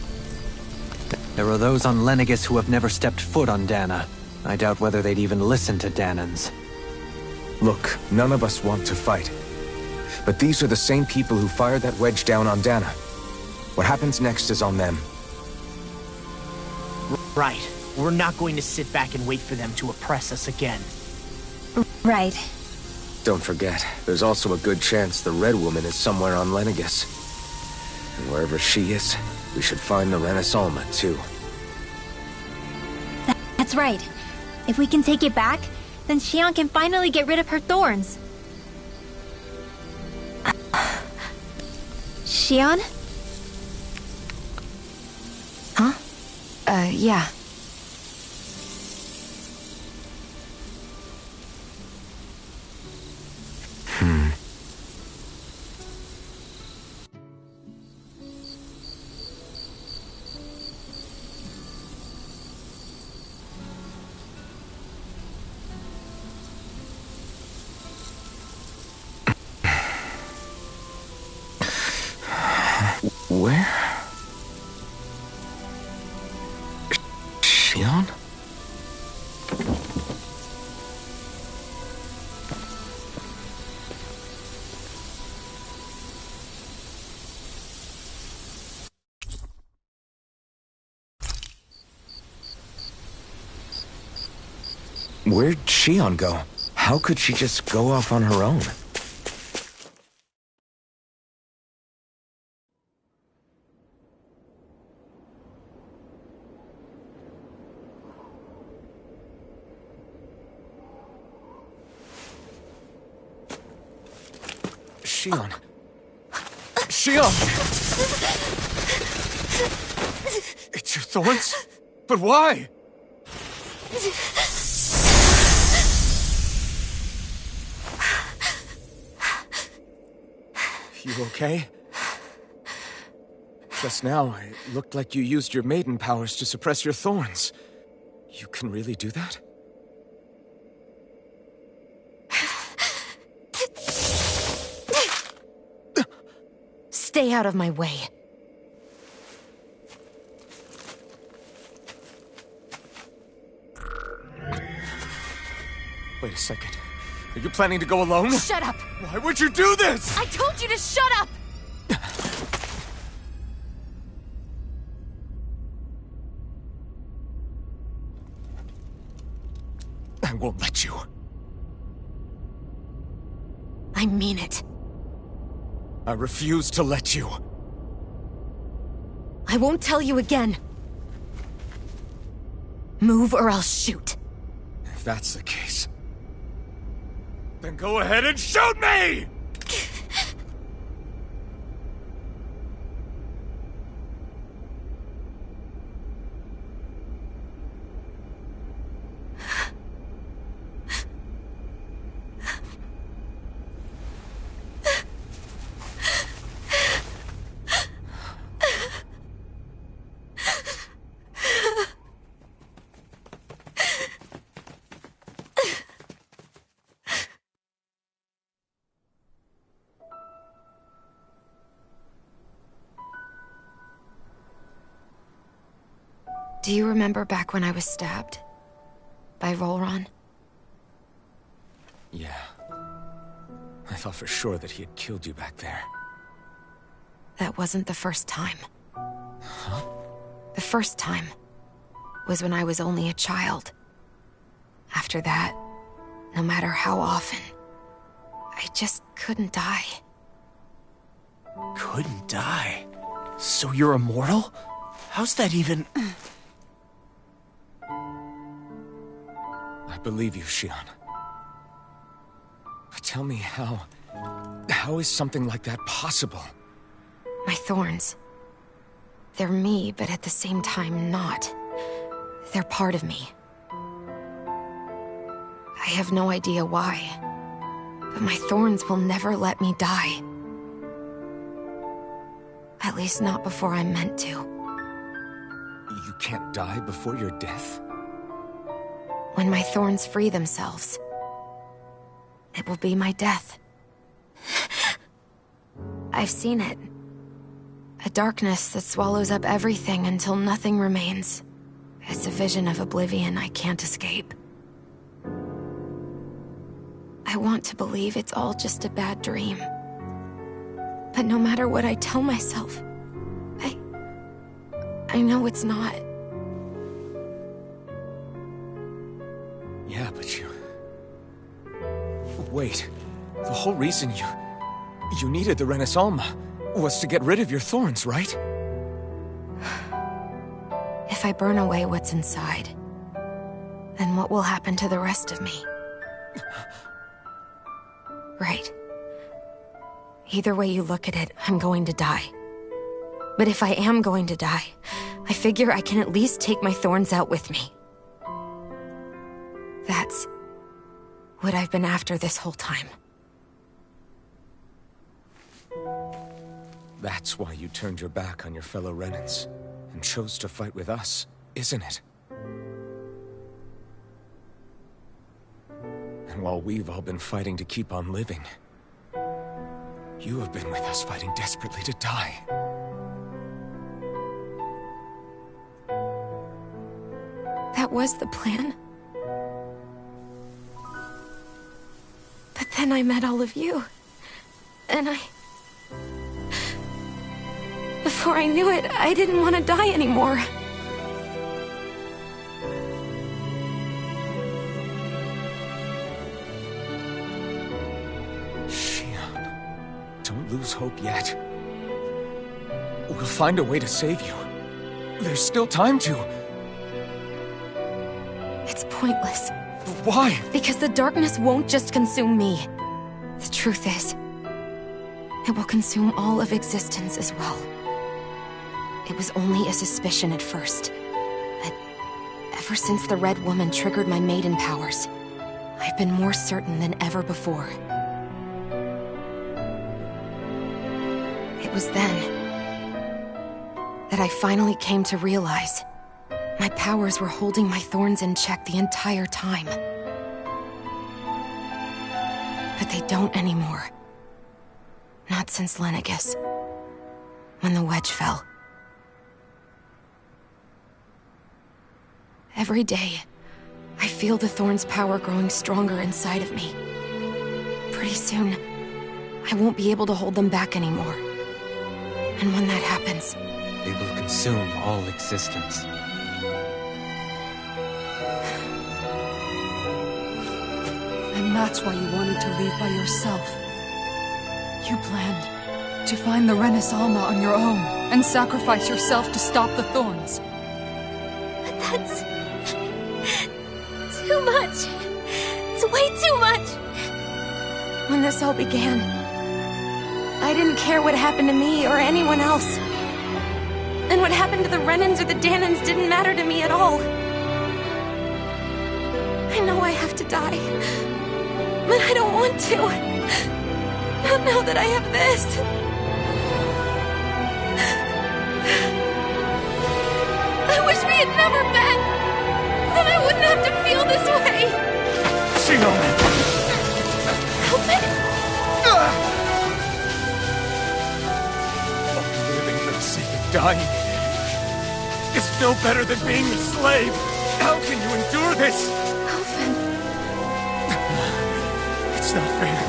There are those on Lenegis who have never stepped foot on Dana. I doubt whether they'd even listen to Danans. Look, none of us want to fight. But these are the same people who fired that wedge down on Dana. What happens next is on them. Right. We're not going to sit back and wait for them to oppress us again. Right. Don't forget, there's also a good chance the Red Woman is somewhere on Lenegis. And wherever she is, we should find the Renaissalma, too. That's right. If we can take it back, then Xion can finally get rid of her thorns. Xion? Huh? Yeah. Where? Xion? Where'd Xion go? How could she just go off on her own? Xion. Xion! It's your thorns? But why? You okay? Just now, it looked like you used your maiden powers to suppress your thorns. You can really do that? Stay out of my way. Wait a second. Are you planning to go alone? Shut up! Why would you do this? I told you to shut up! I won't let you. I mean it. I refuse to let you. I won't tell you again. Move or I'll shoot. If that's the case, then go ahead and shoot me! Do you remember back when I was stabbed? By Volron? Yeah. I thought for sure that he had killed you back there. That wasn't the first time. Huh? The first time was when I was only a child. After that, no matter how often, I just couldn't die. Couldn't die? So you're immortal? How's that even... I believe you, Xion. But tell me how is something like that possible? My thorns. They're me, but at the same time not. They're part of me. I have no idea why, but my thorns will never let me die. At least not before I'm meant to. You can't die before your death? When my thorns free themselves, it will be my death. I've seen it. A darkness that swallows up everything until nothing remains. It's a vision of oblivion I can't escape. I want to believe it's all just a bad dream. But no matter what I tell myself, I know it's not. Yeah, but you... Wait. The whole reason you needed the Renaissance was to get rid of your thorns, right? If I burn away what's inside, then what will happen to the rest of me? Right. Either way you look at it, I'm going to die. But if I am going to die, I figure I can at least take my thorns out with me. That's what I've been after this whole time. That's why you turned your back on your fellow Renans and chose to fight with us, isn't it? And while we've all been fighting to keep on living, you have been with us fighting desperately to die. That was the plan. But then I met all of you. And before I knew it, I didn't want to die anymore. Shionne, don't lose hope yet. We'll find a way to save you. There's still time to. It's pointless. Why? Because the darkness won't just consume me. The truth is, it will consume all of existence as well. It was only a suspicion at first. But ever since the Red Woman triggered my maiden powers, I've been more certain than ever before. It was then that I finally came to realize my powers were holding my thorns in check the entire time. But they don't anymore. Not since Lenegis, when the wedge fell. Every day, I feel the thorn's power growing stronger inside of me. Pretty soon, I won't be able to hold them back anymore. And when that happens, they will consume all existence. And that's why you wanted to leave by yourself. You planned to find the Renaissance on your own and sacrifice yourself to stop the thorns. But that's too much. It's way too much. When this all began, I didn't care what happened to me or anyone else. And what happened to the Renans or the Dahnans didn't matter to me at all. I know I have to die, but I don't want to. Not now that I have this. I wish we had never met. Then I wouldn't have to feel this way. Shionne! Help it! Living for the sake of dying is no better than being a slave. How can you endure this? It's not fair.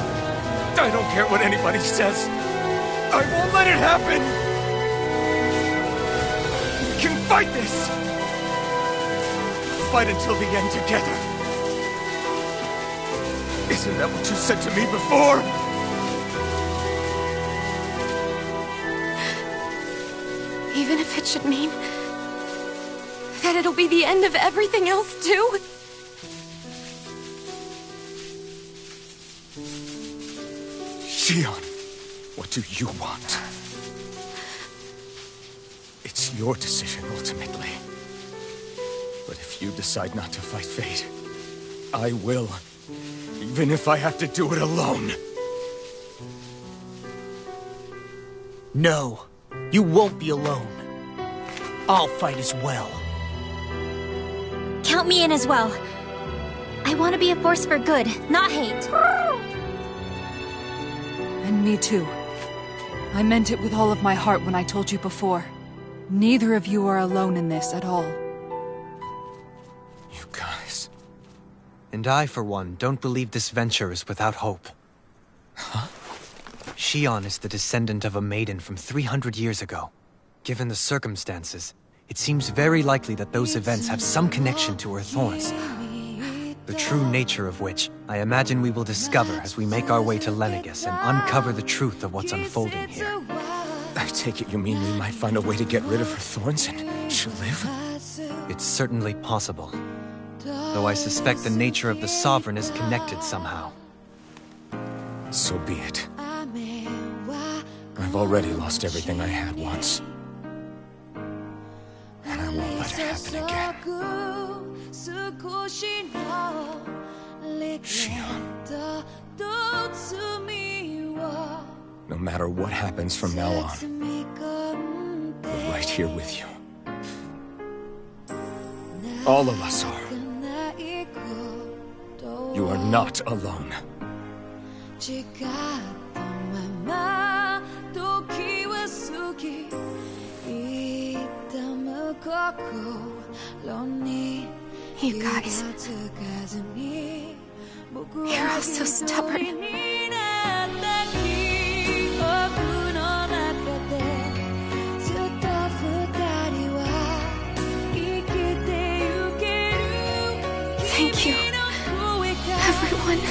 I don't care what anybody says. I won't let it happen! We can fight this! Fight until the end together. Isn't that what you said to me before? Even if it should mean that it'll be the end of everything else, too? Shionne, what do you want? It's your decision, ultimately. But if you decide not to fight fate, I will. Even if I have to do it alone. No, you won't be alone. I'll fight as well. Count me in as well. I want to be a force for good, not hate. And me too. I meant it with all of my heart when I told you before. Neither of you are alone in this at all. You guys... And I, for one, don't believe this venture is without hope. Huh? Shion is the descendant of a maiden from 300 years ago. Given the circumstances, it seems very likely that those events have some connection to her thorns. The true nature of which, I imagine we will discover as we make our way to Lenegis and uncover the truth of what's unfolding here. I take it you mean we might find a way to get rid of her thorns and she'll live? It's certainly possible. Though I suspect the nature of the Sovereign is connected somehow. So be it. I've already lost everything I had once. And I won't let it happen again. Shion. No matter what happens from now on, we're right here with you. All of us are. You are not alone. You guys... You're all so stubborn. Thank you, everyone.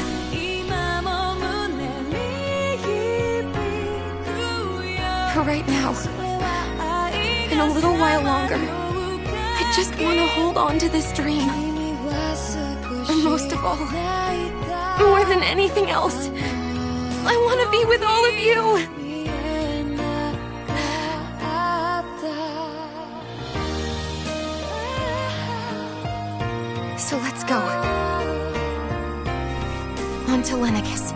For right now, and a little while longer, I just want to hold on to this dream. And most of all, more than anything else, I want to be with all of you. So let's go. On to Lenegis.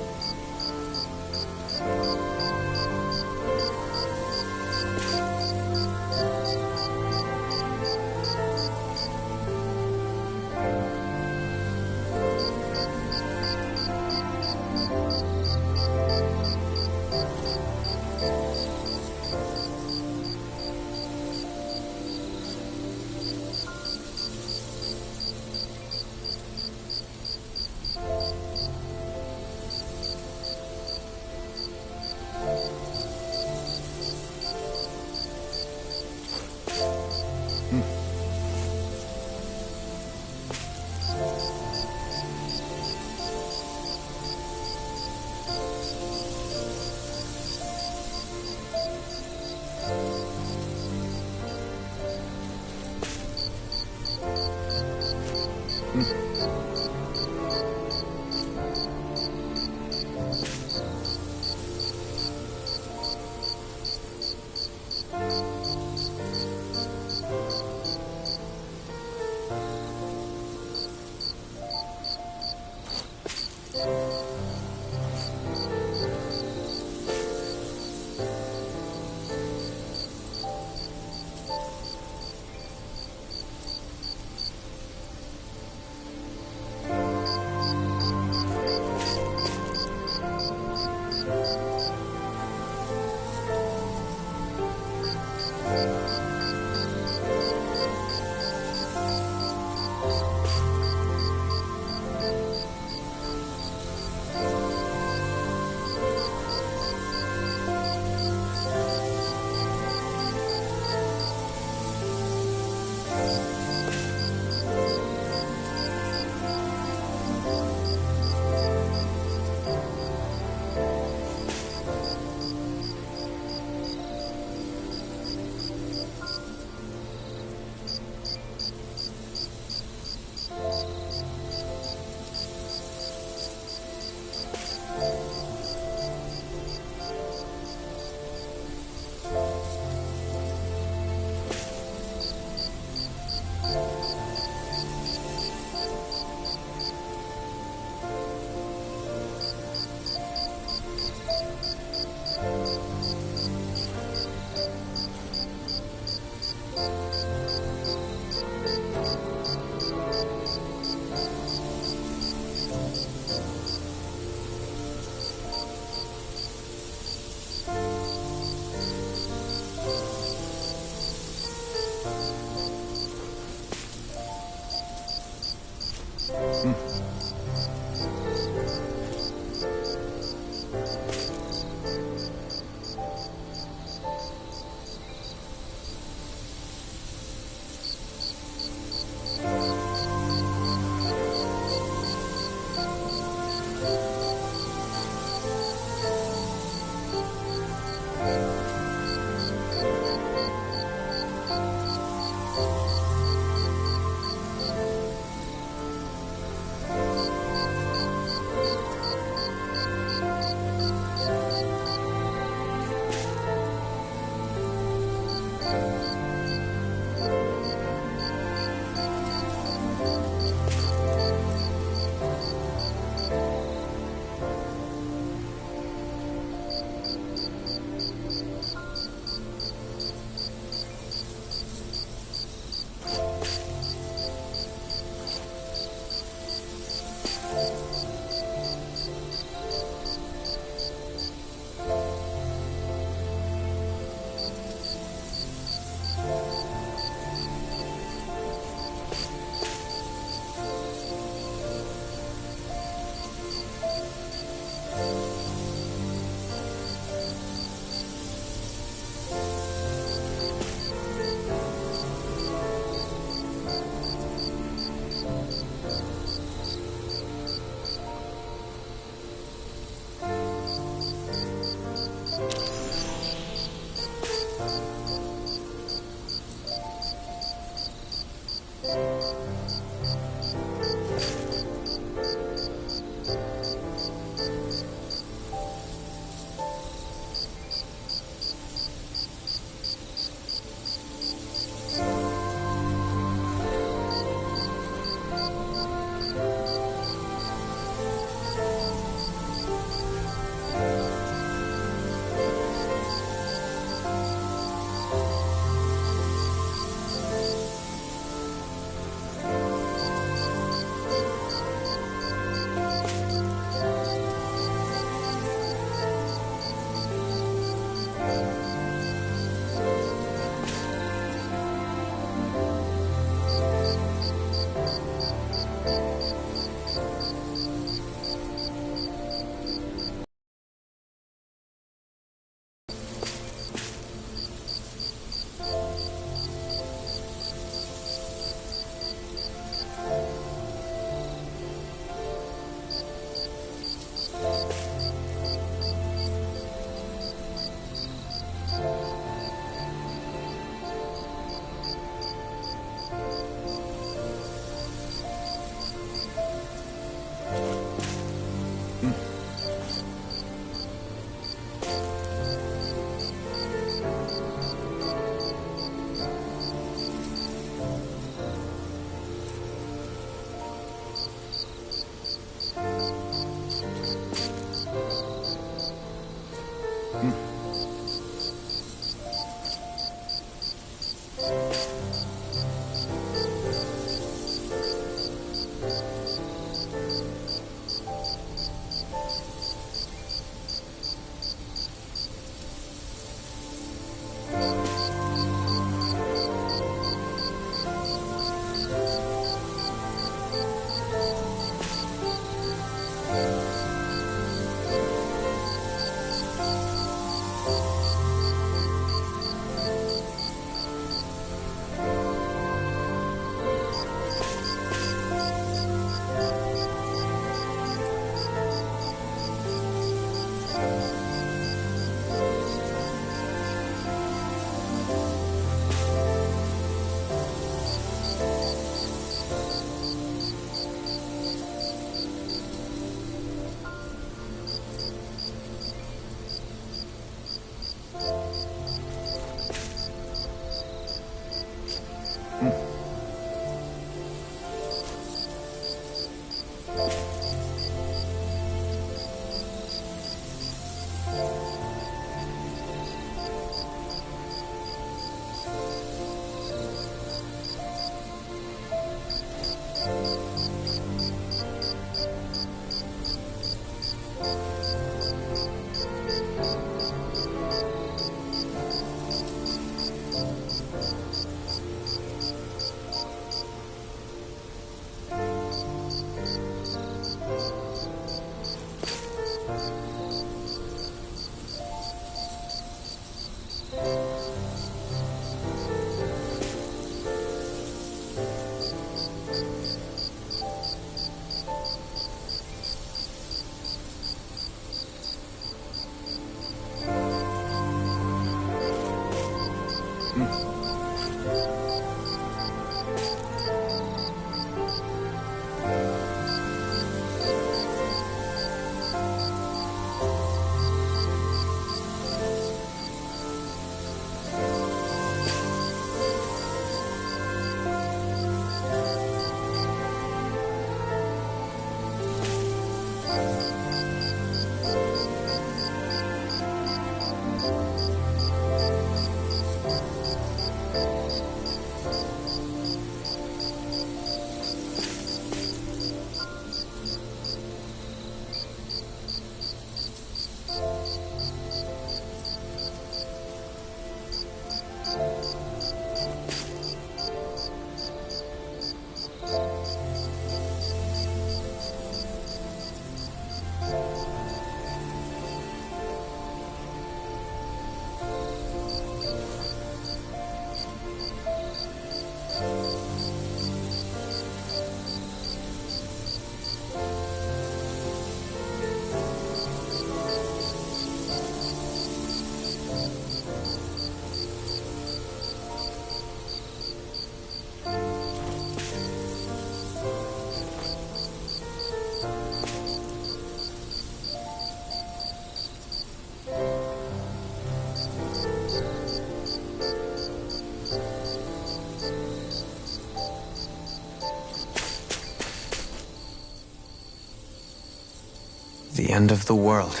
The end of the world.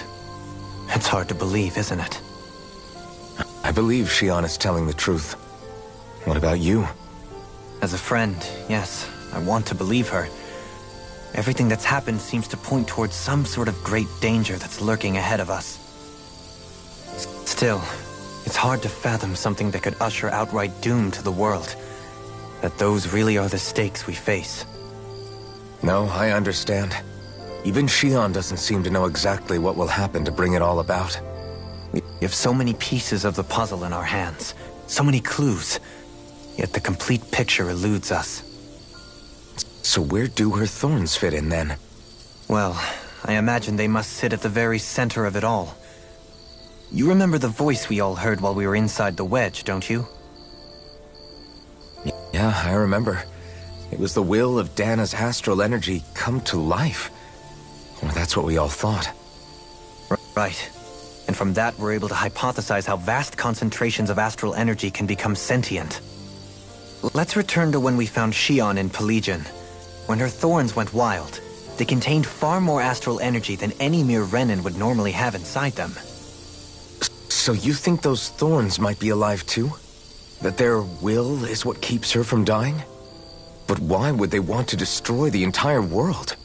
It's hard to believe, isn't it? I believe Shion is telling the truth. What about you? As a friend, yes, I want to believe her. Everything that's happened seems to point towards some sort of great danger that's lurking ahead of us. Still, it's hard to fathom something that could usher outright doom to the world. That those really are the stakes we face. No, I understand. Even Shion doesn't seem to know exactly what will happen to bring it all about. We have so many pieces of the puzzle in our hands, so many clues, yet the complete picture eludes us. So where do her thorns fit in then? Well, I imagine they must sit at the very center of it all. You remember the voice we all heard while we were inside the wedge, don't you? Yeah, I remember. It was the will of Dana's astral energy come to life. Or that's what we all thought. Right. And from that, we're able to hypothesize how vast concentrations of astral energy can become sentient. Let's return to when we found Shion in Pelegion. When her thorns went wild, they contained far more astral energy than any mere Renin would normally have inside them. So you think those thorns might be alive too? That their will is what keeps her from dying? But why would they want to destroy the entire world?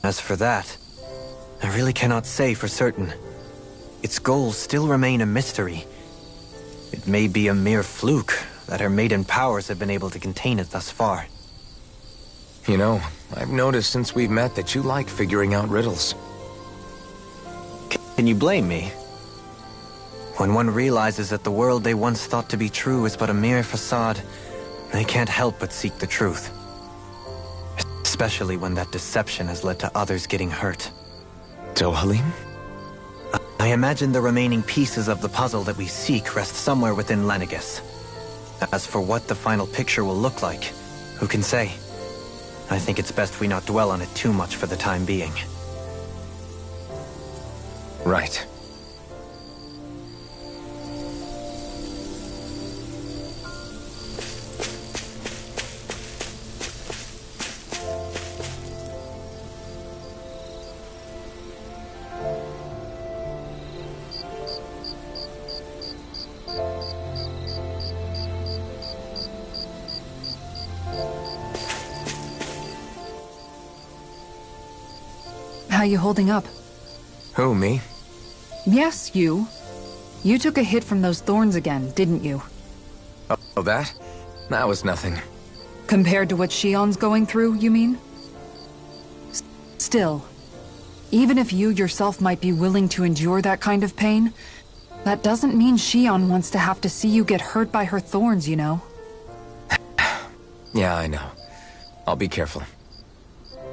As for that, I really cannot say for certain. Its goals still remain a mystery. It may be a mere fluke that her maiden powers have been able to contain it thus far. You know, I've noticed since we've met that you like figuring out riddles. Can you blame me? When one realizes that the world they once thought to be true is but a mere facade, they can't help but seek the truth. Especially when that deception has led to others getting hurt. Dohalim? I imagine the remaining pieces of the puzzle that we seek rest somewhere within Lenegis. As for what the final picture will look like, who can say? I think it's best we not dwell on it too much for the time being. Right. How you holding up? Who, me? Yes, you. You took a hit from those thorns again, didn't you? Oh, that? That was nothing. Compared to what Shion's going through, you mean? Still, even if you yourself might be willing to endure that kind of pain, that doesn't mean Shion wants to have to see you get hurt by her thorns, you know? Yeah, I know. I'll be careful.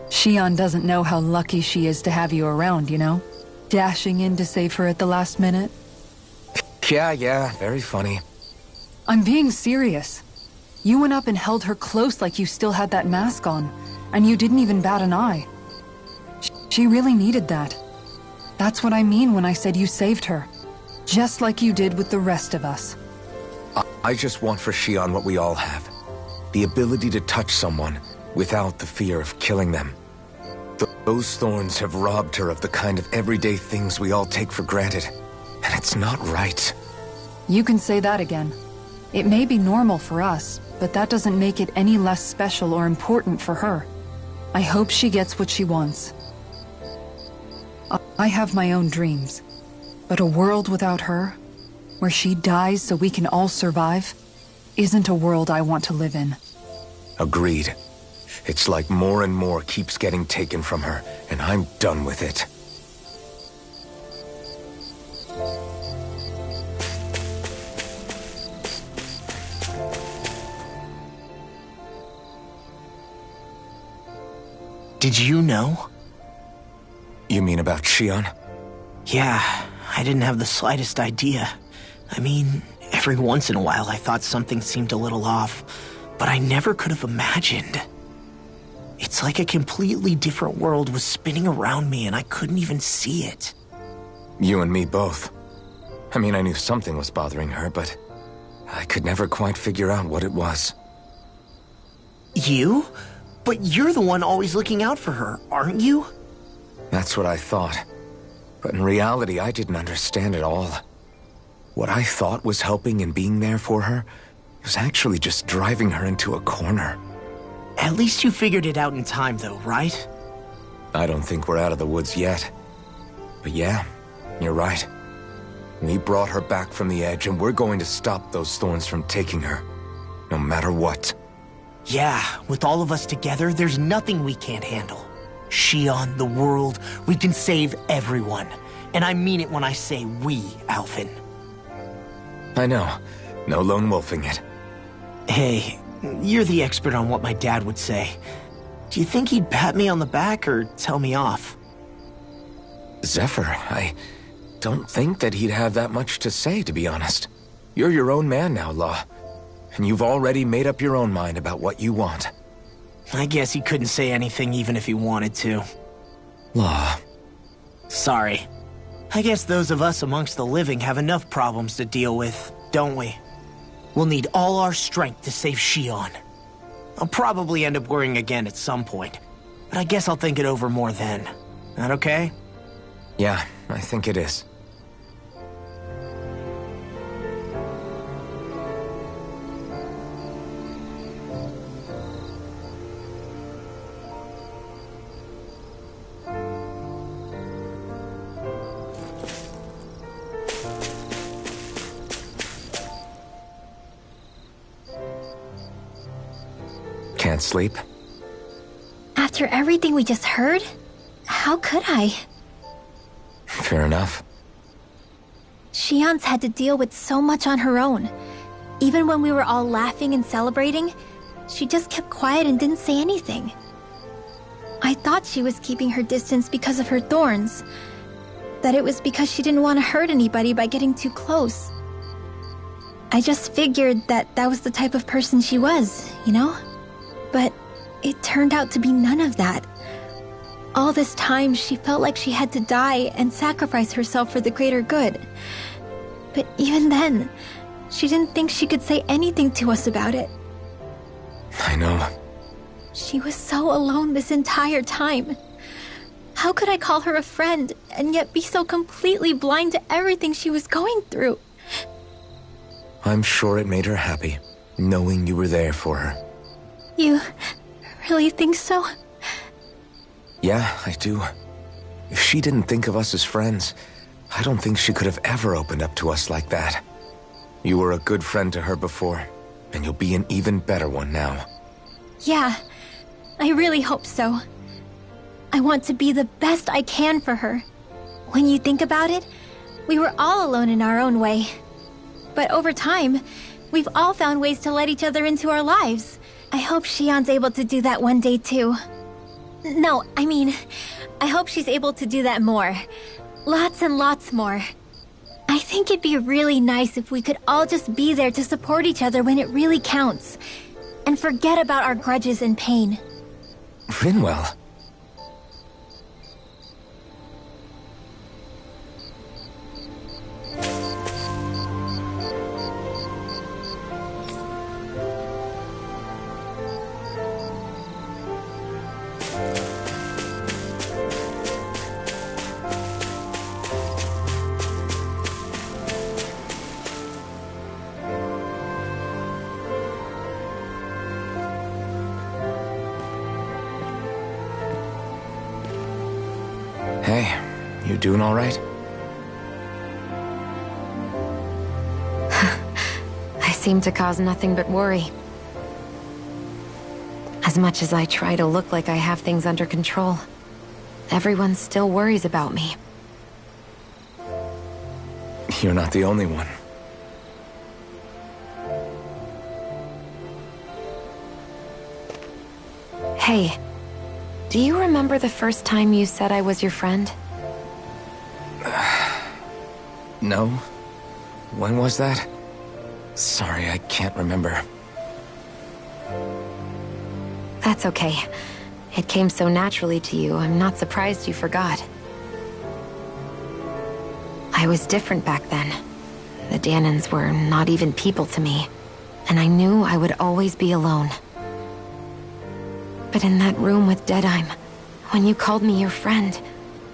Shion doesn't know how lucky she is to have you around, you know? Dashing in to save her at the last minute. Yeah, very funny. I'm being serious. You went up and held her close like you still had that mask on, and you didn't even bat an eye. She really needed that. That's what I mean when I said you saved her. Just like you did with the rest of us. I just want for Shion what we all have. The ability to touch someone without the fear of killing them. Those thorns have robbed her of the kind of everyday things we all take for granted. And it's not right. You can say that again. It may be normal for us, but that doesn't make it any less special or important for her. I hope she gets what she wants. I have my own dreams, but a world without her, where she dies so we can all survive, isn't a world I want to live in. Agreed. It's like more and more keeps getting taken from her, and I'm done with it. Did you know? You mean about Shion? Yeah, I didn't have the slightest idea. I mean, every once in a while I thought something seemed a little off, but I never could have imagined. It's like a completely different world was spinning around me and I couldn't even see it. You and me both. I mean, I knew something was bothering her, but I could never quite figure out what it was. You? But you're the one always looking out for her, aren't you? That's what I thought. But in reality, I didn't understand it all. What I thought was helping and being there for her was actually just driving her into a corner. At least you figured it out in time, though, right? I don't think we're out of the woods yet. But yeah, you're right. We brought her back from the edge, and we're going to stop those thorns from taking her. No matter what. Yeah, with all of us together, there's nothing we can't handle. Shion, the world, we can save everyone. And I mean it when I say we, Alphen. I know. No lone wolfing it. Hey, you're the expert on what my dad would say. Do you think he'd pat me on the back or tell me off? Zephyr, I don't think that he'd have that much to say, to be honest. You're your own man now, Law. And you've already made up your own mind about what you want. I guess he couldn't say anything even if he wanted to. Law. Sorry. I guess those of us amongst the living have enough problems to deal with, don't we? We'll need all our strength to save Shion. I'll probably end up worrying again at some point, but I guess I'll think it over more then. That okay? Yeah, I think it is. Can't sleep? After everything we just heard, how could I? Fair enough. Shion's had to deal with so much on her own. Even when we were all laughing and celebrating, she just kept quiet and didn't say anything. I thought she was keeping her distance because of her thorns. That it was because she didn't want to hurt anybody by getting too close. I just figured that that was the type of person she was, you know? But it turned out to be none of that. All this time, she felt like she had to die and sacrifice herself for the greater good. But even then, she didn't think she could say anything to us about it. I know. She was so alone this entire time. How could I call her a friend and yet be so completely blind to everything she was going through? I'm sure it made her happy, knowing you were there for her. You really think so? Yeah, I do. If she didn't think of us as friends, I don't think she could have ever opened up to us like that. You were a good friend to her before, and you'll be an even better one now. Yeah, I really hope so. I want to be the best I can for her. When you think about it, we were all alone in our own way. But over time, we've all found ways to let each other into our lives. I hope Shion's able to do that one day too. No, I mean, I hope she's able to do that more. Lots and lots more. I think it'd be really nice if we could all just be there to support each other when it really counts. And forget about our grudges and pain. Rinwell. Hey, you doing all right? I seem to cause nothing but worry. As much as I try to look like I have things under control, everyone still worries about me. You're not the only one. Hey, do you remember the first time you said I was your friend? No? When was that? Sorry, I can't remember. That's okay. It came so naturally to you, I'm not surprised you forgot. I was different back then. The Dahnans were not even people to me, and I knew I would always be alone. But in that room with Deadheim, when you called me your friend,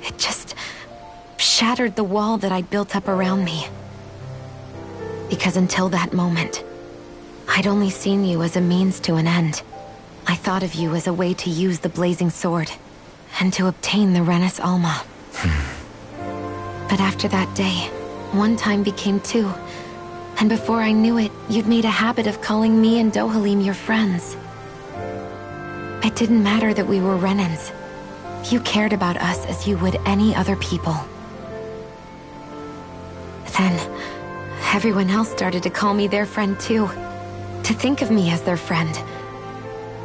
It just shattered the wall that I'd built up around me. Because until that moment, I'd only seen you as a means to an end. I thought of you as a way to use the blazing sword, and to obtain the Renis Alma. But after that day, one time became two, and before I knew it, you'd made a habit of calling me and Dohalim your friends. It didn't matter that we were Renins. You cared about us as you would any other people. Then, everyone else started to call me their friend too, to think of me as their friend.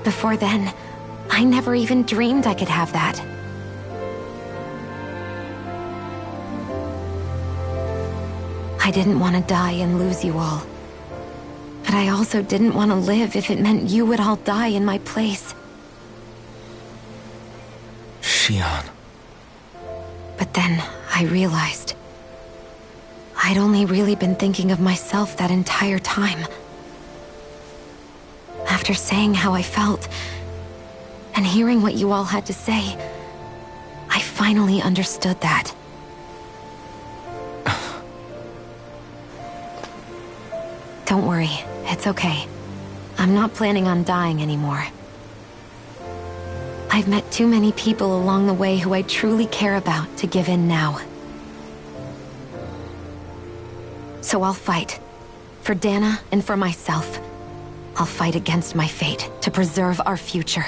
Before then, I never even dreamed I could have that. I didn't want to die and lose you all. But I also didn't want to live if it meant you would all die in my place. Shionne. But then, I realized I'd only really been thinking of myself that entire time. After saying how I felt, and hearing what you all had to say, I finally understood that. Don't worry, it's okay. I'm not planning on dying anymore. I've met too many people along the way who I truly care about to give in now. So I'll fight. For Dana and for myself. I'll fight against my fate to preserve our future.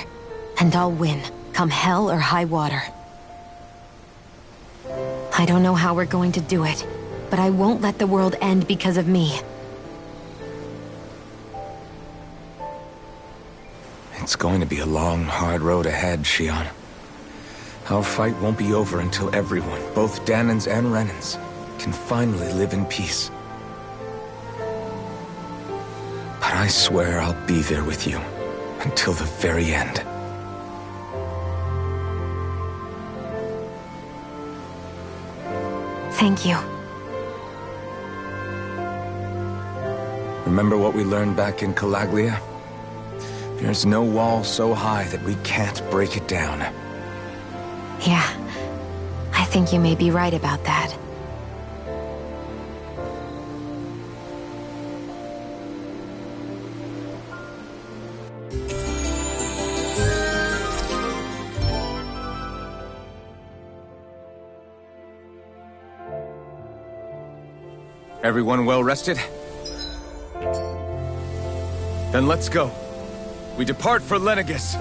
And I'll win, come hell or high water. I don't know how we're going to do it, but I won't let the world end because of me. It's going to be a long, hard road ahead, Shionne. Our fight won't be over until everyone, both Dahnans and Renins, can finally live in peace. But I swear I'll be there with you, until the very end. Thank you. Remember what we learned back in Calaglia? There's no wall so high that we can't break it down. Yeah, I think you may be right about that. Everyone well rested? Then let's go. We depart for Lenegis.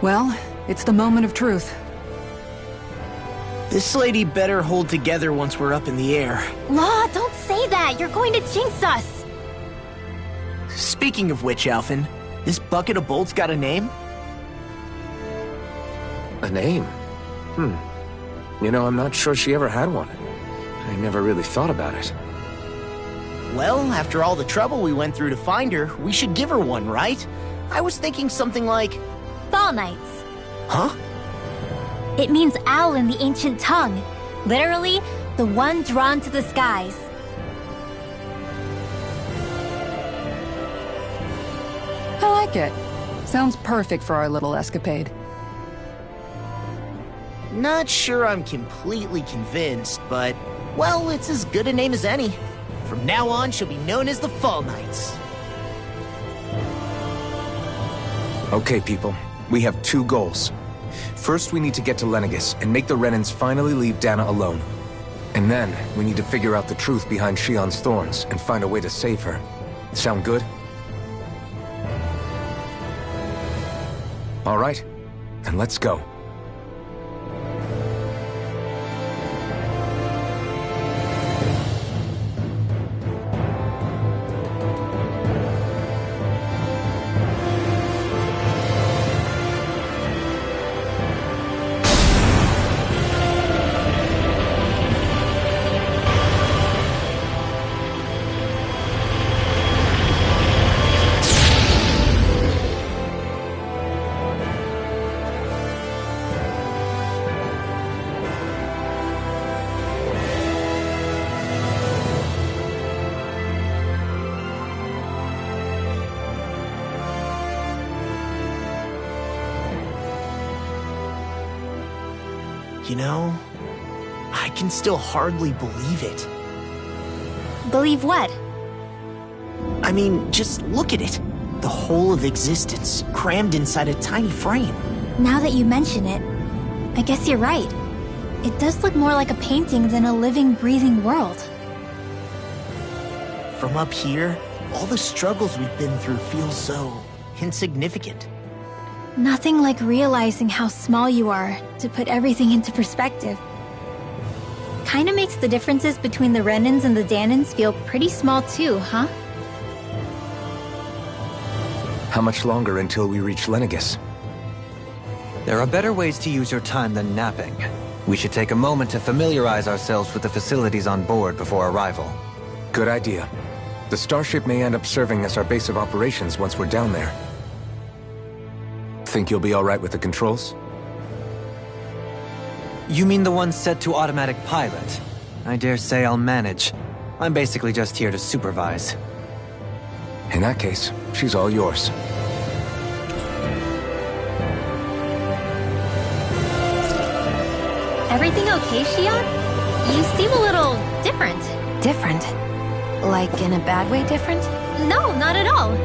Well, it's the moment of truth. This lady better hold together once we're up in the air. Law, don't say that! You're going to jinx us! Speaking of which, Alphen, this bucket of bolts got a name? A name? You know, I'm not sure she ever had one. I never really thought about it. Well, after all the trouble we went through to find her, we should give her one, right? I was thinking something like... Fall Knights. Huh? It means owl in the ancient tongue. Literally, the one drawn to the skies. I like it. Sounds perfect for our little escapade. Not sure I'm completely convinced, but... well, it's as good a name as any. From now on, she'll be known as the Fall Knights. Okay, people. We have two goals. First, we need to get to Lenegis and make the Renans finally leave Dana alone. And then, we need to figure out the truth behind Shionne's thorns and find a way to save her. Sound good? All right, then let's go. You know, I can still hardly believe it. Believe what? I mean, just look at it. The whole of existence, crammed inside a tiny frame. Now that you mention it, I guess you're right. It does look more like a painting than a living, breathing world. From up here, all the struggles we've been through feel so insignificant. Nothing like realizing how small you are to put everything into perspective. Kinda makes the differences between the Renans and the Dahnans feel pretty small too, huh? How much longer until we reach Lenegis? There are better ways to use your time than napping. We should take a moment to familiarize ourselves with the facilities on board before arrival. Good idea. The starship may end up serving as our base of operations once we're down there. Think you'll be all right with the controls? You mean the one set to automatic pilot? I dare say I'll manage. I'm basically just here to supervise. In that case, she's all yours. Everything okay, Shionne? You seem a little different. Different? Like in a bad way different? No, not at all.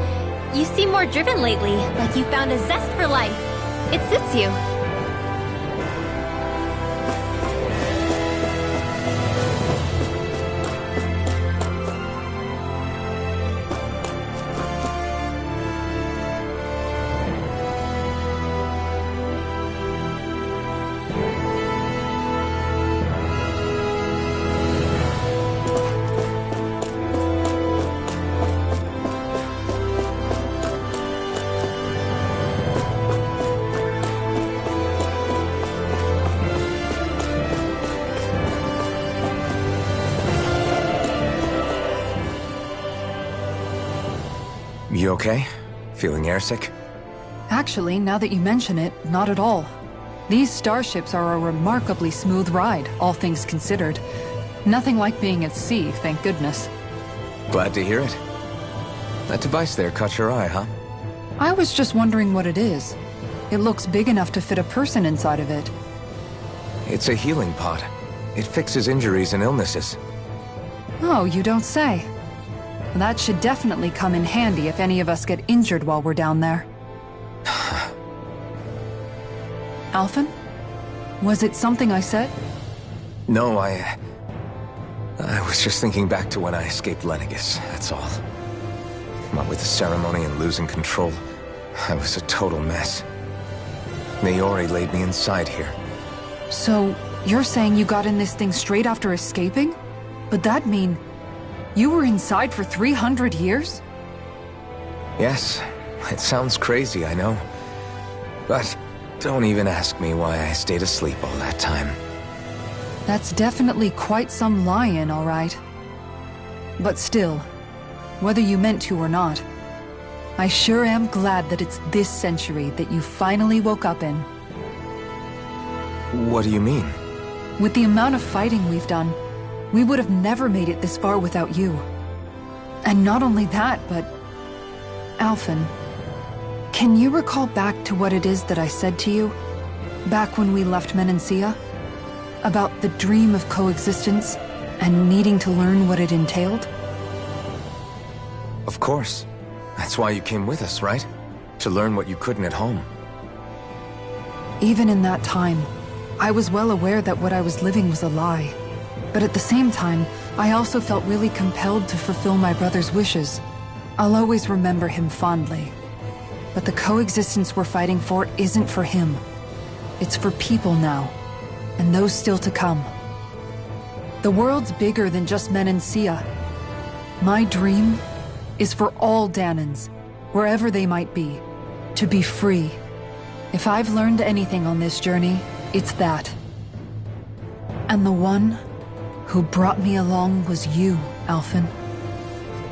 You seem more driven lately, like you found a zest for life. It suits you. You okay? Feeling airsick? Actually, now that you mention it, not at all. These starships are a remarkably smooth ride, all things considered. Nothing like being at sea, thank goodness. Glad to hear it. That device there caught your eye, huh? I was just wondering what it is. It looks big enough to fit a person inside of it. It's a healing pod. It fixes injuries and illnesses. Oh, you don't say. That should definitely come in handy if any of us get injured while we're down there. Alphen? Was it something I said? No, I was just thinking back to when I escaped Lenegis, that's all. What with the ceremony and losing control, I was a total mess. Naori laid me inside here. So, you're saying you got in this thing straight after escaping? But that'd mean you were inside for 300 years? Yes, it sounds crazy, I know. But don't even ask me why I stayed asleep all that time. That's definitely quite some lie-in, all right. But still, whether you meant to or not, I sure am glad that it's this century that you finally woke up in. What do you mean? With the amount of fighting we've done, we would have never made it this far without you. And not only that, but... Alphen, can you recall back to what it is that I said to you? Back when we left Menancia? About the dream of coexistence, and needing to learn what it entailed? Of course. That's why you came with us, right? To learn what you couldn't at home. Even in that time, I was well aware that what I was living was a lie. But at the same time, I also felt really compelled to fulfill my brother's wishes. I'll always remember him fondly. But the coexistence we're fighting for isn't for him. It's for people now, and those still to come. The world's bigger than just Menancia. My dream is for all Dahnans, wherever they might be, to be free. If I've learned anything on this journey, it's that. And the one who brought me along was you, Alphen.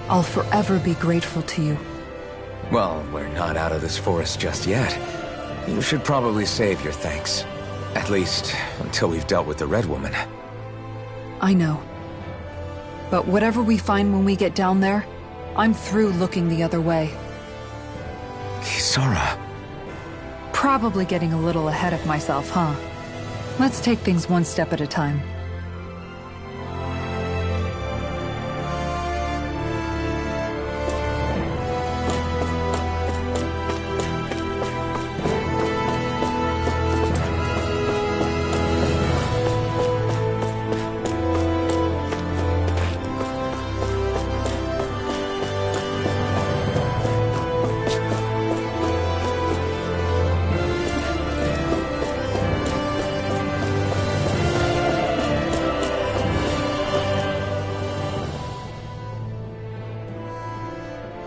I'll forever be grateful to you. Well, we're not out of this forest just yet. You should probably save your thanks. At least, until we've dealt with the Red Woman. I know. But whatever we find when we get down there, I'm through looking the other way. Kisara. Probably getting a little ahead of myself, huh? Let's take things one step at a time.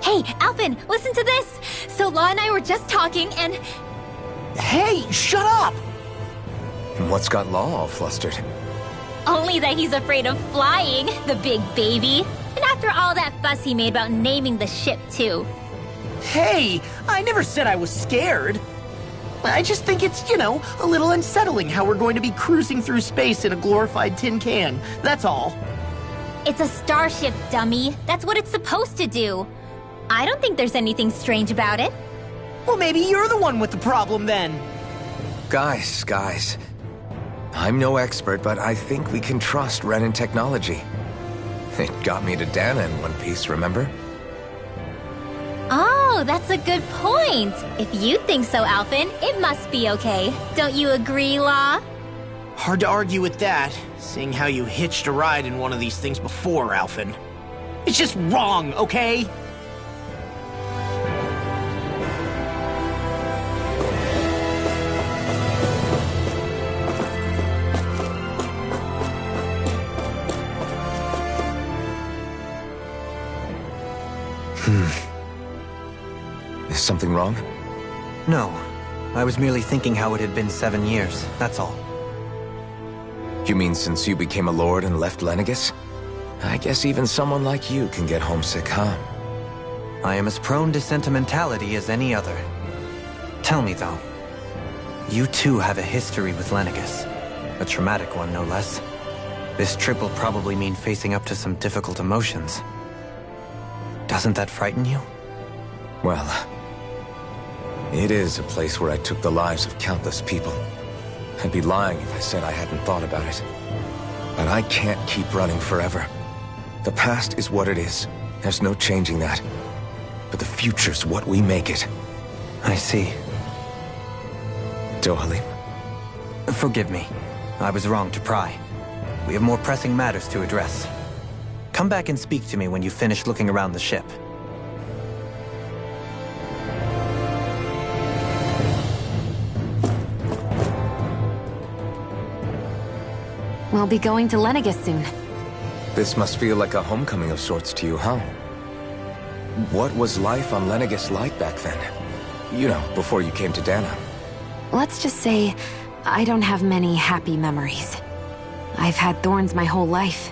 Hey, Alphen, listen to this! So Law and I were just talking and... Hey, shut up! What's got Law all flustered? Only that he's afraid of flying, the big baby. And after all that fuss he made about naming the ship, too. Hey, I never said I was scared. I just think it's, you know, a little unsettling how we're going to be cruising through space in a glorified tin can. That's all. It's a starship, dummy. That's what it's supposed to do. I don't think there's anything strange about it. Well, maybe you're the one with the problem then. Guys. I'm no expert, but I think we can trust Renan technology. It got me to Dana in one piece, remember? Oh, that's a good point. If you think so, Alphen, it must be okay. Don't you agree, Law? Hard to argue with that, seeing how you hitched a ride in one of these things before, Alphen. It's just wrong, okay? Is something wrong? No. I was merely thinking how it had been 7 years, that's all. You mean since you became a lord and left Lenegis? I guess even someone like you can get homesick, huh? I am as prone to sentimentality as any other. Tell me, though. You too have a history with Lenegis. A traumatic one, no less. This trip will probably mean facing up to some difficult emotions. Doesn't that frighten you? Well, it is a place where I took the lives of countless people. I'd be lying if I said I hadn't thought about it. But I can't keep running forever. The past is what it is. There's no changing that. But the future's what we make it. I see. Dohalim? Forgive me. I was wrong to pry. We have more pressing matters to address. Come back and speak to me when you finish looking around the ship. We'll be going to Lenegis soon. This must feel like a homecoming of sorts to you, huh? What was life on Lenegis like back then? You know, before you came to Dana. Let's just say, I don't have many happy memories. I've had thorns my whole life,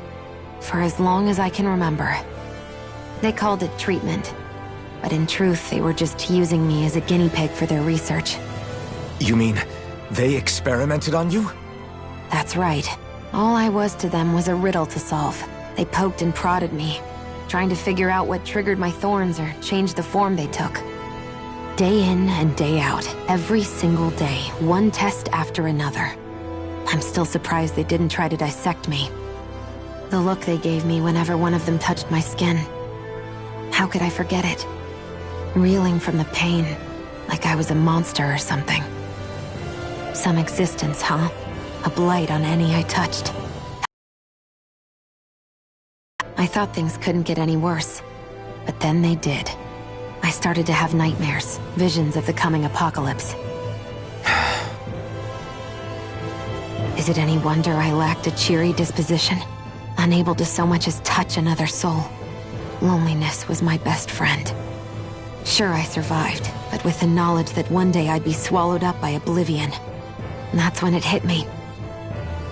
for as long as I can remember. They called it treatment, but in truth, they were just using me as a guinea pig for their research. You mean, they experimented on you? That's right. All I was to them was a riddle to solve. They poked and prodded me, trying to figure out what triggered my thorns or changed the form they took. Day in and day out, every single day, one test after another. I'm still surprised they didn't try to dissect me. The look they gave me whenever one of them touched my skin. How could I forget it? Reeling from the pain, like I was a monster or something. Some existence, huh? A blight on any I touched. I thought things couldn't get any worse, but then they did. I started to have nightmares, visions of the coming apocalypse. Is it any wonder I lacked a cheery disposition? Unable to so much as touch another soul. Loneliness was my best friend. Sure, I survived, but with the knowledge that one day I'd be swallowed up by oblivion. And that's when it hit me.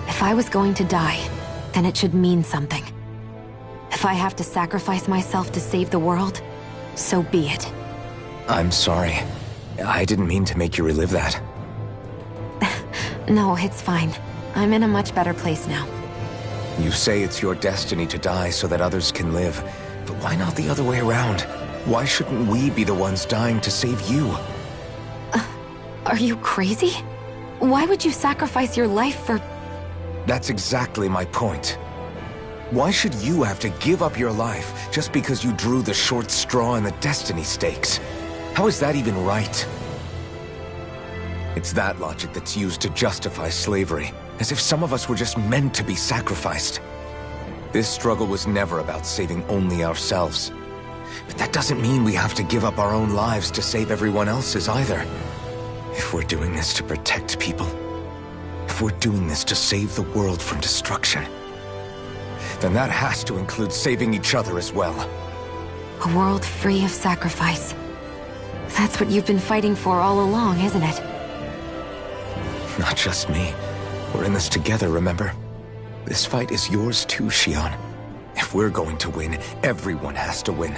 If I was going to die, then it should mean something. If I have to sacrifice myself to save the world, so be it. I'm sorry. I didn't mean to make you relive that. No, it's fine. I'm in a much better place now. You say it's your destiny to die so that others can live. But why not the other way around? Why shouldn't we be the ones dying to save you? Are you crazy? Why would you sacrifice your life for... That's exactly my point. Why should you have to give up your life just because you drew the short straw in the destiny stakes? How is that even right? It's that logic that's used to justify slavery, as if some of us were just meant to be sacrificed. This struggle was never about saving only ourselves. But that doesn't mean we have to give up our own lives to save everyone else's either. If we're doing this to protect people, if we're doing this to save the world from destruction, then that has to include saving each other as well. A world free of sacrifice. That's what you've been fighting for all along, isn't it? Not just me. We're in this together, remember? This fight is yours too, Xion. If we're going to win, everyone has to win.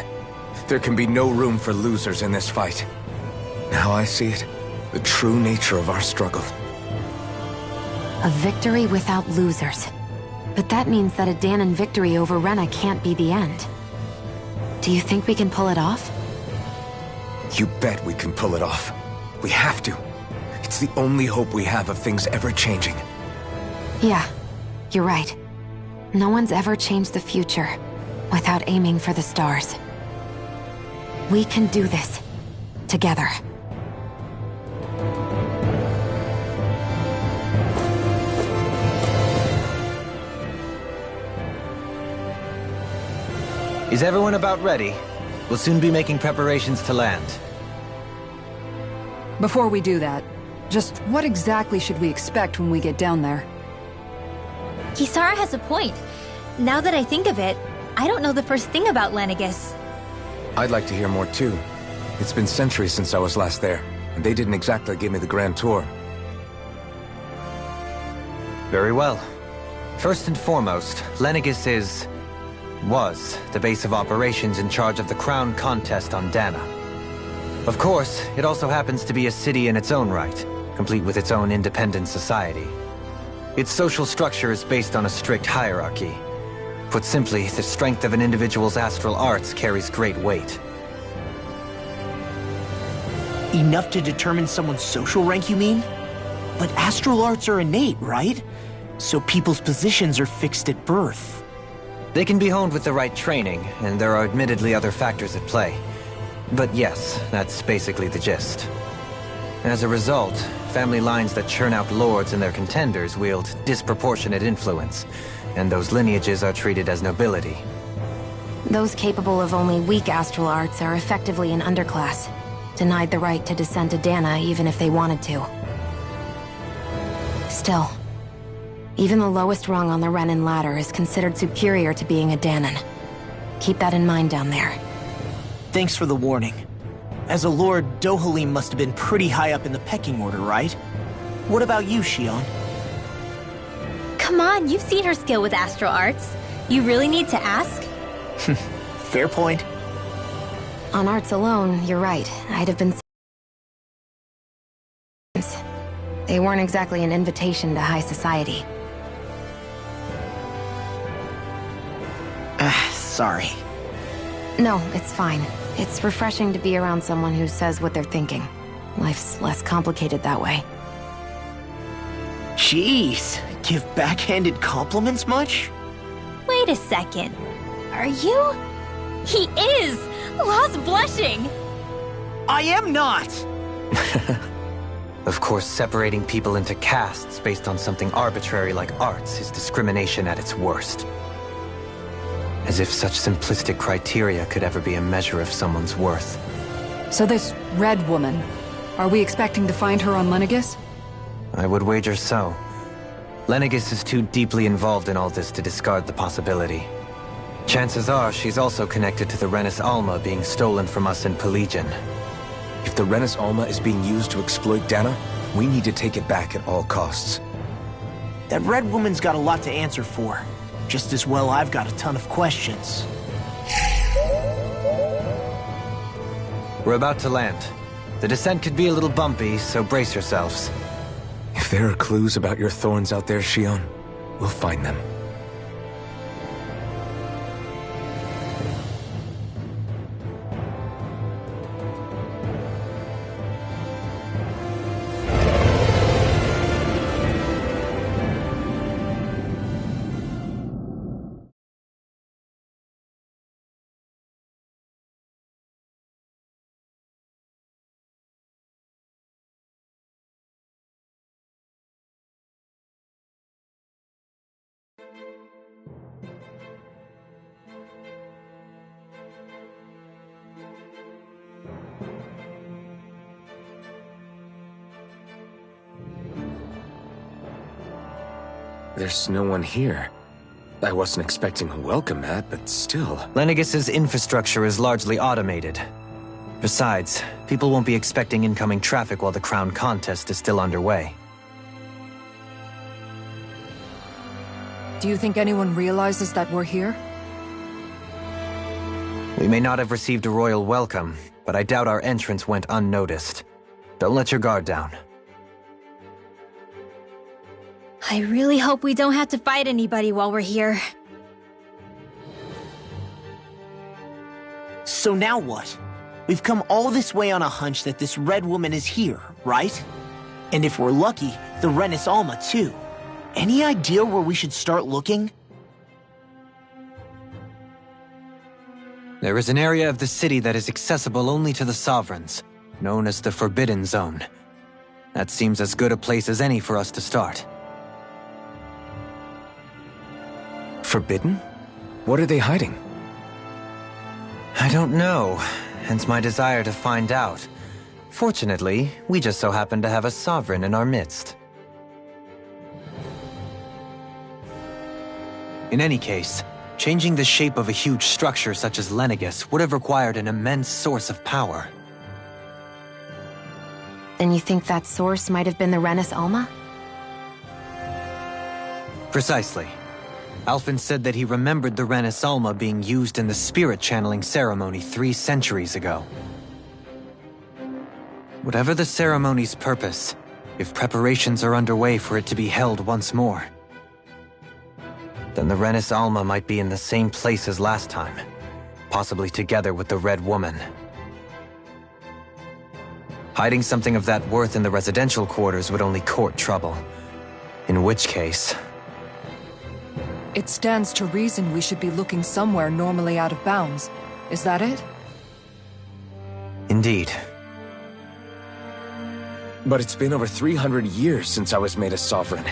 There can be no room for losers in this fight. Now I see it, the true nature of our struggle. A victory without losers. But that means that a Dahnan victory over Rena can't be the end. Do you think we can pull it off? You bet we can pull it off. We have to. It's the only hope we have of things ever changing. Yeah, you're right. No one's ever changed the future without aiming for the stars. We can do this. Together. Is everyone about ready? We'll soon be making preparations to land. Before we do that, just what exactly should we expect when we get down there? Kisara has a point. Now that I think of it, I don't know the first thing about Lenegis. I'd like to hear more too. It's been centuries since I was last there, and they didn't exactly give me the grand tour. Very well. First and foremost, Lenegis was the base of operations in charge of the crown contest on Dahna. Of course, it also happens to be a city in its own right, complete with its own independent society. Its social structure is based on a strict hierarchy. Put simply, the strength of an individual's astral arts carries great weight. Enough to determine someone's social rank, you mean? But astral arts are innate, right? So people's positions are fixed at birth. They can be honed with the right training, and there are admittedly other factors at play. But yes, that's basically the gist. As a result, family lines that churn out lords and their contenders wield disproportionate influence, and those lineages are treated as nobility. Those capable of only weak astral arts are effectively an underclass, denied the right to descend to Dahna even if they wanted to. Still, even the lowest rung on the Renan ladder is considered superior to being a Dahnan. Keep that in mind down there. Thanks for the warning. As a lord, Dohalim must have been pretty high up in the pecking order, right? What about you, Xion? Come on, you've seen her skill with astral arts. You really need to ask? Fair point. On arts alone, you're right. I'd have been... They weren't exactly an invitation to high society. Sorry. No, it's fine. It's refreshing to be around someone who says what they're thinking. Life's less complicated that way. Jeez, give backhanded compliments much? Wait a second. Are you? He is! Law's blushing! I am not! Of course, separating people into castes based on something arbitrary like arts is discrimination at its worst. As if such simplistic criteria could ever be a measure of someone's worth. So this Red Woman, are we expecting to find her on Lenegis? I would wager so. Lenegis is too deeply involved in all this to discard the possibility. Chances are she's also connected to the Renis Alma being stolen from us in Pelegion. If the Renis Alma is being used to exploit Dahna, we need to take it back at all costs. That Red Woman's got a lot to answer for. Just as well I've got a ton of questions. We're about to land. The descent could be a little bumpy, so brace yourselves. If there are clues about your thorns out there, Xion, we'll find them. There's no one here. I wasn't expecting a welcome mat, but still. Lenegus's infrastructure is largely automated. Besides, people won't be expecting incoming traffic while the crown contest is still underway. Do you think anyone realizes that we're here? We may not have received a royal welcome, but I doubt our entrance went unnoticed. Don't let your guard down. I really hope we don't have to fight anybody while we're here. So now what? We've come all this way on a hunch that this red woman is here, right? And if we're lucky, the Renis Alma too. Any idea where we should start looking? There is an area of the city that is accessible only to the Sovereigns, known as the Forbidden Zone. That seems as good a place as any for us to start. Forbidden? What are they hiding? I don't know, hence my desire to find out. Fortunately, we just so happen to have a Sovereign in our midst. In any case, changing the shape of a huge structure such as Lenegus would have required an immense source of power. Then you think that source might have been the Renis Alma? Precisely. Alphen said that he remembered the Renis Alma being used in the spirit channeling ceremony 3 centuries ago. Whatever the ceremony's purpose, if preparations are underway for it to be held once more, then the Renis Alma might be in the same place as last time, possibly together with the Red Woman. Hiding something of that worth in the residential quarters would only court trouble. In which case... It stands to reason we should be looking somewhere normally out of bounds. Is that it? Indeed. But it's been over 300 years since I was made a Sovereign.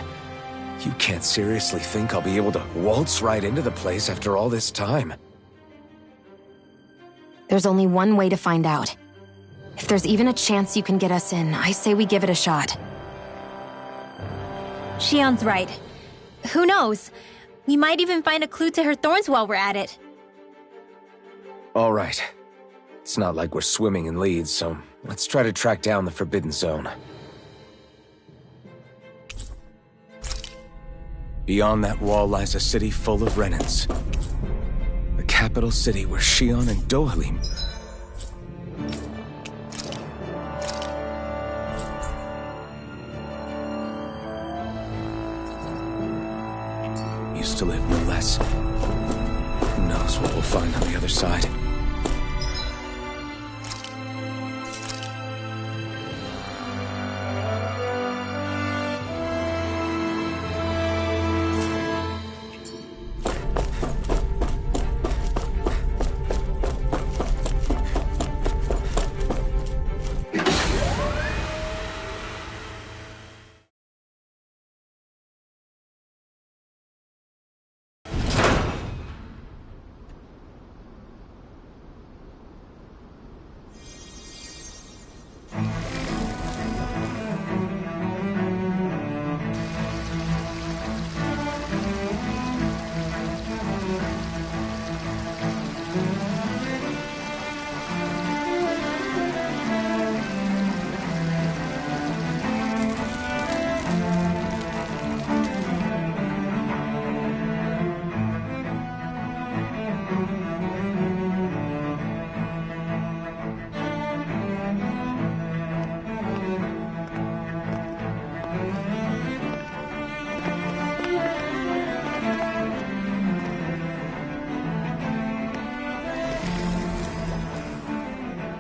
You can't seriously think I'll be able to waltz right into the place after all this time. There's only one way to find out. If there's even a chance you can get us in, I say we give it a shot. Shionne's right. Who knows? We might even find a clue to her thorns while we're at it. All right. It's not like we're swimming in leads, so let's try to track down the Forbidden Zone. Beyond that wall lies a city full of Renins. The capital city where Shionne and Dohalim... used to live, no less. Who knows what we'll find on the other side.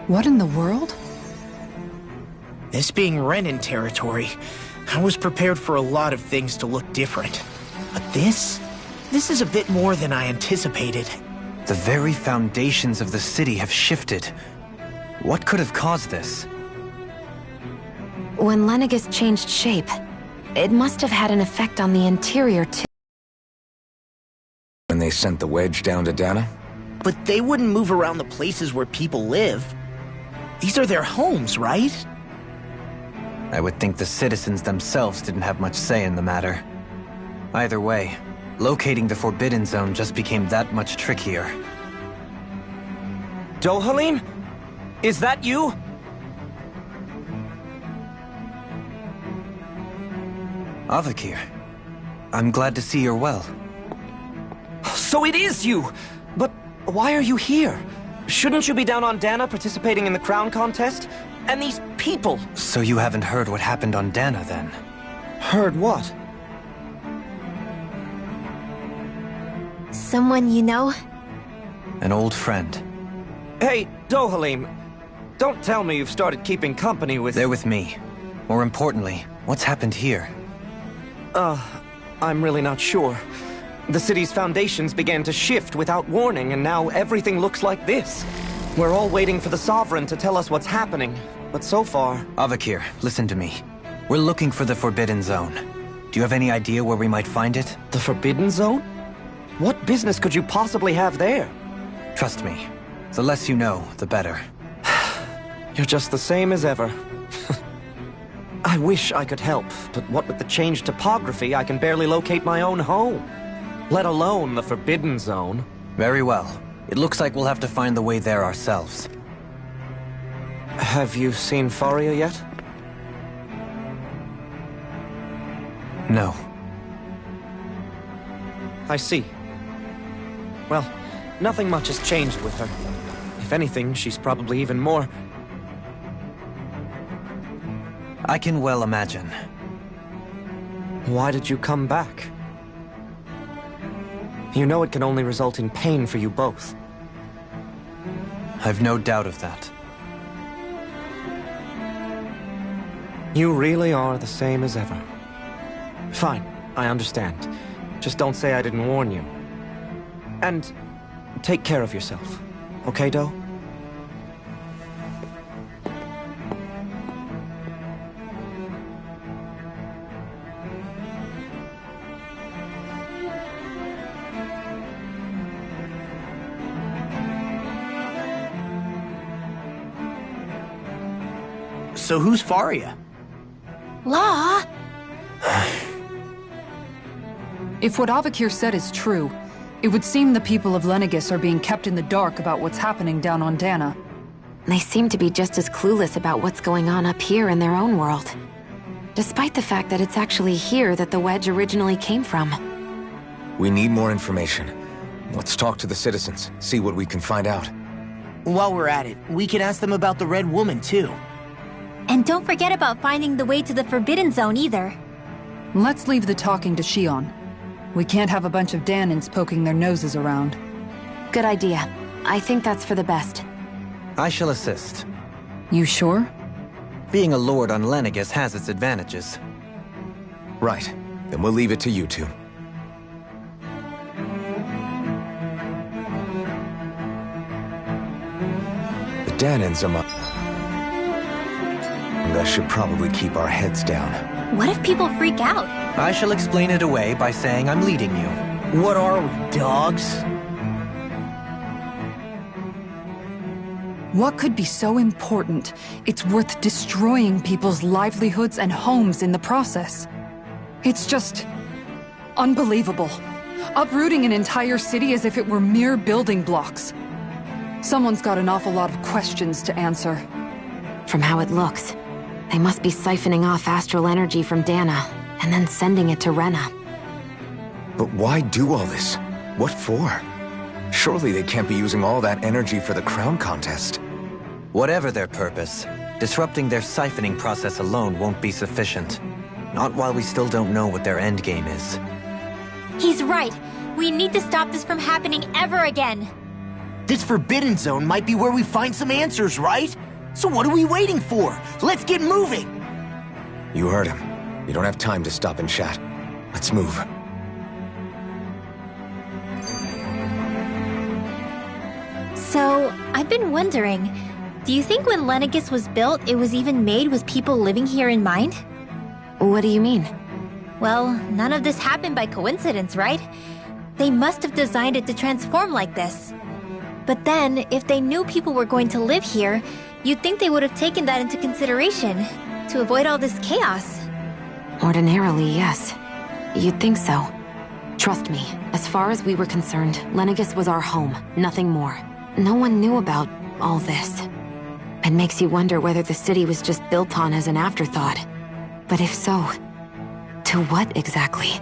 What in the world? This being Renin territory, I was prepared for a lot of things to look different. But this is a bit more than I anticipated. The very foundations of the city have shifted. What could have caused this? When Lenegus changed shape, it must have had an effect on the interior too. When they sent the wedge down to Dana? But they wouldn't move around the places where people live. These are their homes, right? I would think the citizens themselves didn't have much say in the matter. Either way, locating the Forbidden Zone just became that much trickier. Dohalim? Is that you? Avakir, I'm glad to see you're well. So it is you! But why are you here? Shouldn't you be down on Dana participating in the crown contest? And these people! So you haven't heard what happened on Dana, then? Heard what? Someone you know? An old friend. Hey, Dohalim, don't tell me you've started keeping company with... They're with me. More importantly, what's happened here? I'm really not sure. The city's foundations began to shift without warning, and now everything looks like this. We're all waiting for the Sovereign to tell us what's happening, but so far... Avakir, listen to me. We're looking for the Forbidden Zone. Do you have any idea where we might find it? The Forbidden Zone? What business could you possibly have there? Trust me. The less you know, the better. You're just the same as ever. I wish I could help, but what with the changed topography, I can barely locate my own home. Let alone the Forbidden Zone. Very well. It looks like we'll have to find the way there ourselves. Have you seen Faria yet? No. I see. Well, nothing much has changed with her. If anything, she's probably even more... I can well imagine. Why did you come back? You know it can only result in pain for you both. I've no doubt of that. You really are the same as ever. Fine, I understand. Just don't say I didn't warn you. And take care of yourself. Okay, Do? So who's Faria? Law? If what Avakir said is true, it would seem the people of Lenegis are being kept in the dark about what's happening down on Dana. They seem to be just as clueless about what's going on up here in their own world. Despite the fact that it's actually here that the wedge originally came from. We need more information. Let's talk to the citizens, see what we can find out. While we're at it, we can ask them about the Red Woman, too. And don't forget about finding the way to the Forbidden Zone either. Let's leave the talking to Shion. We can't have a bunch of Danans poking their noses around. Good idea. I think that's for the best. I shall assist. You sure? Being a lord on Lenegis has its advantages. Right. Then we'll leave it to you two. The Danans are I should probably keep our heads down. What if people freak out? I shall explain it away by saying I'm leading you. What are we, dogs? What could be so important? It's worth destroying people's livelihoods and homes in the process. It's just... unbelievable. Uprooting an entire city as if it were mere building blocks. Someone's got an awful lot of questions to answer. From how it looks, they must be siphoning off astral energy from Dana, and then sending it to Rena. But why do all this? What for? Surely they can't be using all that energy for the crown contest. Whatever their purpose, disrupting their siphoning process alone won't be sufficient. Not while we still don't know what their endgame is. He's right. We need to stop this from happening ever again. This Forbidden Zone might be where we find some answers, right? So what are we waiting for? Let's get moving! You heard him. You don't have time to stop and chat. Let's move. So, I've been wondering, do you think when Lenegis was built, it was even made with people living here in mind? What do you mean? Well, none of this happened by coincidence, right? They must have designed it to transform like this. But then, if they knew people were going to live here, you'd think they would have taken that into consideration, to avoid all this chaos. Ordinarily, yes. You'd think so. Trust me, as far as we were concerned, Lenegis was our home, nothing more. No one knew about all this. It makes you wonder whether the city was just built on as an afterthought. But if so, to what exactly?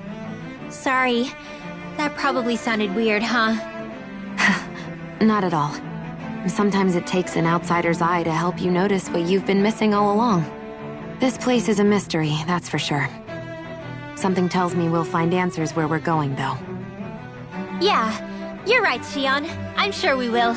Sorry. That probably sounded weird, huh? Not at all. Sometimes it takes an outsider's eye to help you notice what you've been missing all along. This place is a mystery, that's for sure. Something tells me we'll find answers where we're going, though. Yeah, you're right, Shion. I'm sure we will.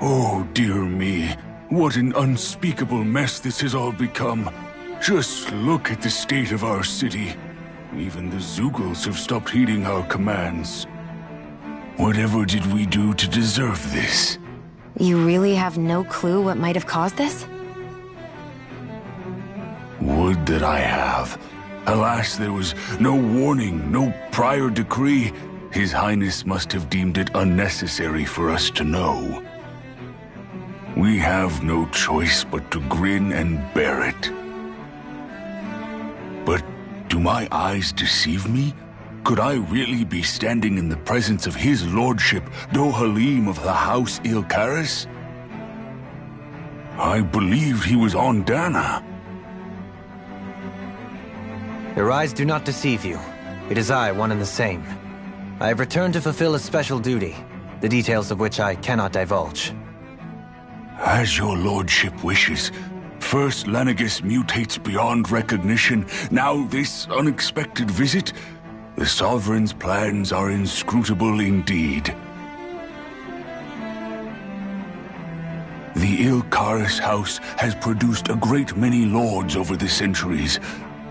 Oh, dear me. What an unspeakable mess this has all become. Just look at the state of our city. Even the Zeugles have stopped heeding our commands. Whatever did we do to deserve this? You really have no clue what might have caused this? Would that I have. Alas, there was no warning, no prior decree. His Highness must have deemed it unnecessary for us to know. We have no choice but to grin and bear it. But do my eyes deceive me? Could I really be standing in the presence of his lordship, Dohalim of the House Ylcaris? I believed he was on Dana. Your eyes do not deceive you. It is I, one and the same. I have returned to fulfill a special duty, the details of which I cannot divulge. As your lordship wishes. First Lenegis mutates beyond recognition, now this unexpected visit. The Sovereign's plans are inscrutable indeed. The Ylcaris House has produced a great many lords over the centuries.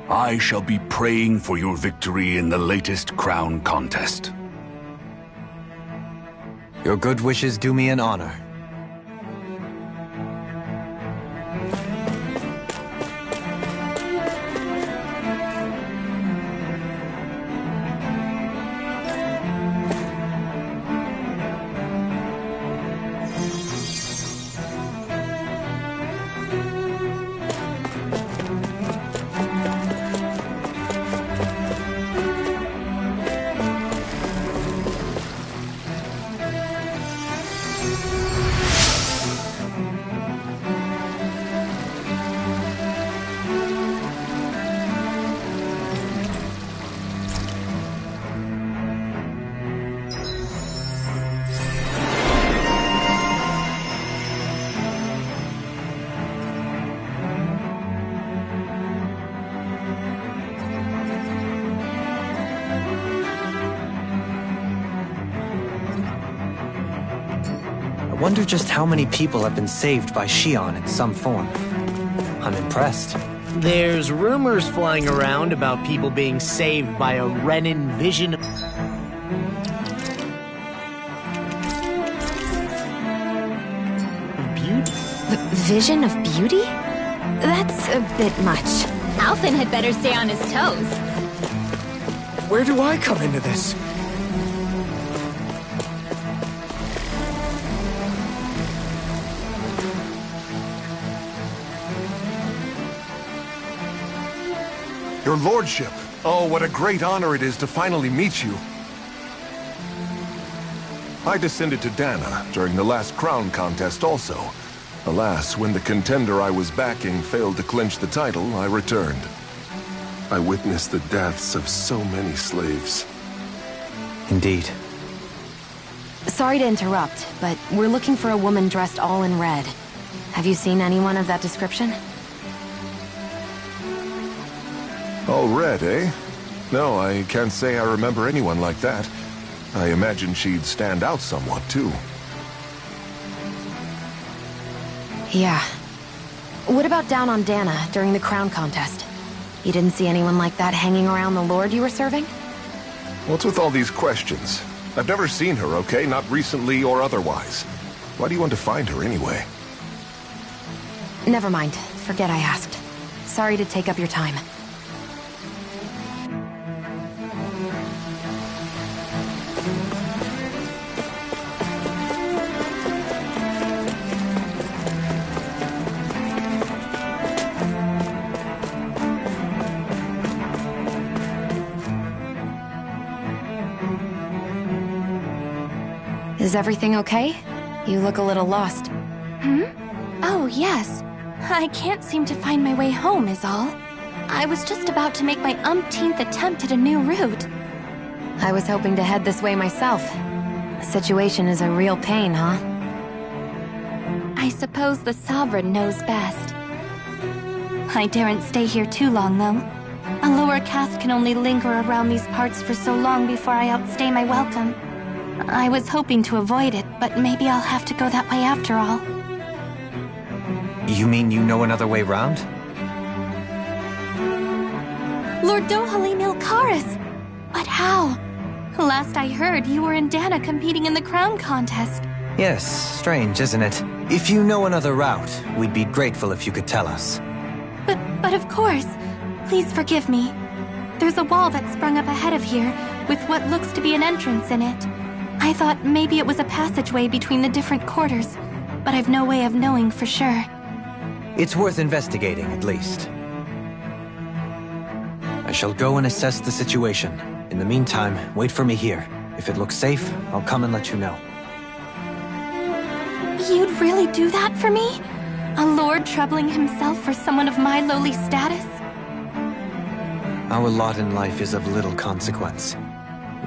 I shall be praying for your victory in the latest crown contest. Your good wishes do me an honor. I wonder just how many people have been saved by Shion in some form. I'm impressed. There's rumors flying around about people being saved by a Renin vision. Beauty? Vision of beauty? That's a bit much. Alphen had better stay on his toes. Where do I come into this? Your lordship. Oh, what a great honor it is to finally meet you. I descended to Dana during the last crown contest also. Alas, when the contender I was backing failed to clinch the title, I returned. I witnessed the deaths of so many slaves. Indeed. Sorry to interrupt, but we're looking for a woman dressed all in red. Have you seen anyone of that description? All red, eh? No, I can't say I remember anyone like that. I imagine she'd stand out somewhat, too. Yeah. What about down on Dana during the crown contest? You didn't see anyone like that hanging around the Lord you were serving? What's with all these questions? I've never seen her, okay? Not recently or otherwise. Why do you want to find her anyway? Never mind. Forget I asked. Sorry to take up your time. Is everything okay? You look a little lost. Oh, yes. I can't seem to find my way home, is all. I was just about to make my umpteenth attempt at a new route. I was hoping to head this way myself. The situation is a real pain, huh? I suppose the Sovereign knows best. I daren't stay here too long, though. A lower caste can only linger around these parts for so long before I outstay my welcome. I was hoping to avoid it, but maybe I'll have to go that way after all. You mean you know another way round? Lord Dohalim Ilkaris! But how? Last I heard, you were in Dana competing in the crown contest. Yes, strange, isn't it? If you know another route, we'd be grateful if you could tell us. But of course. Please forgive me. There's a wall that sprung up ahead of here, with what looks to be an entrance in it. I thought maybe it was a passageway between the different quarters, but I've no way of knowing for sure. It's worth investigating, at least. I shall go and assess the situation. In the meantime, wait for me here. If it looks safe, I'll come and let you know. You'd really do that for me? A lord troubling himself for someone of my lowly status? Our lot in life is of little consequence.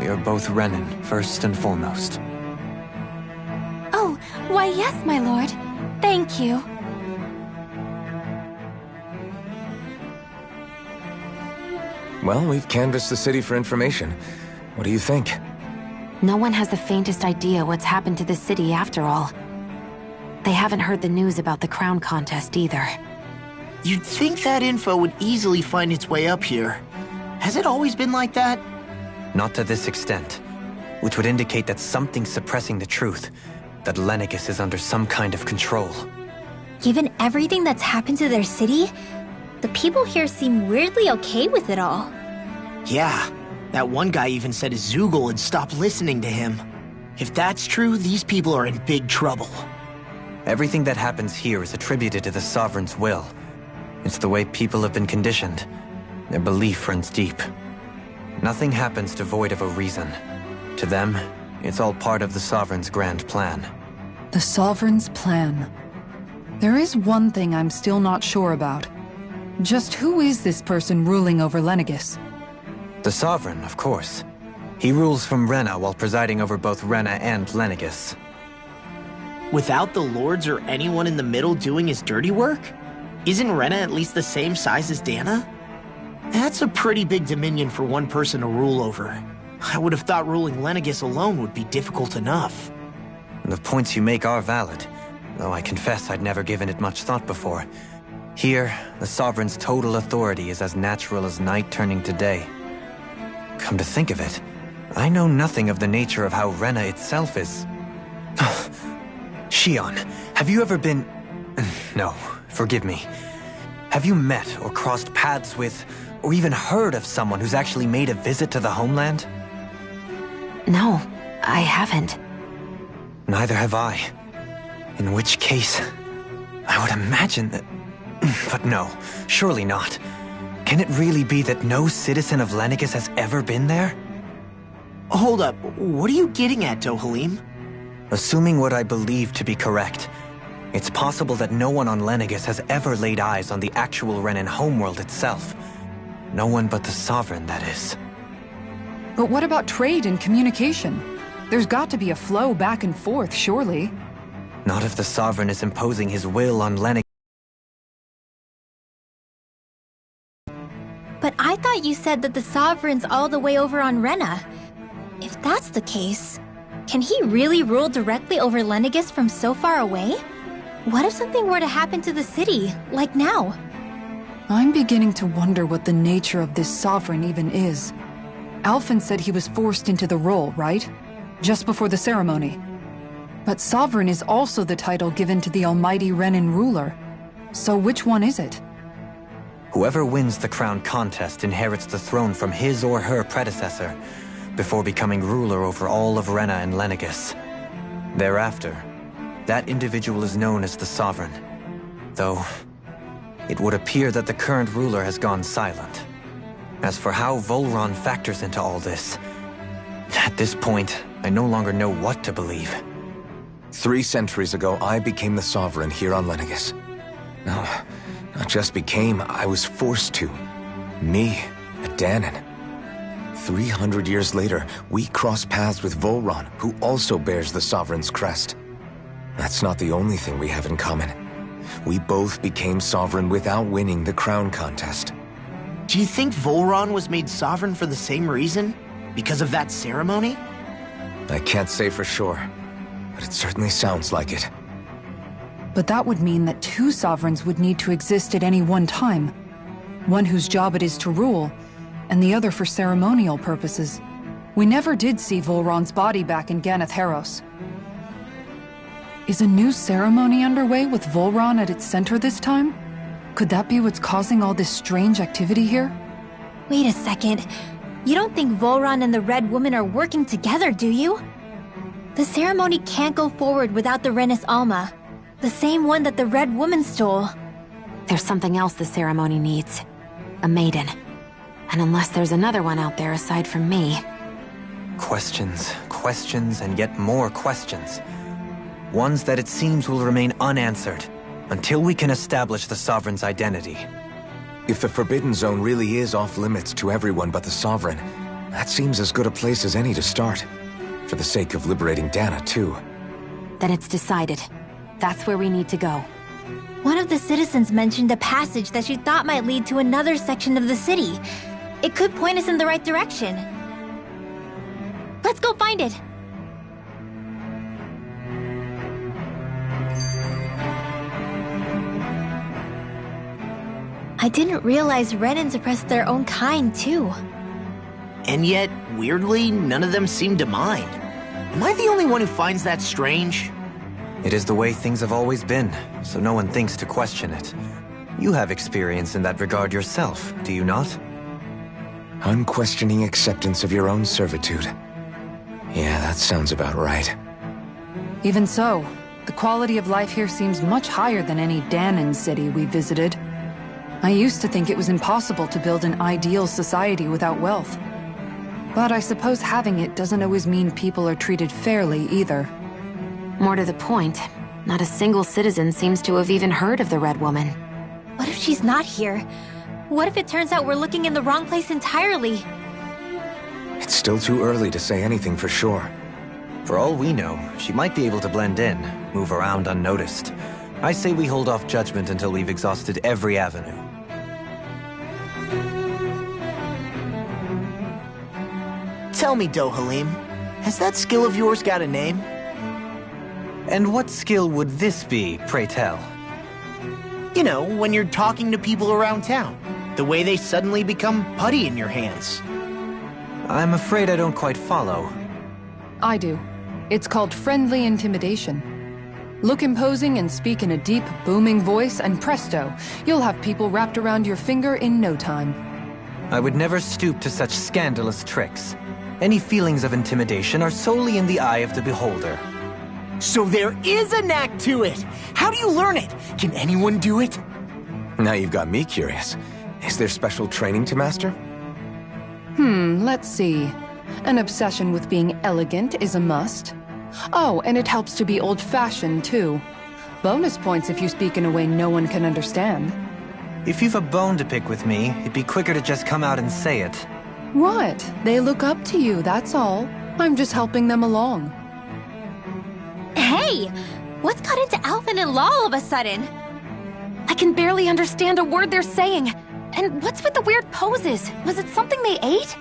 We are both Renan, first and foremost. Oh, why yes, my lord. Thank you. Well, we've canvassed the city for information. What do you think? No one has the faintest idea what's happened to the city after all. They haven't heard the news about the crown contest either. You'd think that info would easily find its way up here. Has it always been like that? Not to this extent, which would indicate that something's suppressing the truth, that Lenegis is under some kind of control. Given everything that's happened to their city, the people here seem weirdly okay with it all. Yeah, that one guy even said Zoogle had stopped listening to him. If that's true, these people are in big trouble. Everything that happens here is attributed to the Sovereign's will. It's the way people have been conditioned. Their belief runs deep. Nothing happens devoid of a reason. To them, it's all part of the Sovereign's grand plan. The Sovereign's plan. There is one thing I'm still not sure about. Just who is this person ruling over Lenegis? The Sovereign, of course. He rules from Rena while presiding over both Rena and Lenegis. Without the lords or anyone in the middle doing his dirty work? Isn't Rena at least the same size as Dana? That's a pretty big dominion for one person to rule over. I would have thought ruling Lenegis alone would be difficult enough. The points you make are valid, though I confess I'd never given it much thought before. Here, the Sovereign's total authority is as natural as night turning to day. Come to think of it, I know nothing of the nature of how Rena itself is. Shion, have you ever been... No, forgive me. Have you met or crossed paths with, or even heard of someone who's actually made a visit to the homeland? No, I haven't. Neither have I. In which case, I would imagine that... But no, surely not. Can it really be that no citizen of Lenegis has ever been there? Hold up, what are you getting at, Dohalim? Assuming what I believe to be correct, It's possible that no one on Lenegis has ever laid eyes on the actual Renan homeworld itself. No one but the Sovereign, that is. But what about trade and communication? There's got to be a flow back and forth, surely. Not if the Sovereign is imposing his will on Lenegis. But I thought you said that the Sovereign's all the way over on Rena. If that's the case, can he really rule directly over Lenegis from so far away? What if something were to happen to the city, like now? I'm beginning to wonder what the nature of this Sovereign even is. Alphen said he was forced into the role, right? Just before the ceremony. But Sovereign is also the title given to the almighty Renan ruler. So which one is it? Whoever wins the crown contest inherits the throne from his or her predecessor, before becoming ruler over all of Rena and Lenegis. Thereafter, that individual is known as the Sovereign. Though, it would appear that the current ruler has gone silent. As for how Volron factors into all this, at this point, I no longer know what to believe. 3 centuries ago, I became the Sovereign here on Lenegis. No, not just became, I was forced to. Me, a Dahnan. 300 years later, we cross paths with Volron, who also bears the Sovereign's crest. That's not the only thing we have in common. We both became Sovereign without winning the crown contest. Do you think Volron was made Sovereign for the same reason? Because of that ceremony? I can't say for sure, but it certainly sounds like it. But that would mean that 2 Sovereigns would need to exist at any one time. One whose job it is to rule, and the other for ceremonial purposes. We never did see Volron's body back in Ganath Haros. Is a new ceremony underway with Volron at its center this time? Could that be what's causing all this strange activity here? Wait a second. You don't think Volron and the Red Woman are working together, do you? The ceremony can't go forward without the Renis Alma. The same one that the Red Woman stole. There's something else the ceremony needs. A maiden. And unless there's another one out there aside from me... Questions, questions, and yet more questions. Ones that it seems will remain unanswered, until we can establish the Sovereign's identity. If the Forbidden Zone really is off-limits to everyone but the Sovereign, that seems as good a place as any to start. For the sake of liberating Dana, too. Then it's decided. That's where we need to go. One of the citizens mentioned a passage that she thought might lead to another section of the city. It could point us in the right direction. Let's go find it! I didn't realize Renans oppressed their own kind, too. And yet, weirdly, none of them seem to mind. Am I the only one who finds that strange? It is the way things have always been, so no one thinks to question it. You have experience in that regard yourself, do you not? Unquestioning acceptance of your own servitude. Yeah, that sounds about right. Even so, the quality of life here seems much higher than any Dahnan city we visited. I used to think it was impossible to build an ideal society without wealth. But I suppose having it doesn't always mean people are treated fairly either. More to the point, not a single citizen seems to have even heard of the Red Woman. What if she's not here? What if it turns out we're looking in the wrong place entirely? It's still too early to say anything for sure. For all we know, she might be able to blend in, move around unnoticed. I say we hold off judgment until we've exhausted every avenue. Tell me, Dohalim, has that skill of yours got a name? And what skill would this be, pray tell? You know, when you're talking to people around town. The way they suddenly become putty in your hands. I'm afraid I don't quite follow. I do. It's called friendly intimidation. Look imposing and speak in a deep, booming voice, and presto, you'll have people wrapped around your finger in no time. I would never stoop to such scandalous tricks. Any feelings of intimidation are solely in the eye of the beholder. So there is a knack to it! How do you learn it? Can anyone do it? Now you've got me curious. Is there special training to master? Let's see. An obsession with being elegant is a must. Oh, and it helps to be old-fashioned, too. Bonus points if you speak in a way no one can understand. If you've a bone to pick with me, it'd be quicker to just come out and say it. What? They look up to you, that's all. I'm just helping them along. Hey! What's got into Alphen and Law all of a sudden? I can barely understand a word they're saying. And what's with the weird poses? Was it something they ate?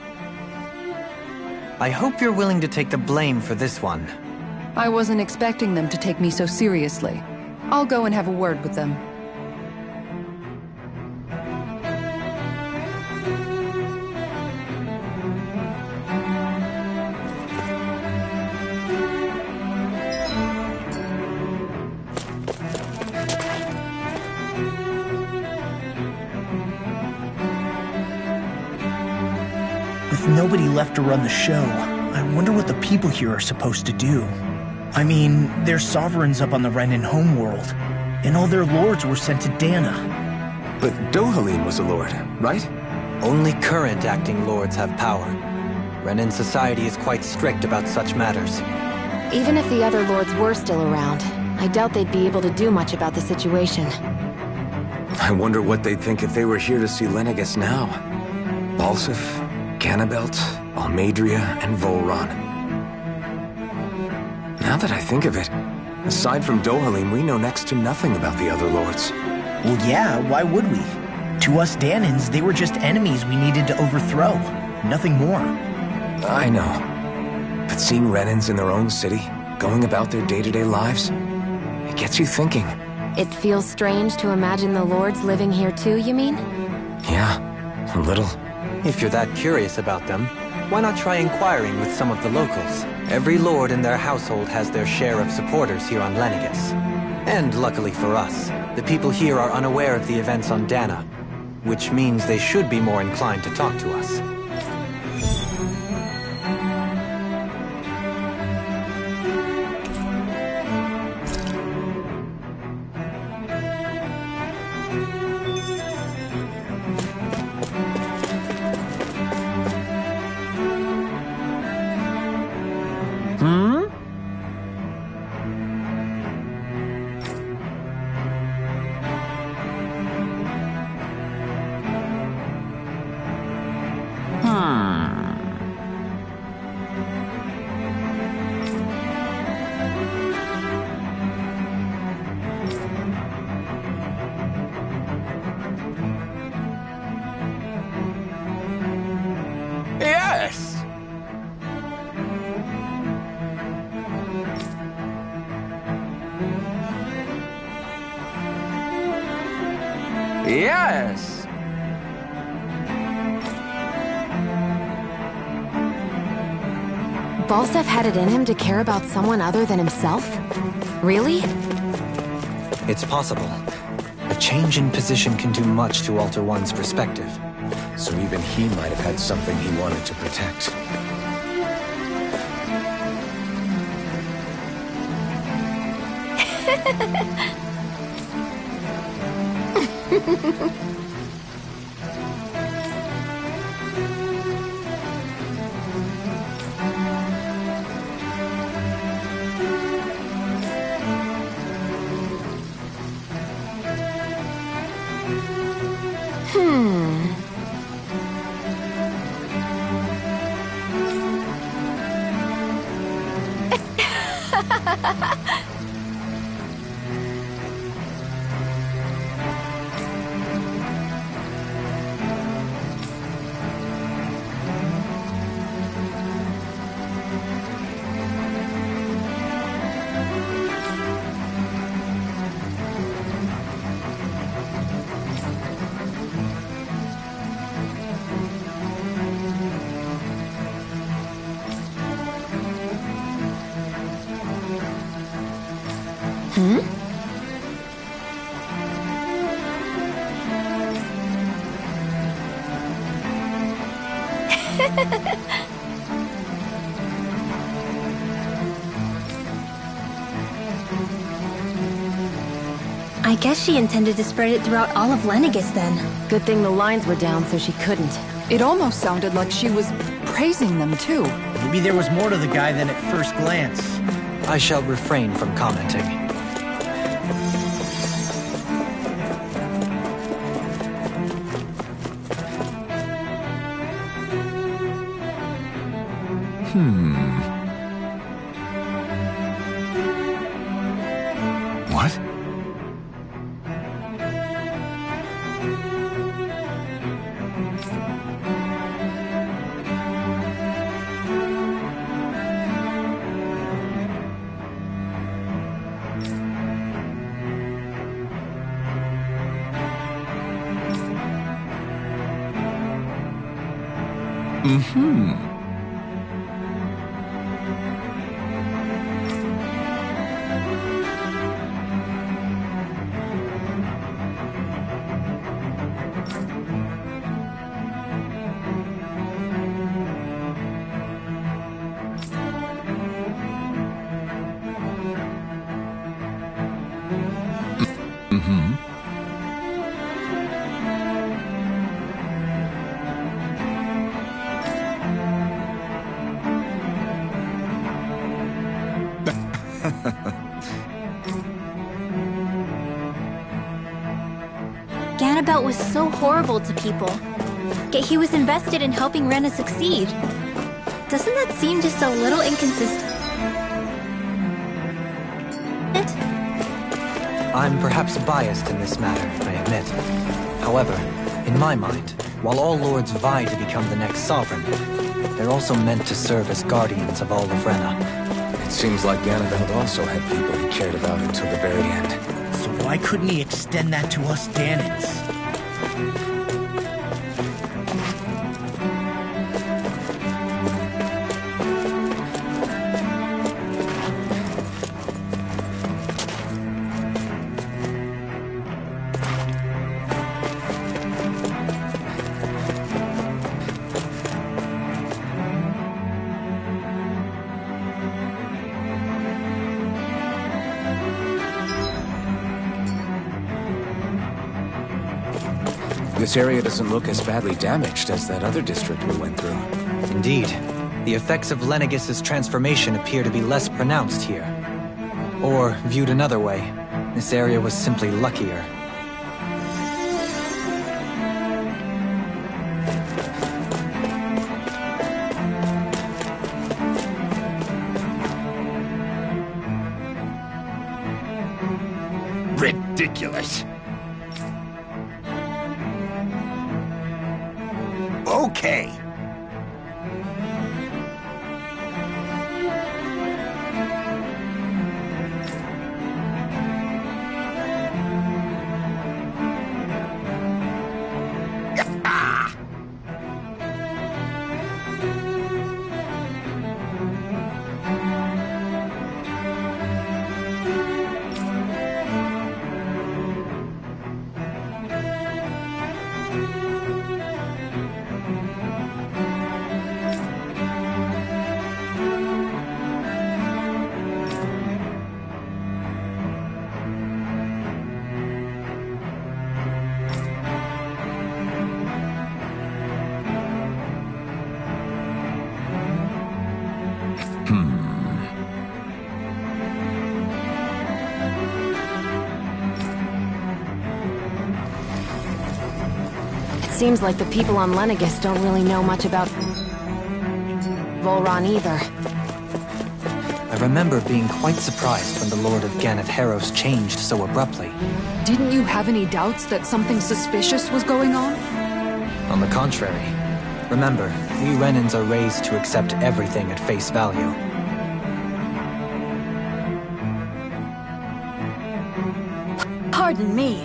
I hope you're willing to take the blame for this one. I wasn't expecting them to take me so seriously. I'll go and have a word with them. With nobody left to run the show, I wonder what the people here are supposed to do. I mean, they're sovereigns up on the Renan homeworld, and all their lords were sent to Dana. But Dohalim was a lord, right? Only current acting lords have power. Renan society is quite strict about such matters. Even if the other lords were still around, I doubt they'd be able to do much about the situation. I wonder what they'd think if they were here to see Lenegis now. Balsif, Ganabelt, Almadria, and Volron. Now that I think of it, aside from Dohalim, we know next to nothing about the other lords. Well, yeah, why would we? To us Danans, they were just enemies we needed to overthrow. Nothing more. I know. But seeing Renans in their own city, going about their day-to-day lives, it gets you thinking. It feels strange to imagine the lords living here too, you mean? Yeah, a little. If you're that curious about them, why not try inquiring with some of the locals? Every lord in their household has their share of supporters here on Lenegis. And luckily for us, the people here are unaware of the events on Dana, which means they should be more inclined to talk to us. Yes! Yes! Balsef had it in him to care about someone other than himself? Really? It's possible. A change in position can do much to alter one's perspective. So even he might have had something he wanted to protect. I guess she intended to spread it throughout all of Lenegis then. Good thing the lines were down so she couldn't. It almost sounded like she was praising them too. Maybe there was more to the guy than at first glance. I shall refrain from commenting. What? Ganabelt was so horrible to people, yet he was invested in helping Rena succeed. Doesn't that seem just a little inconsistent? I'm perhaps biased in this matter, I admit. However, in my mind, while all lords vie to become the next sovereign, they're also meant to serve as guardians of all of Rena. It seems like Ganabelt also had people he cared about until the very end. So why couldn't he extend that to us Danans? This area doesn't look as badly damaged as that other district we went through. Indeed. The effects of Lenegis' transformation appear to be less pronounced here. Or, viewed another way, this area was simply luckier. Ridiculous. Okay. Seems like the people on Lenegis don't really know much about Volron either. I remember being quite surprised when the Lord of Ganath Haros changed so abruptly. Didn't you have any doubts that something suspicious was going on? On the contrary. Remember, we Renans are raised to accept everything at face value. Pardon me.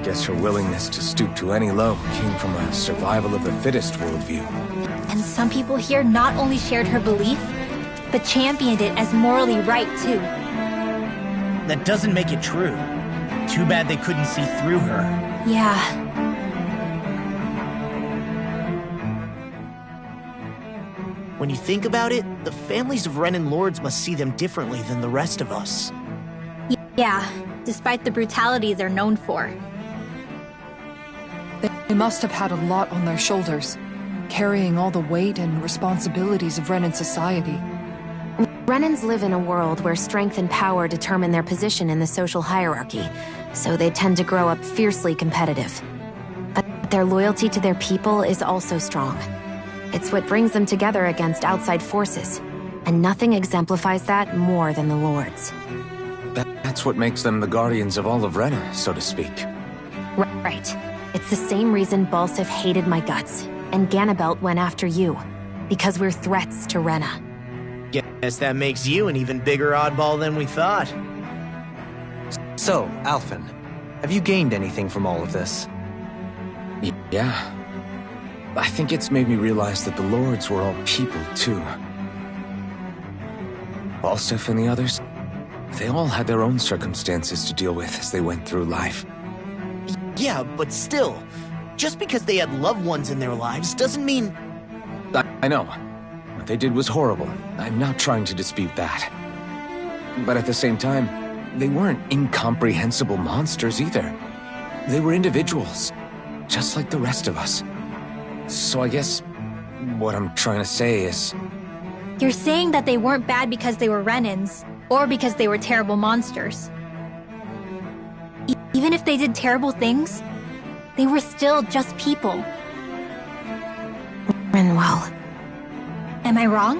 guess her willingness to stoop to any low came from a survival of the fittest worldview. And some people here not only shared her belief, but championed it as morally right, too. That doesn't make it true. Too bad they couldn't see through her. Yeah. When you think about it, the families of Renan lords must see them differently than the rest of us. Yeah, despite the brutality they're known for. They must have had a lot on their shoulders, carrying all the weight and responsibilities of Renan society. Renans live in a world where strength and power determine their position in the social hierarchy, so they tend to grow up fiercely competitive. But their loyalty to their people is also strong. It's what brings them together against outside forces, and nothing exemplifies that more than the Lords. That's what makes them the guardians of all of Rena, so to speak. Right. It's the same reason Balsif hated my guts, and Ganabelt went after you. Because we're threats to Rena. Guess that makes you an even bigger oddball than we thought. So, Alphen, have you gained anything from all of this? Yeah. I think it's made me realize that the Lords were all people, too. Balsif and the others, they all had their own circumstances to deal with as they went through life. Yeah, but still, just because they had loved ones in their lives doesn't mean... I know. What they did was horrible. I'm not trying to dispute that. But at the same time, they weren't incomprehensible monsters either. They were individuals, just like the rest of us. So I guess what I'm trying to say is... You're saying that they weren't bad because they were Renans, or because they were terrible monsters. Even if they did terrible things, they were still just people. Rinwell. Am I wrong?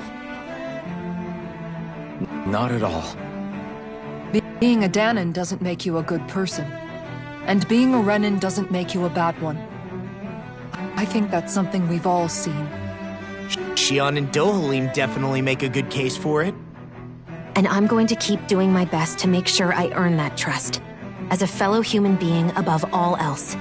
Not at all. Being a Dahnan doesn't make you a good person. And being a Renan doesn't make you a bad one. I think that's something we've all seen. Shionne and Dohalim definitely make a good case for it. And I'm going to keep doing my best to make sure I earn that trust. As a fellow human being above all else.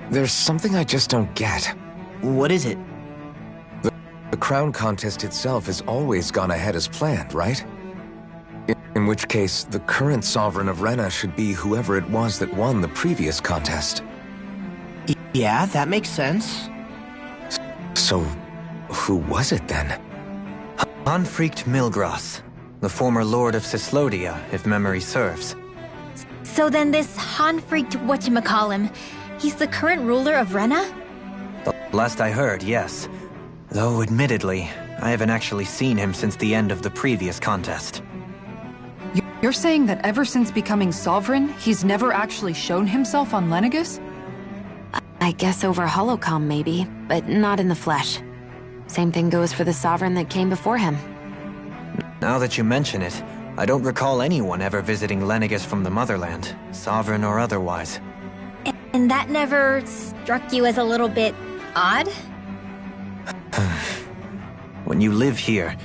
There's something I just don't get. What is it? The crown contest itself has always gone ahead as planned, right? In which case, the current sovereign of Rena should be whoever it was that won the previous contest. Yeah, that makes sense. So, who was it then? Hanfrikt Milgras, the former lord of Cyslodia, if memory serves. So then this Hanfrikt whatchamacallem, he's the current ruler of Rena? Last I heard, yes. Though, admittedly, I haven't actually seen him since the end of the previous contest. You're saying that ever since becoming sovereign, he's never actually shown himself on Lenegis? I guess over holocom maybe, but not in the flesh. Same thing goes for the sovereign that came before him. Now that you mention it, I don't recall anyone ever visiting Lenegis from the motherland, sovereign or otherwise. And that never struck you as a little bit odd? When you live here,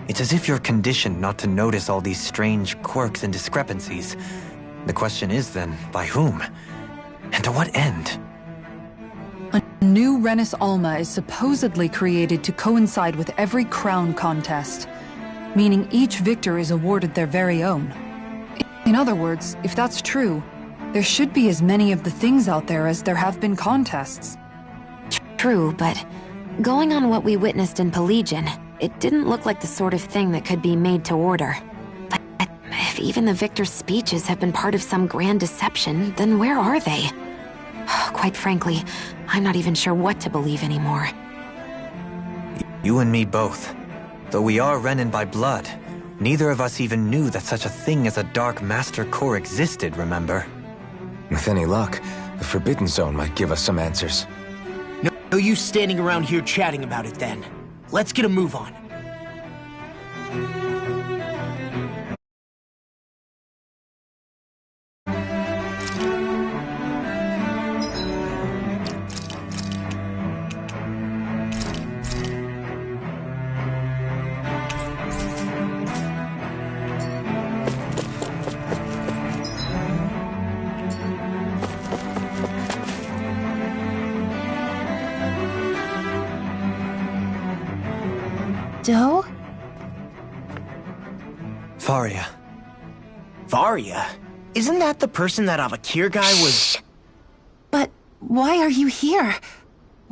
it's as if you're conditioned not to notice all these strange quirks and discrepancies. The question is then, by whom? And to what end? A new Renis Alma is supposedly created to coincide with every crown contest, meaning each victor is awarded their very own. In other words, if that's true, there should be as many of the things out there as there have been contests. True, but going on what we witnessed in Pelagian, it didn't look like the sort of thing that could be made to order. But if If even the victor's speeches have been part of some grand deception, then where are they? Quite frankly, I'm not even sure what to believe anymore. You and me both. Though we are Renan by blood, neither of us even knew that such a thing as a Dark Master Corps existed, remember? With any luck, the Forbidden Zone might give us some answers. No use standing around here chatting about it then. Let's get a move on. Doe? Faria. Varia? Isn't that the person that Avakir guy was... But why are you here?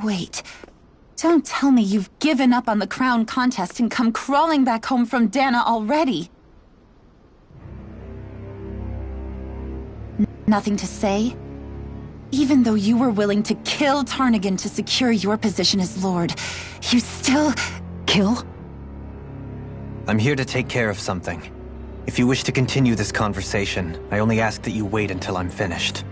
Wait. Don't tell me you've given up on the crown contest and come crawling back home from Dana already. Nothing to say? Even though you were willing to kill Tarnagin to secure your position as Lord, you still... Kill? I'm here to take care of something. If you wish to continue this conversation, I only ask that you wait until I'm finished.